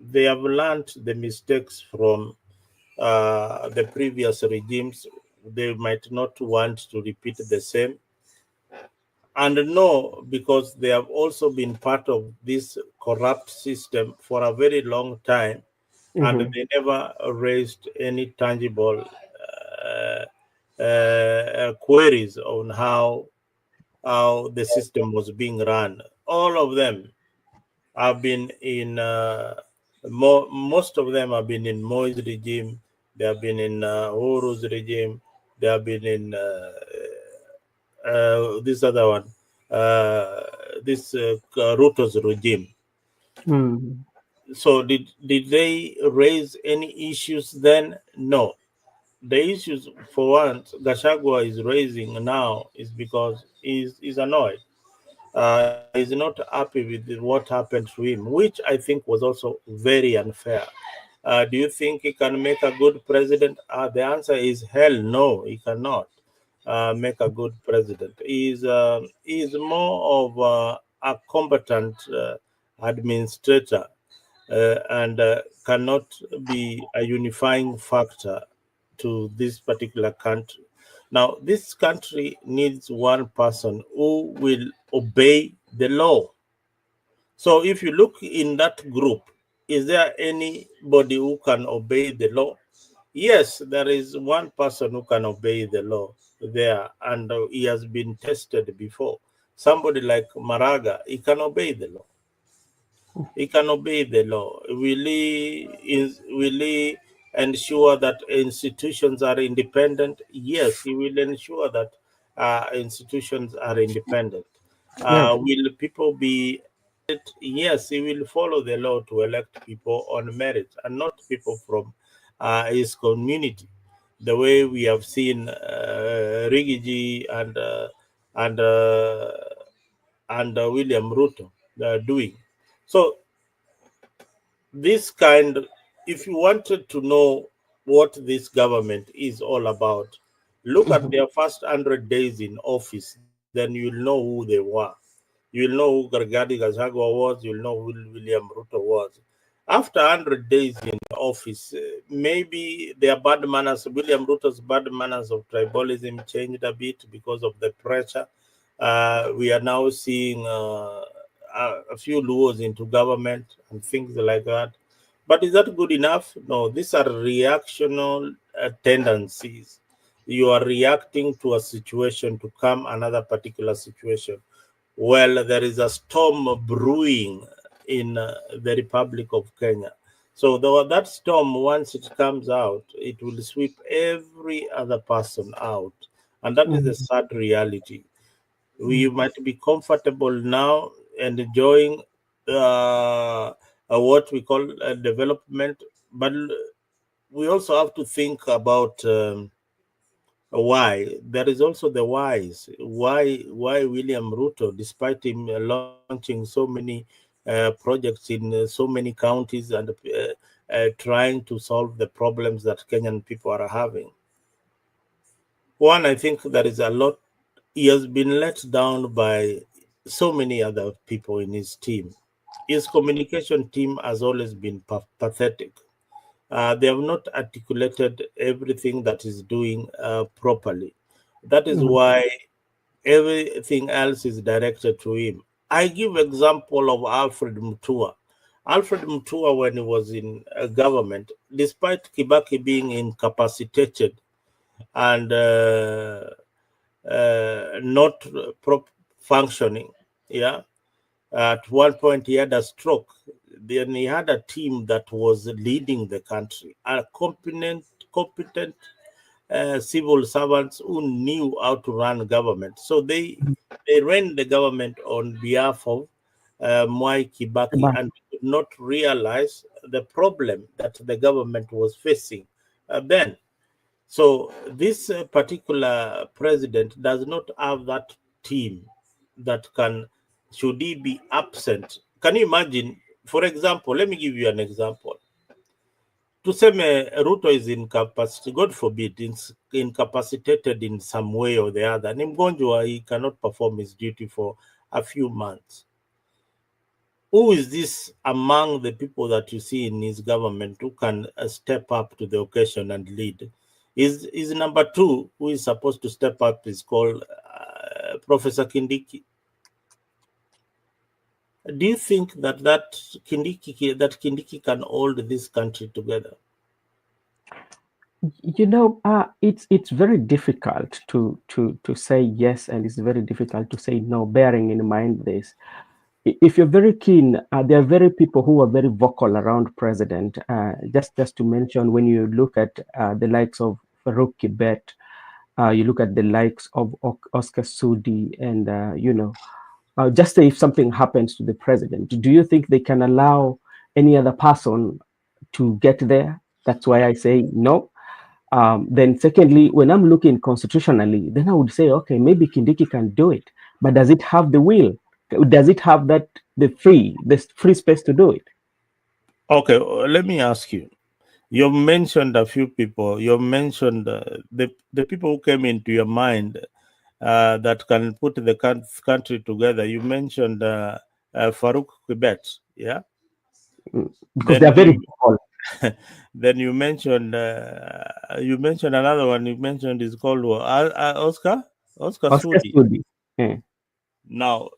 they have learned the mistakes from the previous regimes, they might not want to repeat the same. And no, because they have also been part of this corrupt system for a very long time, and they never raised any tangible queries on how the system was being run. all of them have been in most of them have been in Moi's regime. They have been in Uhuru's regime. They have been in this other one, this Ruto's regime. Mm. So did they raise any issues then? No. The issues for once Gachagua is raising now is because he's annoyed. He's not happy with what happened to him, which I think was also very unfair. Do you think he can make a good president? The answer is hell no, he cannot make a good president. He's more of a competent administrator and cannot be a unifying factor to this particular country. Now, this country needs one person who will obey the law. So, if you look in that group, is there anybody who can obey the law? Yes, there is one person who can obey the law there, and he has been tested before. Somebody like Maraga, he can obey the law. He can obey the law. Will he ensure that institutions are independent? Yes, he will ensure that institutions are independent. Yes. Will people be? Yes, he will follow the law to elect people on merit and not people from his community. The way we have seen Rigiji and uh, and William Ruto doing. So this kind, if you wanted to know what this government is all about, look at their first 100 days in office, then you'll know who they were. You'll know who Gargadi Gachagua was, you'll know who William Ruto was. After 100 days in office, maybe their bad manners, William Ruto's bad manners of tribalism changed a bit because of the pressure. We are now seeing a few laws into government and things like that. But is that good enough? No, these are reactional tendencies. You are reacting to a situation to come another particular situation. Well, there is a storm brewing in the Republic of Kenya. So that storm, once it comes out, it will sweep every other person out. And that is the sad reality. We might be comfortable now and enjoying what we call development, but we also have to think about why. There is also the whys. Why William Ruto, despite him launching so many projects in so many counties and trying to solve the problems that Kenyan people are having. One, I think there is a lot. He has been let down by so many other people in his team. His communication team has always been pathetic. They have not articulated everything that is doing properly. That is why everything else is directed to him. I give example of Alfred Mutua. Alfred Mutua, when he was in government, despite Kibaki being incapacitated and not functioning, yeah, at one point he had a stroke. Then he had a team that was leading the country, a competent civil servants who knew how to run government. So they ran the government on behalf of Mwai Kibaki and did not realize the problem that the government was facing then. So this particular president does not have that team that can, should he be absent. Can you imagine, for example, let me give you an example. Tuseme Ruto is incapacitated, God forbid, incapacitated in some way or the other. Ni mgonjwa, he cannot perform his duty for a few months. Who is this among the people that you see in his government who can step up to the occasion and lead? Is number two, who is supposed to step up, is called Professor Kindiki. Do you think that Kindiki can hold this country together? You know, it's very difficult to say yes, and it's very difficult to say no, bearing in mind this. if you're very keen, there are very people who are very vocal around president. Just to mention, when you look at the likes of Farouk Kibet, you look at the likes of Oscar Sudi, and just say if something happens to the president, do you think they can allow any other person to get there? That's why I say no. Then secondly, when I'm looking constitutionally, then I would say, okay, maybe Kindiki can do it, but does it have the will? Does it have the free space to do it? Okay, let me ask you. You mentioned a few people. You mentioned the people who came into your mind that can put the country together. You mentioned Farouk Kibet, yeah? Because they're very vocal. Then you mentioned another one. You mentioned is called Oscar Sudi. Yeah. Now,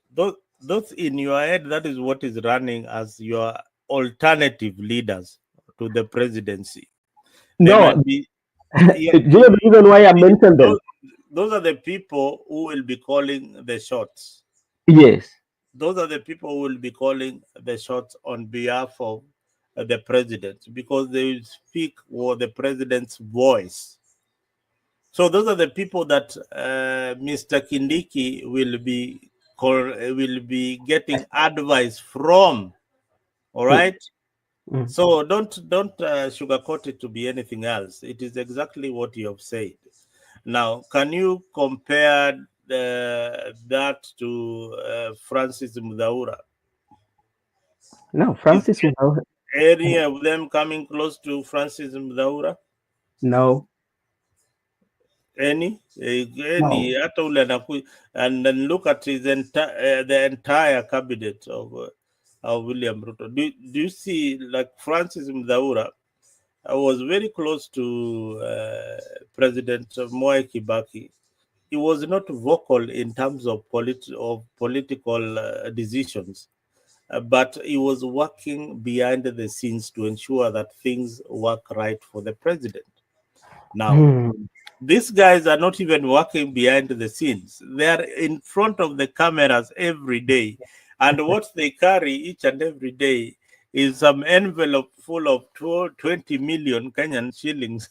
those in your head, that is what is running as your alternative leaders to the presidency. No, do you know the reason why I mentioned them? Those are the people who will be calling the shots. Yes. Those are the people who will be calling the shots on behalf of the president, because they will speak with the president's voice. So those are the people that Mr. Kindiki will be getting advice from. All right. Mm. So don't sugarcoat it to be anything else. It is exactly what you have said. Now, can you compare that to Francis Mudhaura? No, Francis Mudhaura. Any of them coming close to Francis Mudhaura? No. Any? No. And then look at the entire cabinet of William Ruto. Do you see, like, Francis Mudhaura was very close to President Mwai Kibaki. He was not vocal in terms of political decisions, but he was working behind the scenes to ensure that things work right for the president. Now, these guys are not even working behind the scenes. They are in front of the cameras every day. And what they carry each and every day is some envelope full of 20 million Kenyan shillings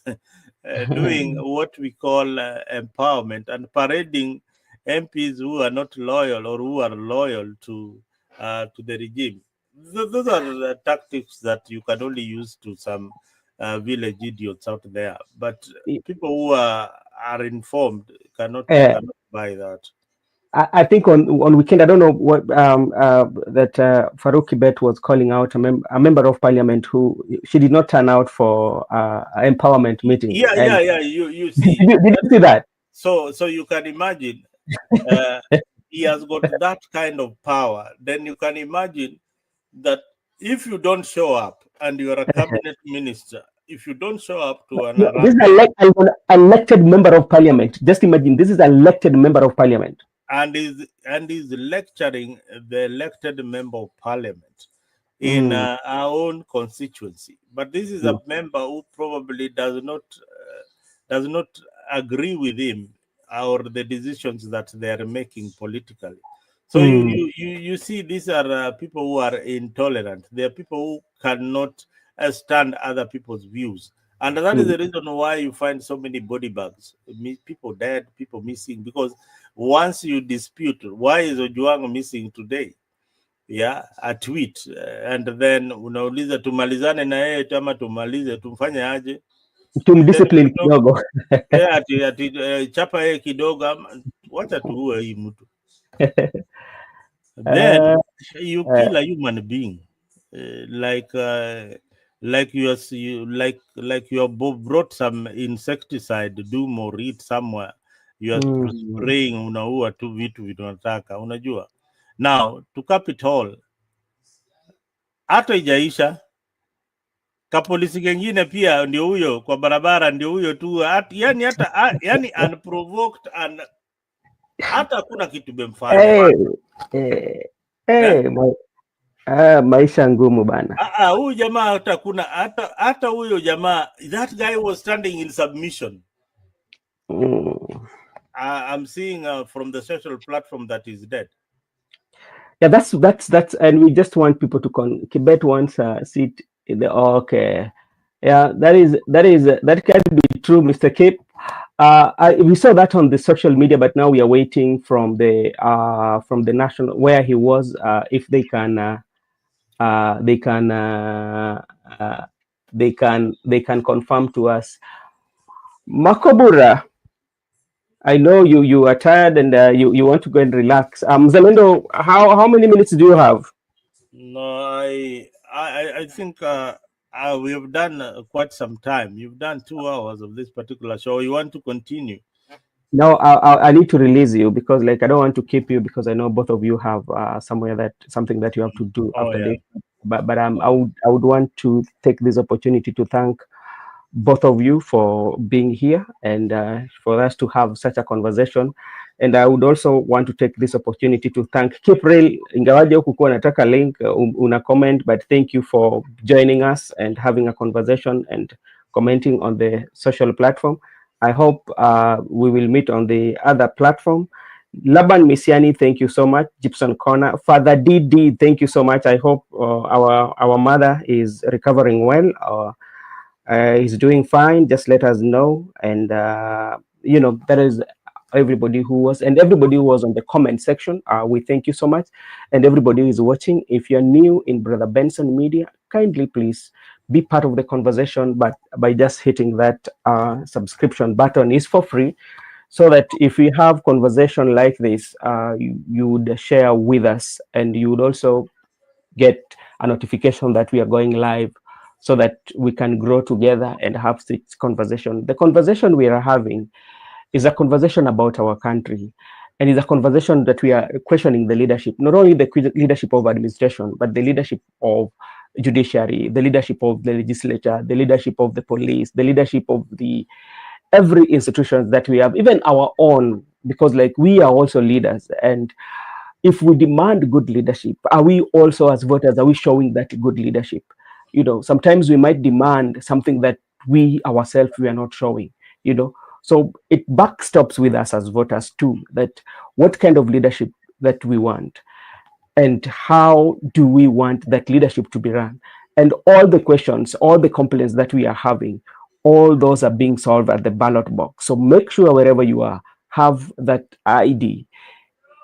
doing what we call empowerment and parading MPs who are not loyal or who are loyal to the regime. Those are the tactics that you can only use to some village idiots out there. But people who are informed cannot buy that. I think on weekend, I don't know what that Farouk Kibet was calling out a member of parliament who she did not turn out for empowerment meeting. Yeah. You see, did you see that? So you can imagine he has got that kind of power. Then you can imagine that if you don't show up and you are a cabinet minister, if you don't show up to this is an elected member of parliament. Just imagine, this is an elected member of parliament. And is lecturing the elected member of parliament in our own constituency. But this is a member who probably does not agree with him or the decisions that they are making politically. So you see, these are people who are intolerant. They are people who cannot stand other people's views. And that is the reason why you find so many body bags, people dead, people missing, because once you dispute, why is Ojwang missing today? Yeah, a tweet. And then unauliza tumalizane na yeye ama tumalize, tumfanye aje? Tumdiscipline kidogo. Ati chapa yeye kidogo, wacha tuue hii mtu. Then you kill a human being, like you have brought some insecticide, doom or eat somewhere, you are spraying, unaua tu vitu vinataka, unajua. Now to cap it all, hata ijaisha kapolisi kengine pia ndio huyo kwa barabara, ndio huyo tu, yani unprovoked, and hata kuna kitu bemfanya. Maisha ngumu bana. Huyu jamaa hata huyo jamaa, that guy was standing in submission. I'm seeing from the social platform that is dead. Yeah, that's, and we just want people to Kibet wants a seat in the, okay. Yeah, that can be true, Mr. Cape. We saw that on the social media, but now we are waiting from the national where he was, if they can they can they can confirm to us. Makobura, I know you are tired and you want to go and relax. Zalendo, how many minutes do you have? No, I think we have done quite some time. You've done 2 hours of this particular show. You want to continue? No, I need to release you because, like, I don't want to keep you because I know both of you have something that you have to do Oh after yeah. this. But I would want to take this opportunity to thank both of you for being here and for us to have such a conversation. And I would also want to take this opportunity to thank Kipril, ingawaje hukukuwa nataka link una comment, but thank you for joining us and having a conversation and commenting on the social platform. I hope we will meet on the other platform. Laban Misiani, thank you so much. Gibson Corner, Father DD, thank you so much. I hope our mother is recovering well. He's doing fine. Just let us know. And that is everybody who was on the comment section. We thank you so much, and everybody who is watching. If you're new in Brother Benson Media, kindly please be part of the conversation, but by just hitting that subscription button. Is for free, so that if we have conversation like this, you would share with us, and you would also get a notification that we are going live, so that we can grow together and have this conversation. The conversation we are having is a conversation about our country, and is a conversation that we are questioning the leadership, not only the leadership of administration, but the leadership of judiciary, the leadership of the legislature, the leadership of the police, the leadership of the every institution that we have, even our own, because, like, we are also leaders. And if we demand good leadership, are we also, as voters, are we showing that good leadership? Sometimes we might demand something that we ourselves we are not showing. So it backstops with us as voters too, that what kind of leadership that we want, and how do we want that leadership to be run. And all the questions, all the complaints that we are having, all those are being solved at the ballot box. So make sure wherever you are, have that ID,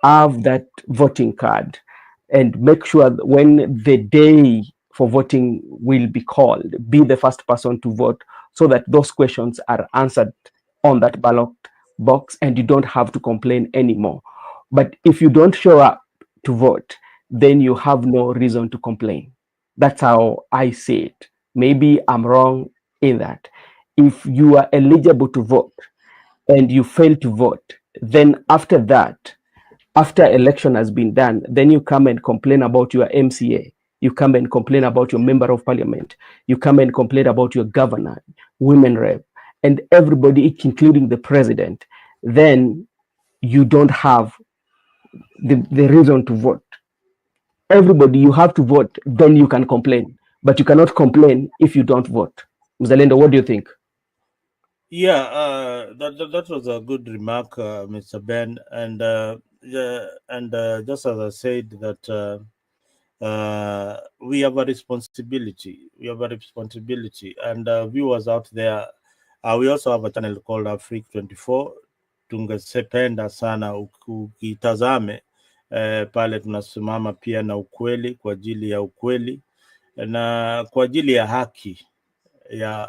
have that voting card, and make sure that when the day for voting will be called, be the first person to vote, so that those questions are answered on that ballot box and you don't have to complain anymore. But if you don't show up to vote, then you have no reason to complain. That's how I see it. Maybe I'm wrong in that. If you are eligible to vote and you fail to vote, then after that, after election has been done, then you come and complain about your MCA. You come and complain about your member of parliament. You come and complain about your governor, women rep, and everybody, including the president. Then you don't have the reason to vote. Everybody, you have to vote, then you can complain. But you cannot complain if you don't vote. Mzalendo, what do you think? Yeah, that was a good remark, Mr. Ben. And just as I said, that we have a responsibility. We have a responsibility, and viewers out there, we also have a channel called Afrique 24. Tungesependa sana ukitazame pale tunasimama pia na ukweli, kwa ajili ya ukweli na kwa ajili ya haki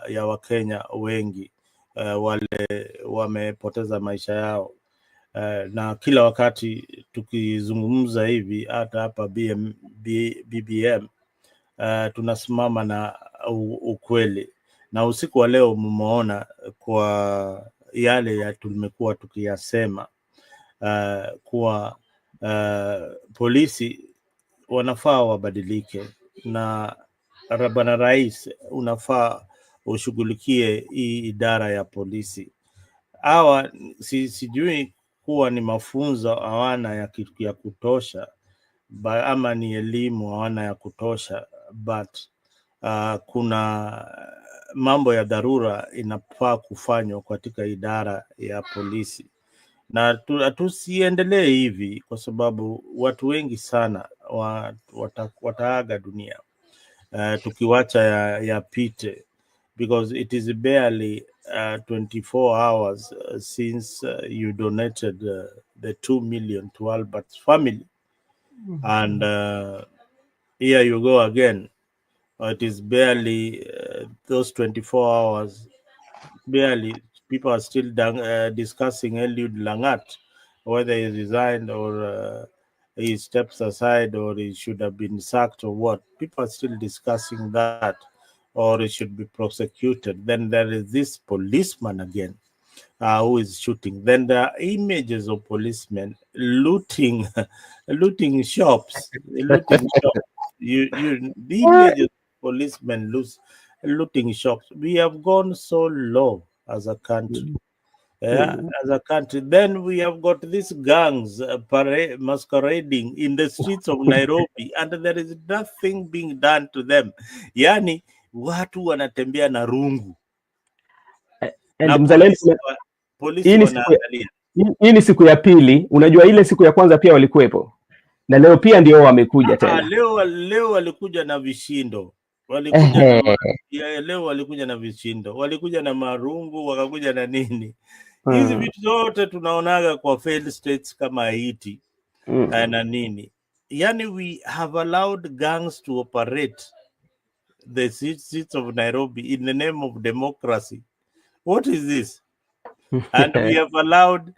ya Wakenya wengi wale wamepoteza maisha yao. Na kila wakati tukizungumza hivi, hata hapa BBM tunasimama na ukweli. Na usiku wa leo mmeona kwa yale tumekuwa tukiyasema, kuwa polisi wanafaa wabadilike, na bwana rais unafaa ushughulikie hii idara ya polisi. Hawa sijui kuwa ni mafunzo hawana ya kutosha, ama ni elimu hawana ya kutosha, but kuna mambo ya dharura inafaa kufanywa katika idara ya polisi. na tusiendelee hivi, kwa sababu watu wengi sana wataaga dunia tukiwacha yapite, because it is barely 24 hours since you donated the 2 million to Albert's family. And here you go again. It is barely those 24 hours, barely. People are still discussing Eliud Langat, whether he resigned or he steps aside, or he should have been sacked, or what. People are still discussing that, or he should be prosecuted. Then there is this policeman again who is shooting. Then there are images of policemen looting looting shops. The images of policemen looting shops. We have gone so low as a country. As a country. Then we have got these gangs masquerading in the streets of Nairobi, and there is nothing being done to them. Yani watu wanatembea na rungu na polisi wanaangalia. Hii ni siku ya pili. Unajua ile siku ya kwanza pia walikuwepo, na leo pia ndio wamekuja tena. Leo walikuja na vishindo, leo walikuja na vishindo, walikuja na marungu, wakakuja na nini. Hizi vitu zote tunaonaga kwa failed states kama Haiti na nini. Yani we have allowed gangs to operate the streets of Nairobi in the name of democracy. What is this? And we have allowed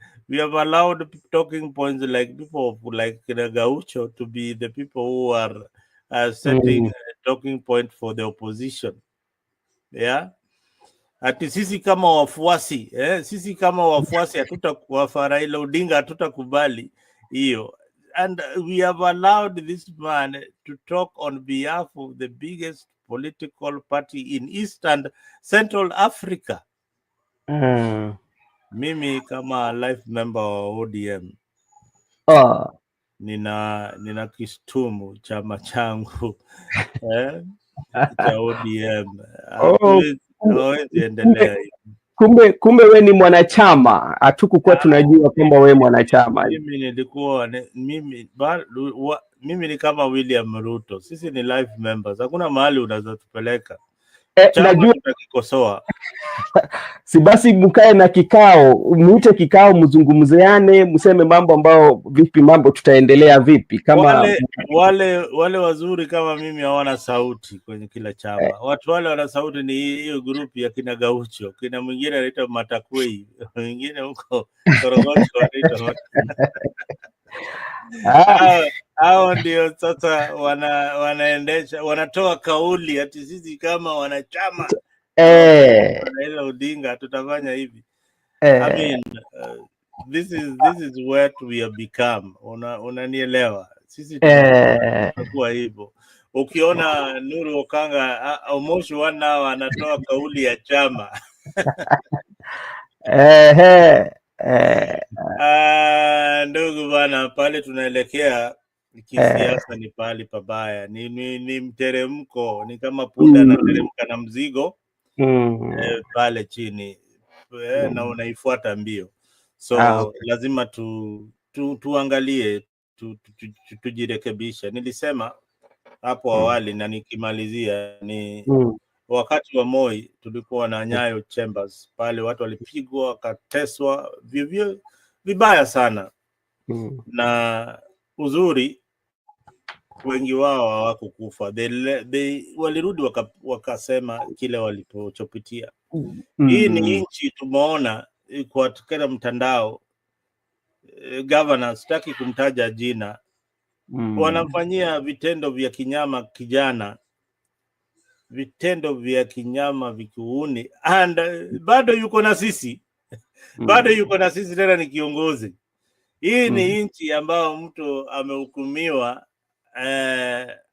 talking points like people like Gaucho to be the people who are setting talking point for the opposition. Yeah. Ati sisi kama wafuasi hatutakubali Raila Odinga, hatutakubali hiyo. And we have allowed this man to talk on behalf of the biggest political party in East and Central Africa. Mimi kama life member wa ODM nina kistumu chama changu cha ODM. Kumbe we ni mwanachama, hatukukuwa tunajua kwamba we mwanachama. Mimi ni kama William Ruto, sisi ni life members, hakuna mahali unaweza tupeleka. Najua tukikosoa si basi mkae na kikao, muite kikao, mzungumzeane, mseme mambo ambao vipi, mambo tutaendelea vipi. Kama wale wazuri kama mimi hawana sauti kwenye kila chama. Watu wale wana sauti ni hiyo group ya kina Gaucho, kina mwingine anaitwa Matakwei, mwingine huko Korogocho anaitwa hao ndio sasa wanaendesha, wanatoa kauli ati sisi kama wanachama Raila Odinga tutafanya hivi. I mean, this is what we have become. Unanielewa? Sisi tunakuwa hivyo. Ukiona Nuru Okanga almost 1 hour anatoa kauli ya chama. Ndugu bana, pale tunaelekea kisiasa ni pali pabaya. Ni mteremko, ni kama punda anateremka na mzigo pale chini na unaifuata mbio. So lazima tuangalie, tujirekebisha. Nilisema hapo awali na nikimalizia ni wakati wa Moi tulikuwa na Nyayo Chambers pale, watu walipigwa, wakateswa vibaya sana. Na uzuri wengi wao hawakukufa. Walirudi wakasema kile walipochopitia. Hii ni nchi tumeona kwa kila mtandao. Governor, sitaki kumtaja jina, wanafanyia vitendo vya kinyama kijana, vitendo vya kinyama vikiuni, and bado yuko na sisi. Bado yuko na sisi tena ni kiongozi. Hii ni nchi ambayo mtu amehukumiwa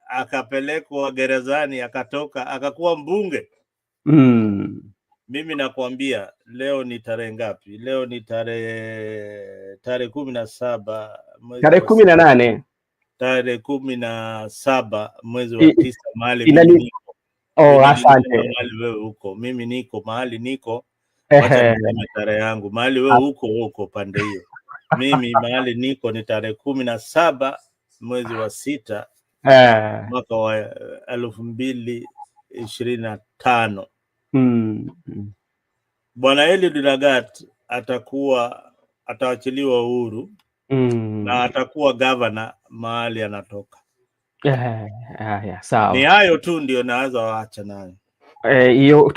akapelekwa gerezani, akatoka akakuwa mbunge. Mimi nakwambia leo ni tarehe ngapi? Leo ni tarehe 17 tarehe 18 tarehe 17 mwezi wa 9 mahali mimi niko. Asante. Mahali wewe huko, mimi niko mahali niko. Wacha niseme tarehe yangu. Mahali wewe huko pande hiyo. Mimi mahali niko ni tarehe 17 mwezi wa 6 mwaka wa 2025. Bwana Eliud Lagat atawachiliwa uhuru na atakuwa governor mahali anatoka. Sawa. Ni hayo tu ndio naweza waacha nayo. Hiyo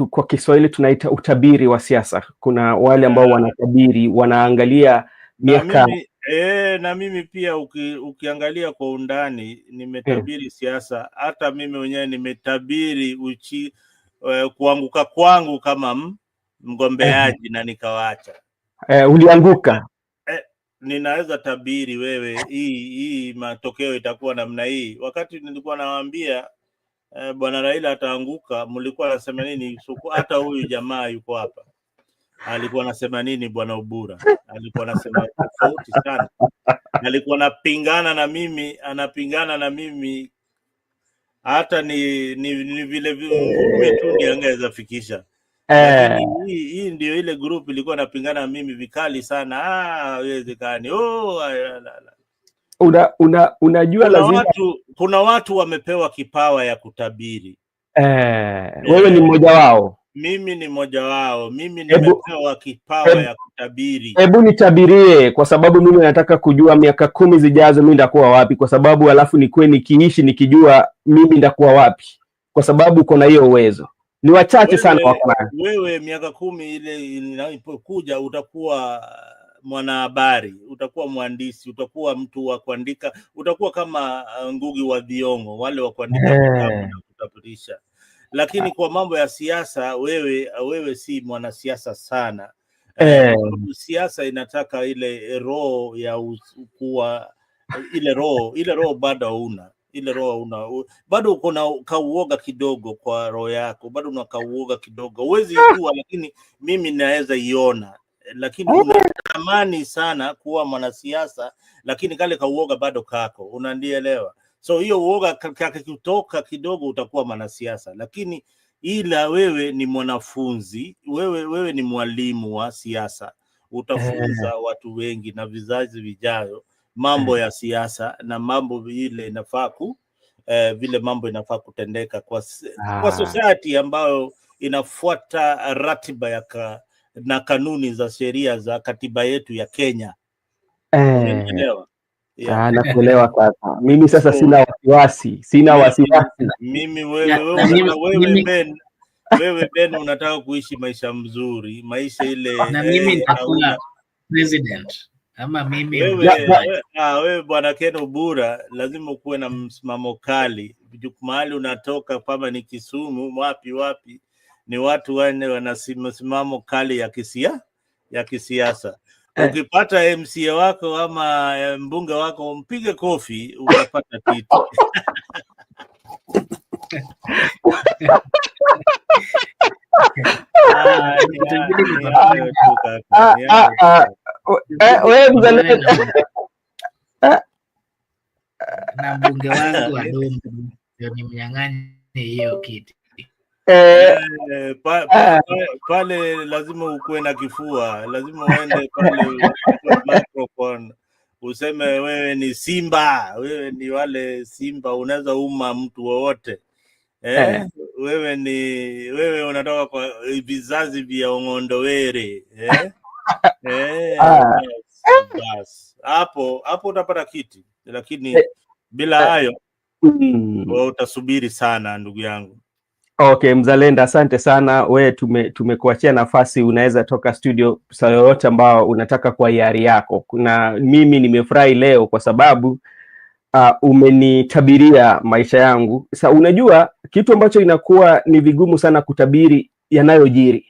kwa Kiswahili tunaita utabiri wa siasa. Kuna wale ambao wanatabiri, wanaangalia miaka na mimi pia ukiangalia kwa undani nimetabiri siasa. Hata mimi mwenyewe nimetabiri kuanguka kwangu kama mgombeaji na nikawacha. Ulianguka. Ninaweza tabiri wewe hii matokeo itakuwa namna hii. Wakati nilikuwa nawaambia Bwana Raila ataanguka, mlikuwa nasema nini? Hata huyu jamaa yuko hapa alikuwa anasema nini? Bwana Obura alikuwa anasema tofauti sana. Alikuwa anapingana na mimi hata ni vile vile tu ndiye angeweza fikisha. Lakini hii ndio ile group ilikuwa napingana na mimi vikali sana. Haiwezekani. Unajua lazima kuna watu wamepewa kipawa ya kutabiri. Wewe ni mmoja wao. Mimi ni mmoja wao. Mimi nimepewa kipawa ya kutabiri. Hebu nitabirie, kwa sababu mimi nataka kujua miaka 10 zijazo mimi ndakuwa wapi, kwa sababu alafu nikuwe nikiishi nikijua mimi ndakuwa wapi, kwa sababu uko na hiyo uwezo. Ni wachache sana wako nayo. Wewe miaka 10 ile inapokuja utakuwa mwanahabari, utakuwa mwandishi, utakuwa mtu wa kuandika, utakuwa kama Ngugi wa Thiong'o, wale wa kuandika vitabu na kutabirisha. Lakini kwa mambo ya siasa wewe si mwanasiasa sana. Siasa inataka ile roho ya kuwa ile roho bado una bado uko na kauoga kidogo kwa roho yako, bado una kauoga kidogo. Huwezi jua, lakini mimi naweza iona. Lakini unatamani sana kuwa mwanasiasa, lakini kale kauoga bado kako, unanielewa? So hiyo uoga kutoka kidogo utakuwa mwanasiasa. Lakini ila wewe ni mwanafunzi, wewe ni mwalimu wa siasa, utafunza watu wengi na vizazi vijayo mambo ya siasa na mambo vile inafaa vile mambo inafaa kutendeka kwa society ambayo inafuata ratiba na kanuni za sheria za katiba yetu ya Kenya. Unaelewa? Nakuelewa kaka. Mimi sasa sina wasiwasi. Mimi wewe Ben unataka kuishi maisha mzuri, maisha ile na mimi nitakuwa president. Ama mimi wewe Bwana Ken Obura lazima ukuwe na msimamo kali. Mahali unatoka kama ni Kisumu, wapi ni watu wana msimamo kali ya kisiasa. Ukipata MCA wako ama mbunge wako mpige kofi, utapata kiti. Na mbunge wangu wa Dombo ndio nimnyang'anye hiyo kiti. Pale lazima ukuwe na kifua, lazima uende pale microphone useme wewe ni Simba, wewe ni wale Simba, unaweza uma mtu wowote. Wewe unatoka kwa vizazi vya Ong'ondowere. Bas hapo utapata kiti, lakini bila hayo utasubiri sana ndugu yangu. Okay, Mzalendo, asante sana. Wewe tumekuachia nafasi, unaweza toka studio saa yoyote ambao unataka kwa hiari yako. Kuna mimi nimefurahi leo kwa sababu umenitabiria maisha yangu. Sasa unajua kitu ambacho inakuwa ni vigumu sana kutabiri yanayojiri.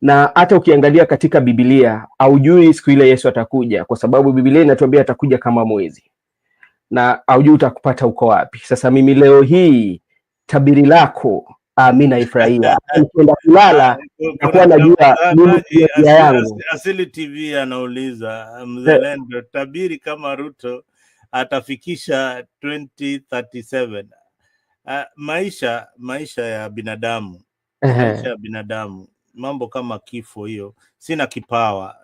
Na hata ukiangalia katika Biblia, haujui siku ile Yesu atakuja, kwa sababu Biblia inatuambia atakuja kama mwezi. Na haujui utakupata uko wapi. Sasa mimi leo hii tabiri lako mimi naifurahia. Nikienda kulala nakuwa najua mimi ya yangu. Asili TV anauliza Mzalendo, tabiri kama Ruto atafikisha 2037. Maisha ya binadamu. Maisha ya binadamu mambo kama kifo hiyo, sina kipawa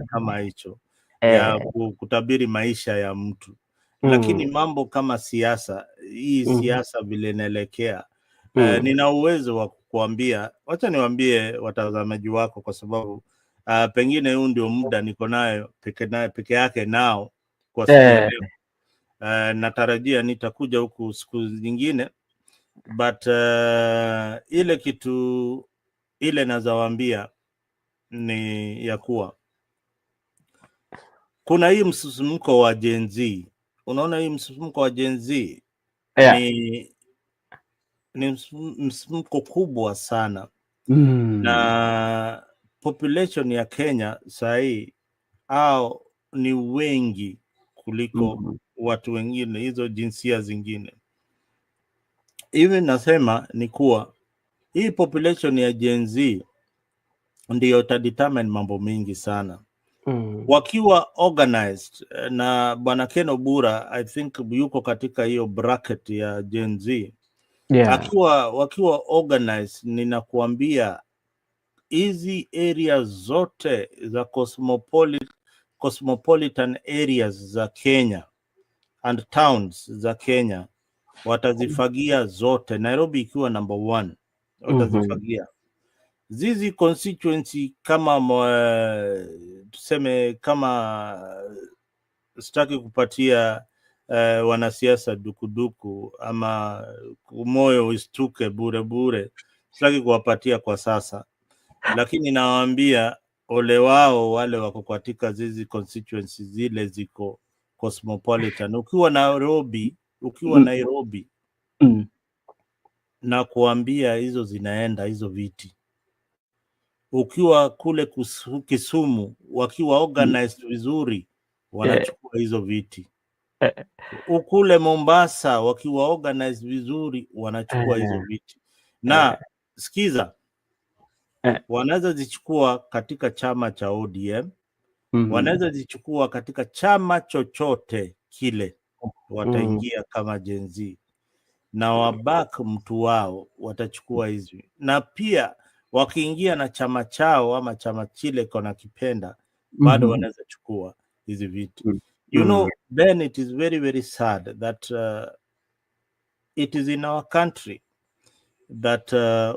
kama hicho ya kutabiri maisha ya mtu, lakini mambo kama siasa, hii siasa vile inaelekea, nina uwezo wa kukuambia. Wacha niwaambie watazamaji wako, kwa sababu pengine huu ndio muda niko nayo peke yake nao kwa siku ya leo. Natarajia nitakuja huku siku nyingine, but ile kitu ile nazawaambia ni ya kuwa kuna hii msisimko wa Gen Z. Unaona hii msisimko wa Gen Z ni msisimko kubwa sana, na population ya Kenya sahii au ni wengi kuliko watu wengine, hizo jinsia zingine. Hivi nasema ni kuwa hii population ya Gen Z ndio itadetermine mambo mengi sana. Wakiwa organized, na bwana Ken Obura I think yuko katika hiyo bracket ya Gen Z. Wakiwa organized, ninakuambia hizi areas zote za cosmopolitan areas za Kenya and towns za Kenya watazifagia zote, Nairobi ikiwa number 1 watazifagia. Zizi constituency kama tuseme, kama sitaki kupatia wanasiasa dukuduku ama moyo ustuke bure, sitaki kuwapatia kwa sasa, lakini nawaambia ole wao wale wako katika zizi constituency zile ziko cosmopolitan. Ukiwa Nairobi na kuambia hizo zinaenda hizo viti. Ukiwa kule Kisumu, wakiwa organized vizuri, wanachukua hizo viti. Ukule Mombasa, wakiwa organized vizuri, wanachukua hizo viti. Na sikiza, wanaweza zichukua katika chama cha ODM, wanaweza zichukua katika chama chochote kile, wataingia kama Gen Z na wabak mtu wao, watachukua hizi. Na pia wakiingia na chama chao ama chama chile kona kipenda, bado wanaweza chukua hizi vitu. You know, then it is very, very sad that it is in our country that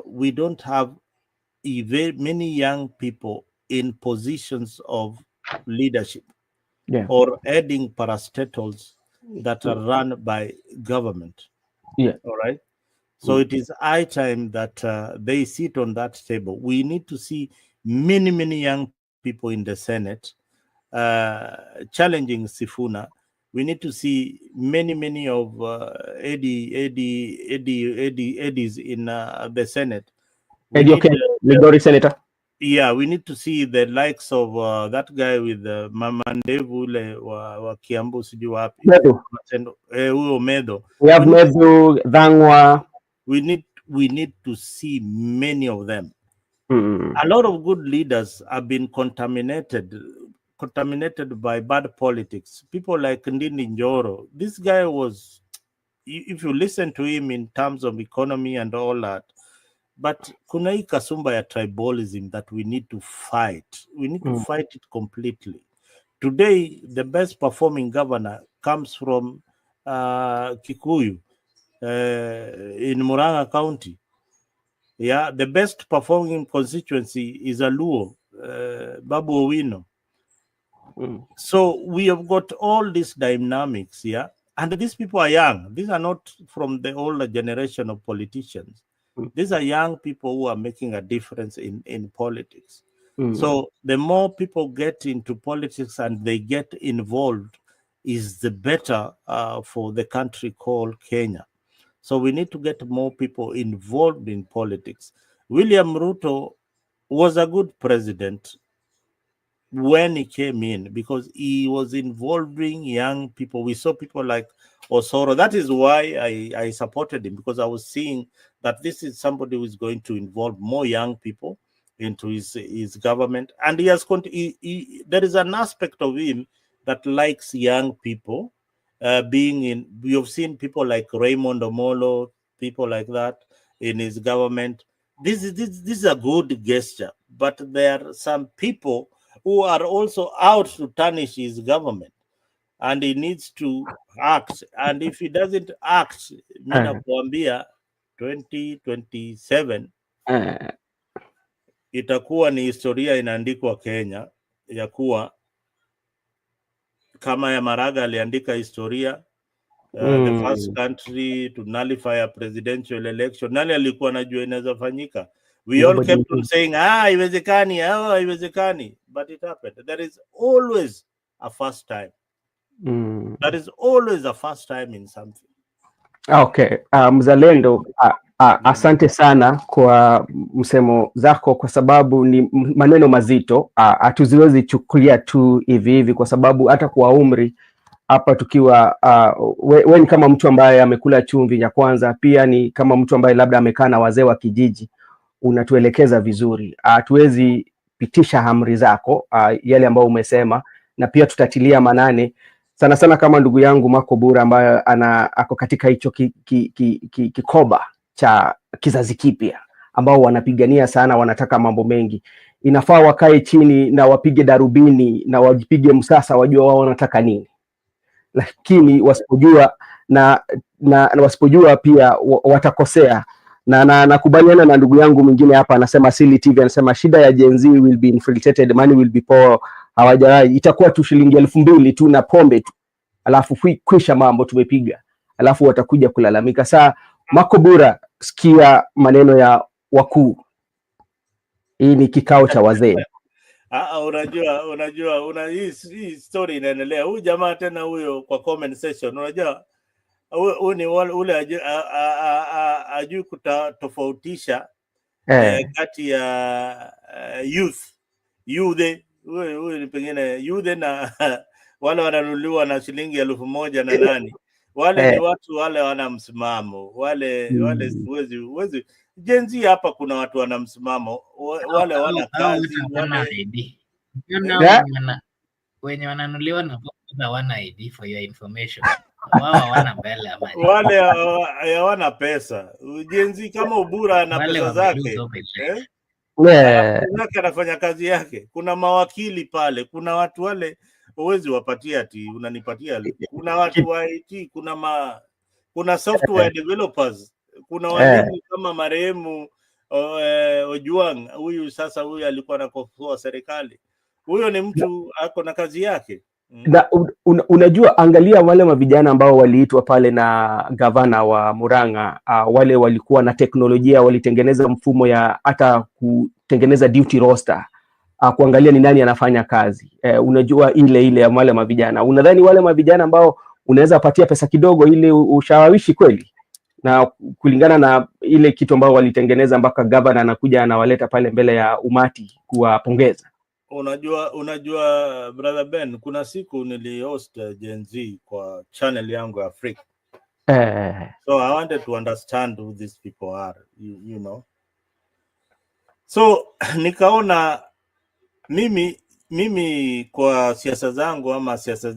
we don't have very many young people in positions of leadership or heading parastatals that are run by government. All right. So it is high time that they sit on that table. We need to see many young people in the Senate challenging Sifuna. We need to see many of Eddies in the Senate. Migori Senator. Yeah, we need to see the likes of that guy with Mama Ndevu ule wa Kiambu sijui wapi. Huyo Medo. We have Medo, Dhangwa. We need to see many of them. A lot of good leaders have been contaminated by bad politics. People like Ndindi Njoro. This guy was, if you listen to him in terms of economy and all that, but kuna hii kasumba ya tribalism that we need to fight. We need to fight it completely. Today, the best performing governor comes from Kikuyu in Murang'a County. Yeah, the best performing constituency is Luo, Babu Owino. So we have got all these dynamics, yeah, and these people are young. These are not from the older generation of politicians. These are young people who are making a difference in politics. So the more people get into politics and they get involved, is the better for the country called Kenya. So we need to get more people involved in politics. William Ruto was a good president when he came in because he was involving young people. We saw people like Osoro. That is why I supported him, because I was seeing that this is somebody who is going to involve more young people into his government. And he has there is an aspect of him that likes young people being in. We have seen people like Raymond Omolo, people like that in his government. this is a good gesture, but there are some people who are also out to tarnish his government, and he needs to act. And if he doesn't act, mina kuambia 2027 itakuwa ni historia inaandikwa Kenya, ya kuwa kama ya Maraga aliandika historia, the first country to nullify a presidential election. Nani alikuwa anajua inaweza fanyika? We all kept on saying, haiwezekani, haiwezekani, but it happened. There is always a first time. There is always a first time in something. Okay, Mzalendo, asante sana kwa msemo zako, kwa sababu ni maneno mazito, hatuziwezi chukulia tu hivi hivi, kwa sababu hata kwa umri hapa tukiwa we ni kama mtu ambaye amekula chumvi ya kwanza, pia ni kama mtu ambaye labda amekaa na wazee wa kijiji, unatuelekeza vizuri. Hatuwezi pitisha amri zako, yale ambayo umesema, na pia tutatilia manane sana sana kama ndugu yangu Marco Bura ambaye ako katika hicho kikoba cha kizazi kipya, ambao wanapigania sana, wanataka mambo mengi. Inafaa wakae chini na wapige darubini na wajipige msasa, wajua wao wanataka nini. Lakini wasipojua na wasipojua pia watakosea. Na nakubaliana na ndugu yangu mwingine hapa, anasema Silly TV, anasema shida ya Gen Z will be infiltrated, money will be poor. Hawajai, itakuwa tu shilingi 2,000 tu na pombe tu, alafu kwisha mambo tumepiga, alafu watakuja kulalamika. Saa Marco Bura, sikia maneno ya wakuu, hii ni kikao cha wazee. Unajua hii story inaendelea. Huyu jamaa tena huyo kwa comment section, unajua huyu ni ule ajui kutofautisha kati ya youth huyu ni pengine youth na wale wananunuliwa na shilingi 1,000 na nani wale ni watu wale wana msimamo wale huwezi Gen Z hapa kuna watu wana msimamo wale wana kazi wenye wananunuliwa na hawana ID for your information. Wao hawana mbele ama wale hawana pesa. Gen Z kama Ubura ana pesa zake anafanya kazi yake. Kuna mawakili pale, kuna watu wale uwezi wapatia ati unanipatia. Kuna watu wa IT, kuna software developers, kuna walimu kama marehemu Ojuang. Huyu alikuwa anakosoa serikali. Huyo ni mtu ako na kazi yake. Na unajua, angalia wale mavijana ambao waliitwa pale na gavana wa Murang'a, wale walikuwa na teknolojia, walitengeneza mfumo ya hata kutengeneza duty roster, kuangalia ni nani anafanya kazi. Unajua ile ya wale mavijana. Unadhani wale mavijana ambao unaweza patia pesa kidogo ili ushawishi kweli? Na kulingana na ile kitu ambao walitengeneza, mpaka gavana anakuja anawaleta pale mbele ya umati kuwapongeza. Unajua brother Ben, kuna siku nilihost Gen Z kwa channel yangu ya Afrika. So I wanted to understand who these people are, you know. So nikaona mimi kwa siasa zangu ama siasa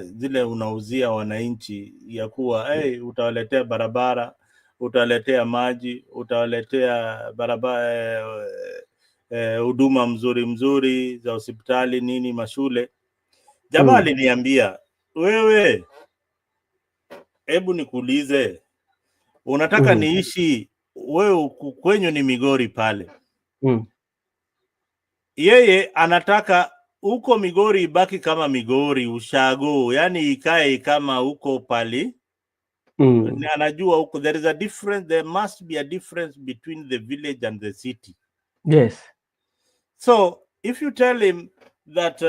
zile unauzia wananchi ya kuwa utawaletea barabara, utawaletea maji, utawaletea barabara huduma mzuri za hospitali nini mashule. Jamaa aliniambia, wewe hebu nikuulize, unataka niishi wewe kwenyu ni Migori pale. Yeye anataka uko Migori ibaki kama Migori, ushago, yani ikae kama uko pali. Anajua huko there must be a difference between the village and the city. Yes. So if you tell him that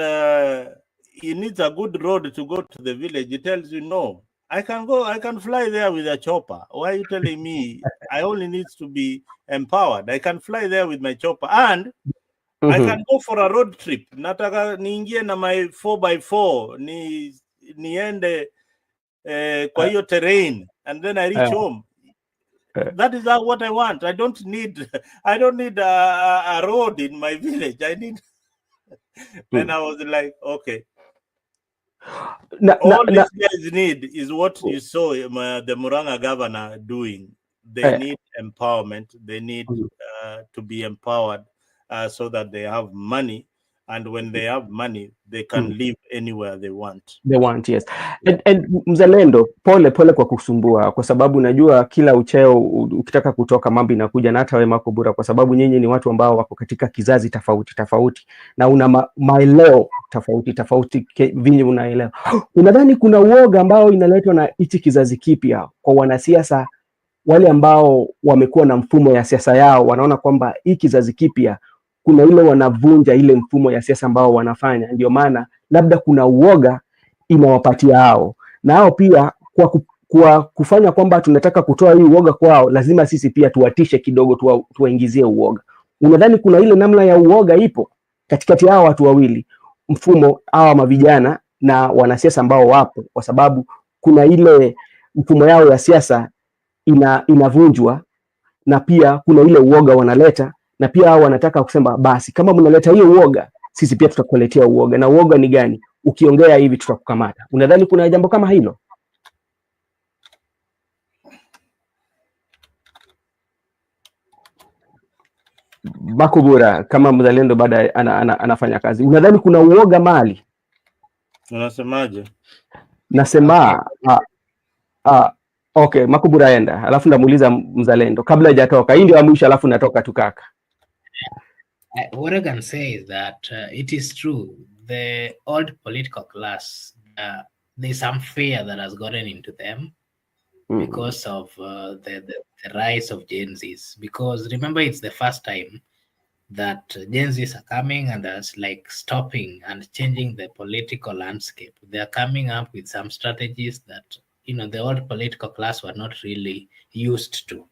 he needs a good road to go to the village, he tells you, no, I can fly there with a chopper. Why are you telling me I only need to be empowered? I can fly there with my chopper and I can go for a road trip. Nataka niingie na my 4x4 niende kwa hiyo terrain and then I reach home. That is what I want. I don't need a road in my village. I need. Then I was like, okay. All these guys need is what you saw the Murang'a governor doing. They need empowerment. They need to be empowered, so that they have money, and when they have money they can live anywhere they want. They want, yes. And Mzalendo, pole kwa kusumbua, kwa sababu najua kila ucheo ukitaka kutoka mambo inakuja, na hata wewe Makobura, kwa sababu nyinyi ni watu ambao wako katika kizazi tofauti na una maeleo tofauti vinyi unaelewa. Unadhani kuna uoga ambao inaletwa na hichi kizazi kipya kwa wanasiasa wale ambao wamekuwa na mfumo ya siasa yao, wanaona kwamba hii kizazi kipya kuna ile wanavunja ile mfumo ya siasa ambao wanafanya, ndio maana labda kuna uoga inawapatia hao, na hao pia kwa kufanya kwamba tunataka kutoa hii uoga kwao, lazima sisi pia tuwatishe kidogo, tuwaingizie uoga. Unadhani kuna ile namna ya uoga ipo katikati hao watu wawili, mfumo hawa mavijana na wanasiasa ambao wapo, kwa sababu kuna ile mfumo yao ya siasa inavunjwa, na pia kuna ile uoga wanaleta, na pia hao wanataka kusema basi kama mnaleta hiyo uoga, sisi pia tutakuletea uoga. Na uoga ni gani? Ukiongea hivi tutakukamata. Unadhani kuna jambo kama hilo? Makobura, kama Mzalendo baada anafanya kazi, unadhani kuna uoga mali? Unasemaje? Nasema okay, Makobura enda, alafu ndamuuliza Mzalendo kabla hajatoka. Hii ndio mwisho, alafu natoka tukaka. What I can say is that it is true, the old political class, there's some fear that has gotten into them because of the rise of Gen Zs. Because remember, it's the first time that Gen Zs are coming and there's like stopping and changing the political landscape. They are coming up with some strategies that, you know, the old political class were not really used to.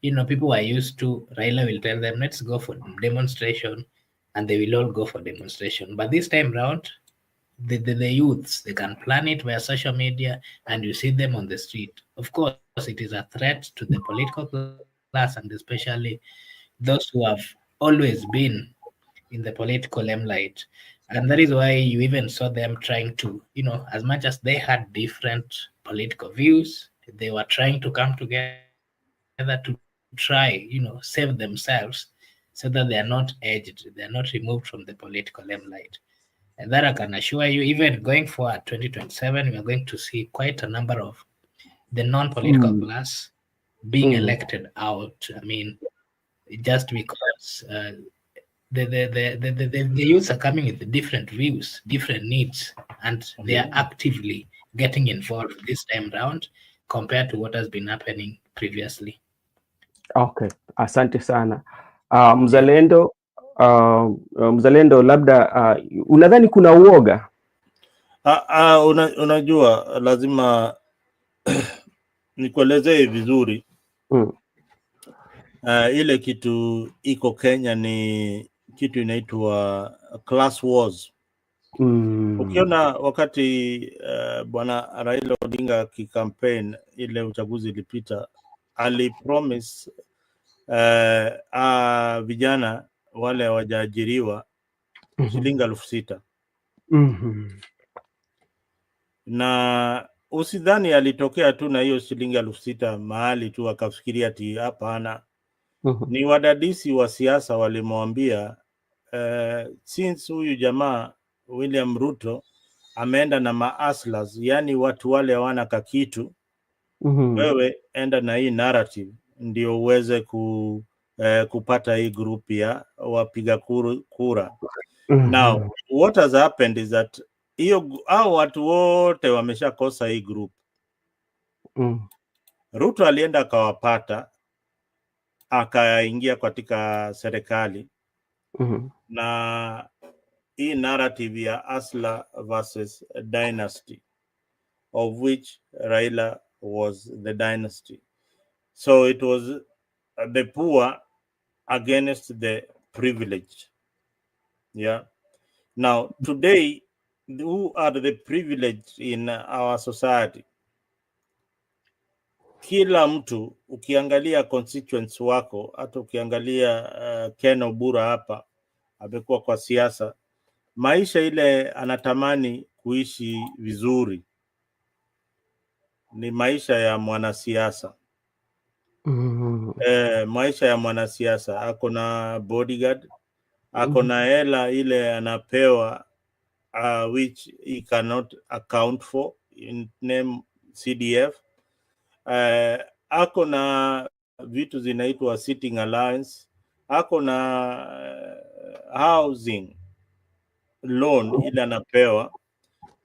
You know, people were used to, Raila will tell them, let's go for demonstration, and they will all go for demonstration. But this time round, the youths, they can plan it via social media, and you see them on the street. Of course, it is a threat to the political class, and especially those who have always been in the political limelight. And that is why you even saw them trying to, you know, as much as they had different political views, they were trying to come together to try, you know, save themselves so that they are not edged, they are not removed from the political limelight. And that I can assure you, even going forward 2027, we are going to see quite a number of the non-political class being elected out. I mean, just because the youths are coming with different views, different needs, and they are actively getting involved this time round compared to what has been happening previously. Okay, asante sana. Mzalendo, Mzalendo, labda unadhani kuna uoga? Unajua lazima nikuelezee vizuri. Ile kitu iko Kenya ni kitu inaitwa class wars. Ukiona wakati bwana Raila Odinga kikampeni ile uchaguzi ilipita, alipromise vijana wale hawajaajiriwa shilingi 6,000. Na usidhani alitokea tu na hiyo shilingi 6,000 mahali tu akafikiria ati hapana. Ni wadadisi wa siasa walimwambia since huyu jamaa William Ruto ameenda na maaslas, yani watu wale hawana kakitu, wewe enda na hii narrative ndio uweze kupata hii group ya wapiga kura. Now what has happened is that hao watu wote wameshakosa hii group. Ruto alienda akawapata, akaingia katika serikali na hii narrative ya Asla versus dynasty, of which Raila was the dynasty. So it was the poor against the privileged. Yeah. Now today, who are the privileged in our society? Kila mtu ukiangalia constituents wako, hata ukiangalia Ken Obura hapa amekuwa kwa siasa, maisha ile anatamani kuishi vizuri ni maisha ya mwanasiasa. Maisha ya mwanasiasa, ako na bodyguard, ako na hela ile anapewa which he cannot account for in name CDF. Ako na vitu zinaitwa sitting allowance, ako na housing loan ile anapewa,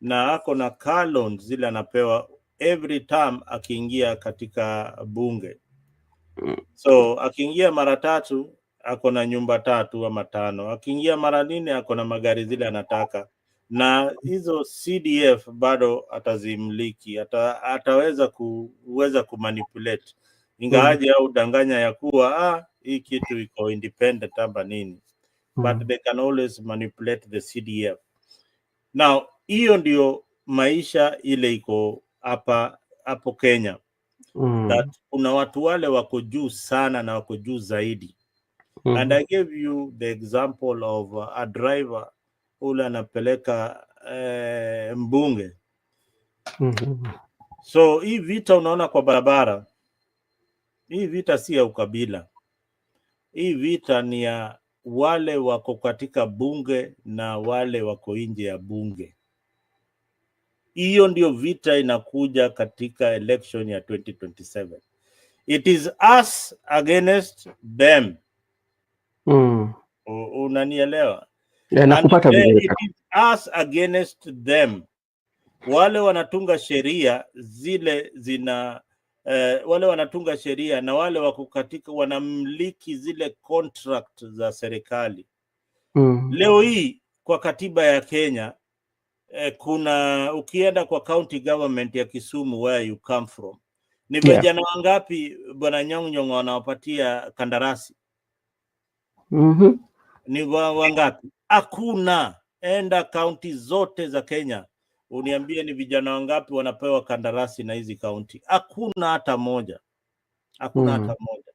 na ako na car loan zile anapewa every time akiingia katika bunge. So akiingia mara 3 ako na nyumba 3 ama 5, akiingia mara 4 ako na magari zile anataka, na hizo CDF bado atazimiliki, ataweza kumanipulate, ingawaje au danganya ya kuwa hii kitu iko independent ama nini, but they can always manipulate the CDF. Now hiyo ndio maisha ile iko hapo Kenya. That kuna watu wale wako juu sana na wako juu zaidi. And I gave you the example of a driver ule anapeleka mbunge. So hii vita unaona kwa barabara, hii vita si ya ukabila. Hii vita ni ya wale wako katika bunge na wale wako nje ya bunge. Hiyo ndio vita inakuja katika election ya 2027. It is us against them. Unanielewa? Nakupata vizuri. It is us against them. Wale wanatunga sheria zile wale wanatunga sheria na wale wako katika wanamiliki zile contract za serikali. Leo hii kwa katiba ya Kenya kuna ukienda kwa county government ya Kisumu where you come from, ni vijana wangapi bwana Nyong'o wanawapatia kandarasi? Ni wangapi? Hakuna. Enda county zote za Kenya uniambie ni vijana wangapi wanapewa kandarasi na hizi county. Hakuna hata moja. Hakuna hata moja.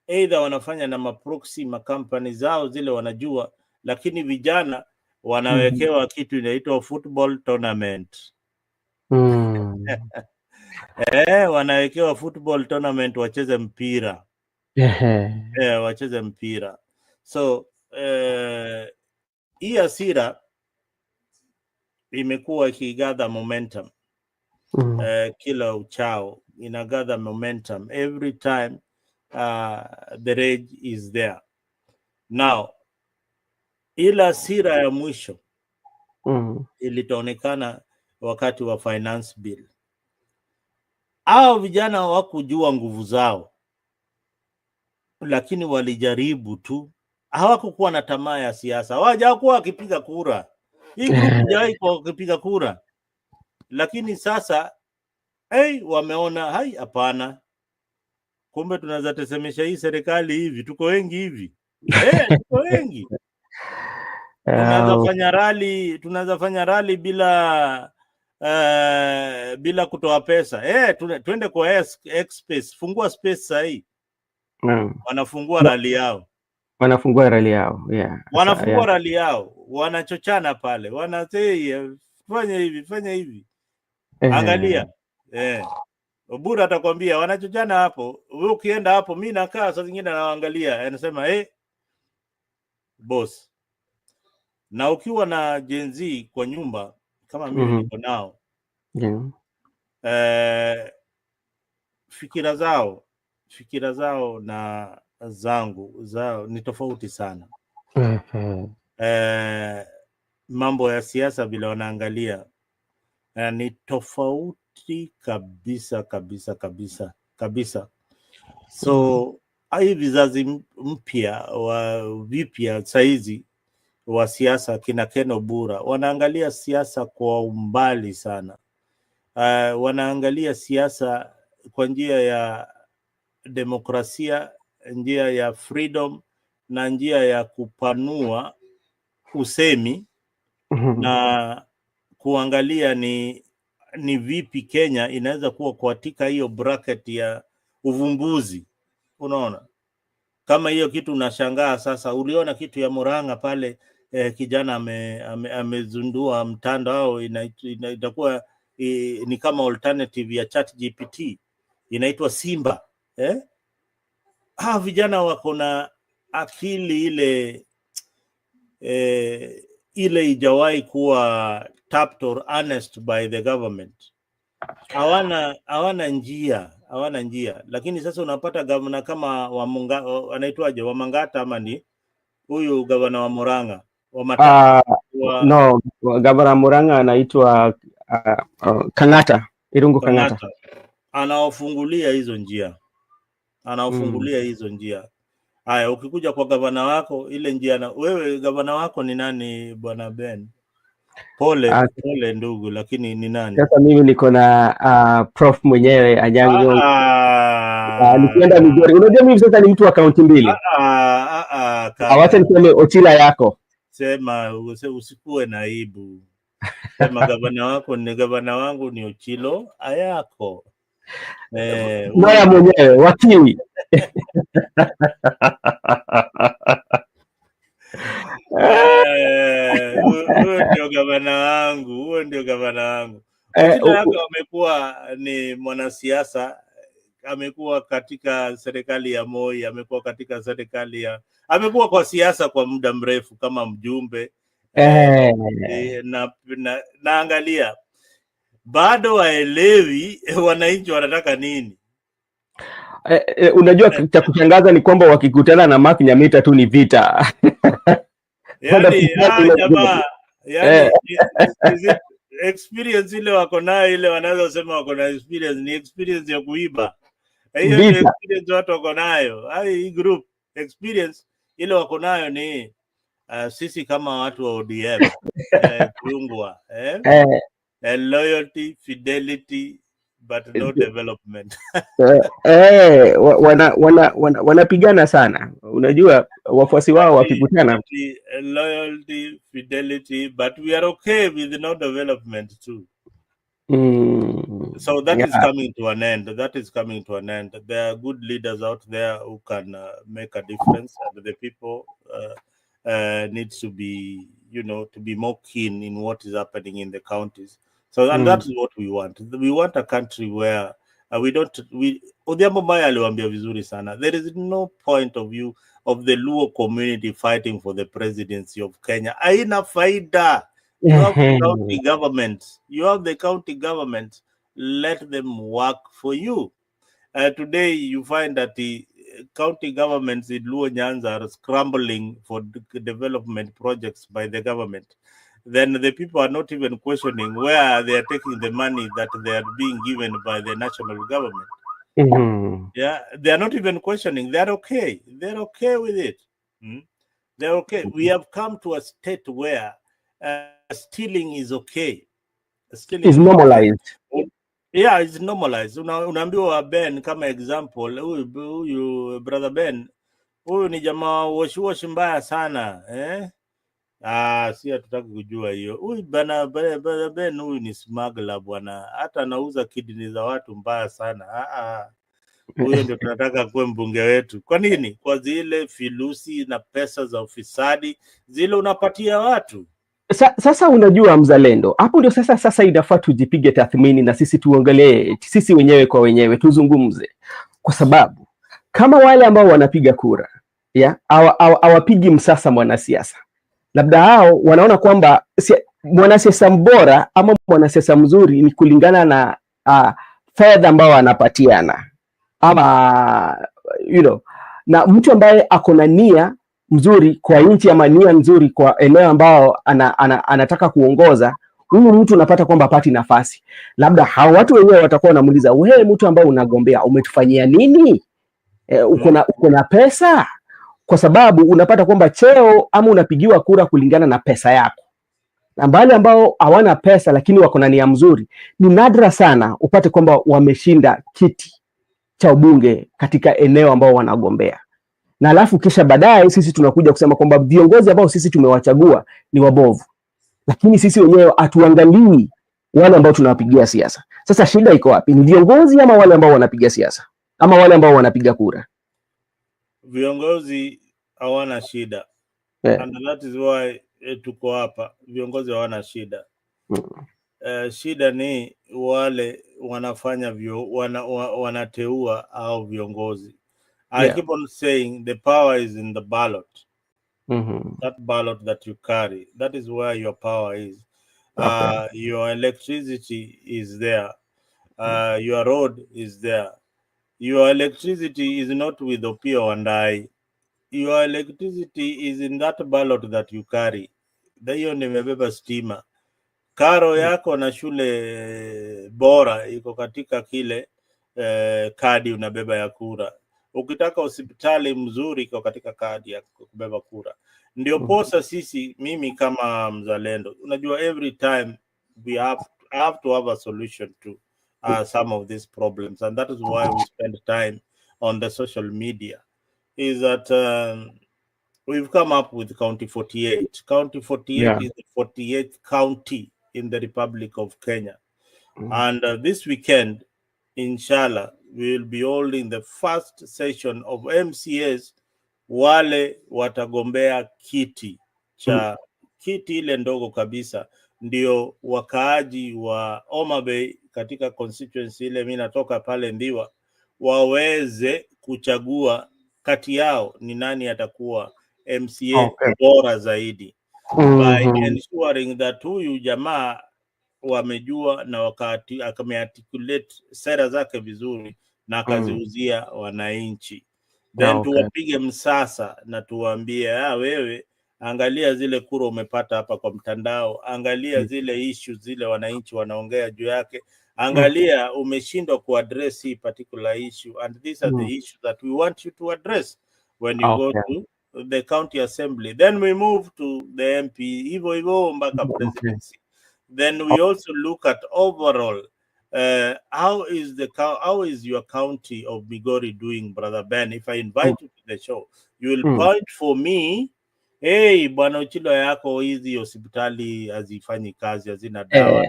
Either wanafanya na maproxy makampani zao zile wanajua, lakini vijana wanawekewa kitu inaitwa football tournament. Wanawekewa football tournament wacheze mpira. Wacheze mpira. So hii hasira imekuwa ikigather momentum. Kila uchao inagather momentum every time the rage is there. Now ila hasira ya mwisho ilitaonekana wakati wa finance bill. Hao vijana hawakujua nguvu zao, lakini walijaribu tu. Hawakukuwa na tamaa ya siasa. Hawajakuwa wakipiga kura. Hii group hajawahi kupiga kura. Lakini sasa wameona hapana. Kumbe tunaweza tesemesha hii serikali hivi, tuko wengi hivi. Tuko wengi. Tunaweza fanya rally bila kutoa pesa. Tuende kwa X-Space, fungua space sasa hii. Wanafungua rally yao. Wanafungua rally yao, wanachochana pale, wanasema fanya hivi. Angalia. Obura atakwambia wanachochana hapo. Wewe ukienda hapo, mimi nakaa saa zingine naangalia, anasema boss. Na ukiwa na Gen Z kwa nyumba kama mimi niko nao, fikira zao na zao ni tofauti sana. Mambo ya siasa vile wanaangalia ni tofauti kabisa. So hii vizazi vipya saizi wa siasa, kina Ken Obura wanaangalia siasa kwa umbali sana. Wanaangalia siasa kwa njia ya demokrasia, njia ya freedom na njia ya kupanua usemi na kuangalia ni vipi Kenya inaweza kuwa katika hiyo bracket ya uvumbuzi. Unaona kama hiyo kitu unashangaa. Sasa uliona kitu ya Murang'a pale, kijana amezundua mtandao itakuwa ni kama alternative ya ChatGPT, inaitwa Simba. vijana wako na akili ile ijawahi kuwa tapped or honest by the government. Hawana njia, lakini sasa unapata gavana kama anaitwaje, Wamangata ama ni huyu gavana wa Murang'a no, gavana Murang'a anaitwa Kang'ata, Irungu Kang'ata. Anawafungulia hizo njia. Haya, ukikuja kwa gavana wako ile njia wewe gavana wako ni nani bwana Ben? Pole ndugu, lakini ni nani? Sasa mimi niko na Prof mwenyewe Anyang' Nyong'o. Nikienda Migori. Unajua mimi sasa ni mtu wa kaunti mbili. Awacha niseme Ochila yako. Sema usikuwe naibu. Sema gavana wako ni gavana wangu ni Ochilo ayako. Mwaya mwenyewe Wakiwi. Huyo ndio gavana wangu. Amekuwa ni mwanasiasa, amekuwa katika serikali ya Moi, amekuwa katika serikali amekuwa kwa siasa kwa muda mrefu kama mjumbe. Naangalia bado waelewi wananchi wanataka nini. Unajua cha kushangaza ni kwamba wakikutana na Mark Nyamita tu ni vita. Experience ile wako nayo, ile wanaweza sema wako na experience, ni experience ya kuiba. Hiyo ni experience watu wako nayo. Hii group experience ile wako nayo ni sisi kama watu wa ODM kuungwa loyalty, fidelity, but no development. Wanapigana sana. Unajua wafuasi wao wakikutana, loyalty, fidelity, but we are okay with no development too. So that is coming to an end. There are good leaders out there who can make a difference, and the people needs to be, to be more keen in what is happening in the counties. So and that is what we want. We want a country where Odhiambo Maya aliwaambia vizuri sana. There is no point of view of the Luo community fighting for the presidency of Kenya. Haina faida. You have the county government. Let them work for you. Today you find that the county governments in Luo Nyanza are scrambling for development projects by the government. Then the people are not even questioning where they are taking the money that they are being given by the national government. Yeah, they are not even questioning. They are okay. They're okay with it. They're okay. We have come to a state where stealing is okay. Stealing is normalized. Yeah, it's normalized. Unaambiwa Ben kama example, huyu brother Ben, huyu ni jamaa washi mbaya sana, si hatutaki kujua hiyo. Huyu bana Ben huyu ni smuggler bwana. Hata anauza kidney za watu mbaya sana. Huyo ndio tunataka kuwe mbunge wetu. Kwa nini? Kwa zile filusi na pesa za ufisadi zile unapatia watu. Sasa unajua mzalendo, hapo ndio sasa inafaa tujipige tathmini na sisi tuongelee sisi wenyewe kwa wenyewe, tuzungumze, kwa sababu kama wale ambao wanapiga kura hawapigi msasa mwanasiasa, labda hao wanaona kwamba mwanasiasa mbora ama mwanasiasa mzuri ni kulingana na fedha ambao anapatiana ama na mtu ambaye ako na nia mzuri kwa nchi ama nia nzuri kwa eneo ambao anataka kuongoza, huyu mtu unapata kwamba hapati nafasi. Labda hao watu wenyewe watakuwa wanamuuliza, wewe mtu ambao unagombea umetufanyia nini? Uko na pesa? Kwa sababu unapata kwamba cheo ama unapigiwa kura kulingana na pesa yako. Na wale ambao hawana pesa lakini wako na nia mzuri, ni nadra sana upate kwamba wameshinda kiti cha ubunge katika eneo ambao wanagombea. Na alafu kisha baadaye sisi tunakuja kusema kwamba viongozi ambao sisi tumewachagua ni wabovu, lakini sisi wenyewe hatuangalii wale ambao tunawapigia siasa. Sasa shida iko wapi? Ni viongozi ama wale ambao wanapiga siasa ama wale ambao wanapiga kura? Viongozi hawana shida. And that is why tuko hapa. Viongozi hawana shida. Shida ni wale wanafanya wanateua au viongozi. I keep on saying the power is in the ballot. That ballot that you carry, that is where your power is. Your electricity is there. Your road is there. Your electricity is not with Opio and I. Your electricity is in that ballot that you carry. Hiyo nimebeba stima. Karo yako na shule bora iko katika kile kadi unabeba ya kura. Ukitaka hospitali mzuri iko katika kadi ya kubeba kura. Ndio posa sisi, mimi kama mzalendo, unajua every time we have to have a solution to some of these problems, and that is why we spend time on the social media, is that we've come up with County 48. County 48 is the 48th county in the Republic of Kenya. And this weekend, inshallah, we will be holding the first session of MCAs wale watagombea kiti cha kiti ile ndogo kabisa, ndio wakaaji wa Homa Bay katika constituency ile mimi natoka pale Ndiwa waweze kuchagua kati yao ni nani atakuwa MCA bora zaidi, by ensuring that huyu jamaa wamejua na wakati akamearticulate sera zake vizuri na akaziuzia wananchi. Then tuwapige msasa na tuwaambie, wewe angalia zile kura umepata hapa kwa mtandao, angalia zile issues zile wananchi wanaongea juu yake, angalia umeshindwa kuaddress hii particular issue, and these are the issues that we want you to address when you go to the county assembly. Then we move to the MP, hivyo mpaka presidency. Then we also look at overall how is your county of Migori doing, Brother Ben? If I invite you to the show, you will point for me, hey, bwana Ochilo yako hizi hospitali hazifanyi kazi, hazina dawa.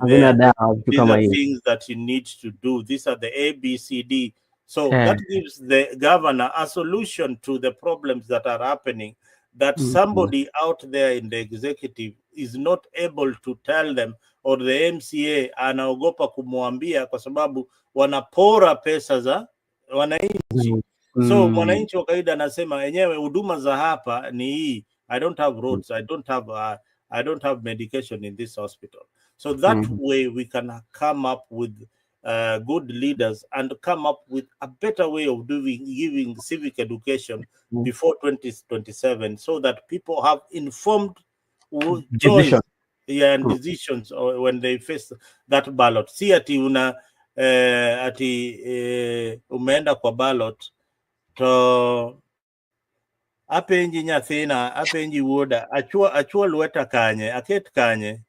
These are things that you need to do. These are the ABCD. So that gives the governor a solution to the problems that are happening, that somebody out there in the executive is not able to tell them, or the MCA anaogopa kumwambia kwa sababu wanapora pesa za wananchi. So mwananchi wa kawaida anasema enyewe huduma za hapa ni hii, I don't have roads, I don't have medication in this hospital. So that way we can come up with good leaders and come up with a better way of giving civic education before 2027, so that people have informed choice and decisions when they face that ballot. Si ati umeenda kwa ballot to apenji nyathina, apenji wuoda, achua lueta kanye, aket kanye.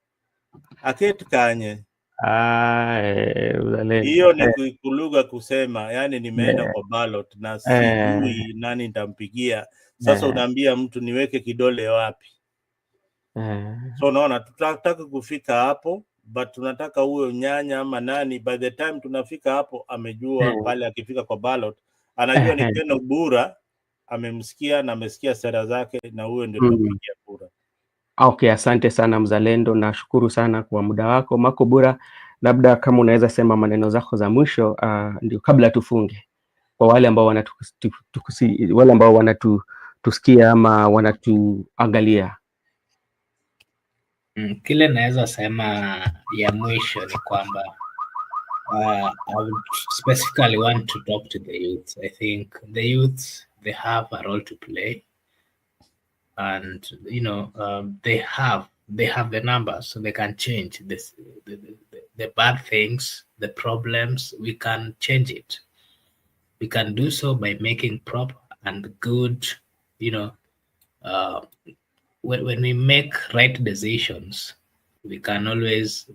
Hiyo ni kuluga kusema, yani nimeenda kwa ballot na sijui nani nitampigia. Sasa unaambia mtu niweke kidole wapi? So unaona, tutataka kufika hapo, but tunataka huyo nyanya ama nani, by the time tunafika hapo amejua pale, akifika kwa ballot anajua ni Ken Obura, amemsikia na amesikia sera zake, na huyo ndio tunapigia kura. Okay, asante sana mzalendo, nashukuru sana kwa muda wako. Mark Obura, labda kama unaweza sema maneno zako za mwisho ndio kabla tufunge, kwa wale ambao wanatusikia ama wanatuangalia. Kile naweza sema ya mwisho ni kwamba I would specifically want to talk to the youth. I think the youth, they have a role to play, and they have the numbers, so they can change this, the bad things, the problems. We can change it. We can do so by making proper and good, when we make right decisions, we can always,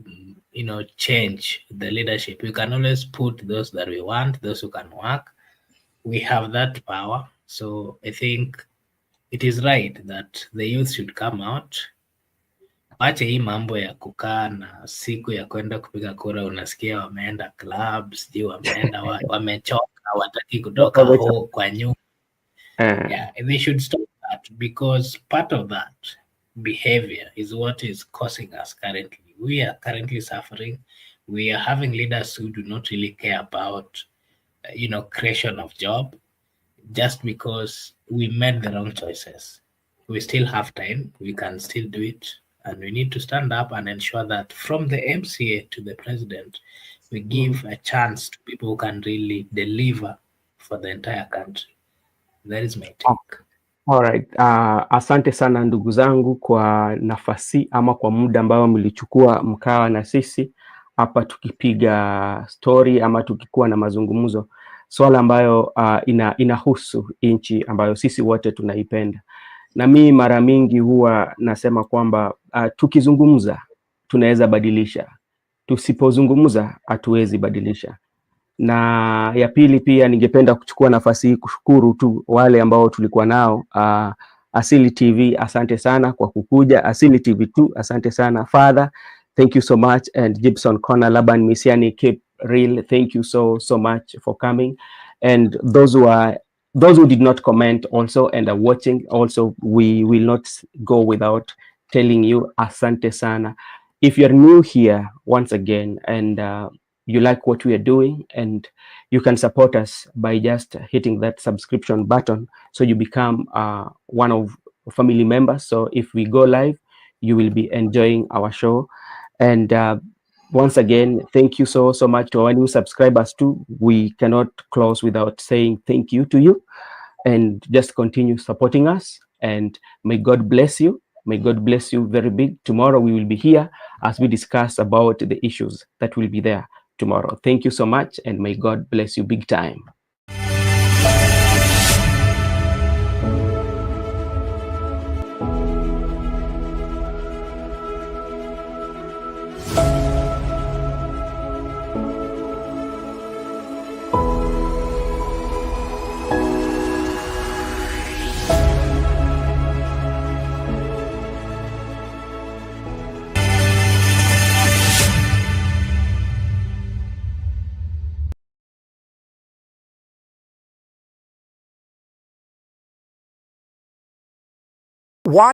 change the leadership. We can always put those that we want, those who can work. We have that power. So I think it is right that the youth should come out. Ache hii mambo ya kukaa na siku ya kwenda kupiga kura unasikia wameenda clubs, wameenda wamechoka, wataki kutoka kwa nyumba. Yeah, they should stop that, because part of that behavior is what is causing us currently. We are currently suffering. We are having leaders who do not really care about, creation of job. just because we made the wrong choices. We still have time, we can still do it, and we need to stand up and ensure that from the MCA to the president, we give a chance to people who can really deliver for the entire country. That is my take. Alright. Asante sana ndugu zangu kwa nafasi ama kwa muda ambao mlichukua mkawa na sisi hapa tukipiga story ama tukikuwa na mazungumzo, swala ambayo inahusu nchi ambayo sisi wote tunaipenda. Na mimi mara mingi huwa nasema kwamba tukizungumza tunaweza badilisha, tusipozungumza hatuwezi badilisha. Na ya pili pia ningependa kuchukua nafasi hii kushukuru tu wale ambao tulikuwa nao. Asili TV, asante sana kwa kukuja. Asili TV 2, asante sana. Father, thank you so much. And Gibson Connor, Laban Misiani, Cape Real, thank you so much for coming. And those who did not comment also and are watching also, we will not go without telling you asante sana. If you're new here, once again, and you like what we are doing, and you can support us by just hitting that subscription button so you become one of family members. So if we go live, you will be enjoying our show. And once again, thank you so much to our new subscribers too. We cannot close without saying thank you to you, and just continue supporting us, and may God bless you. May God bless you very big. Tomorrow we will be here as we discuss about the issues that will be there tomorrow. Thank you so much, and may God bless you big time.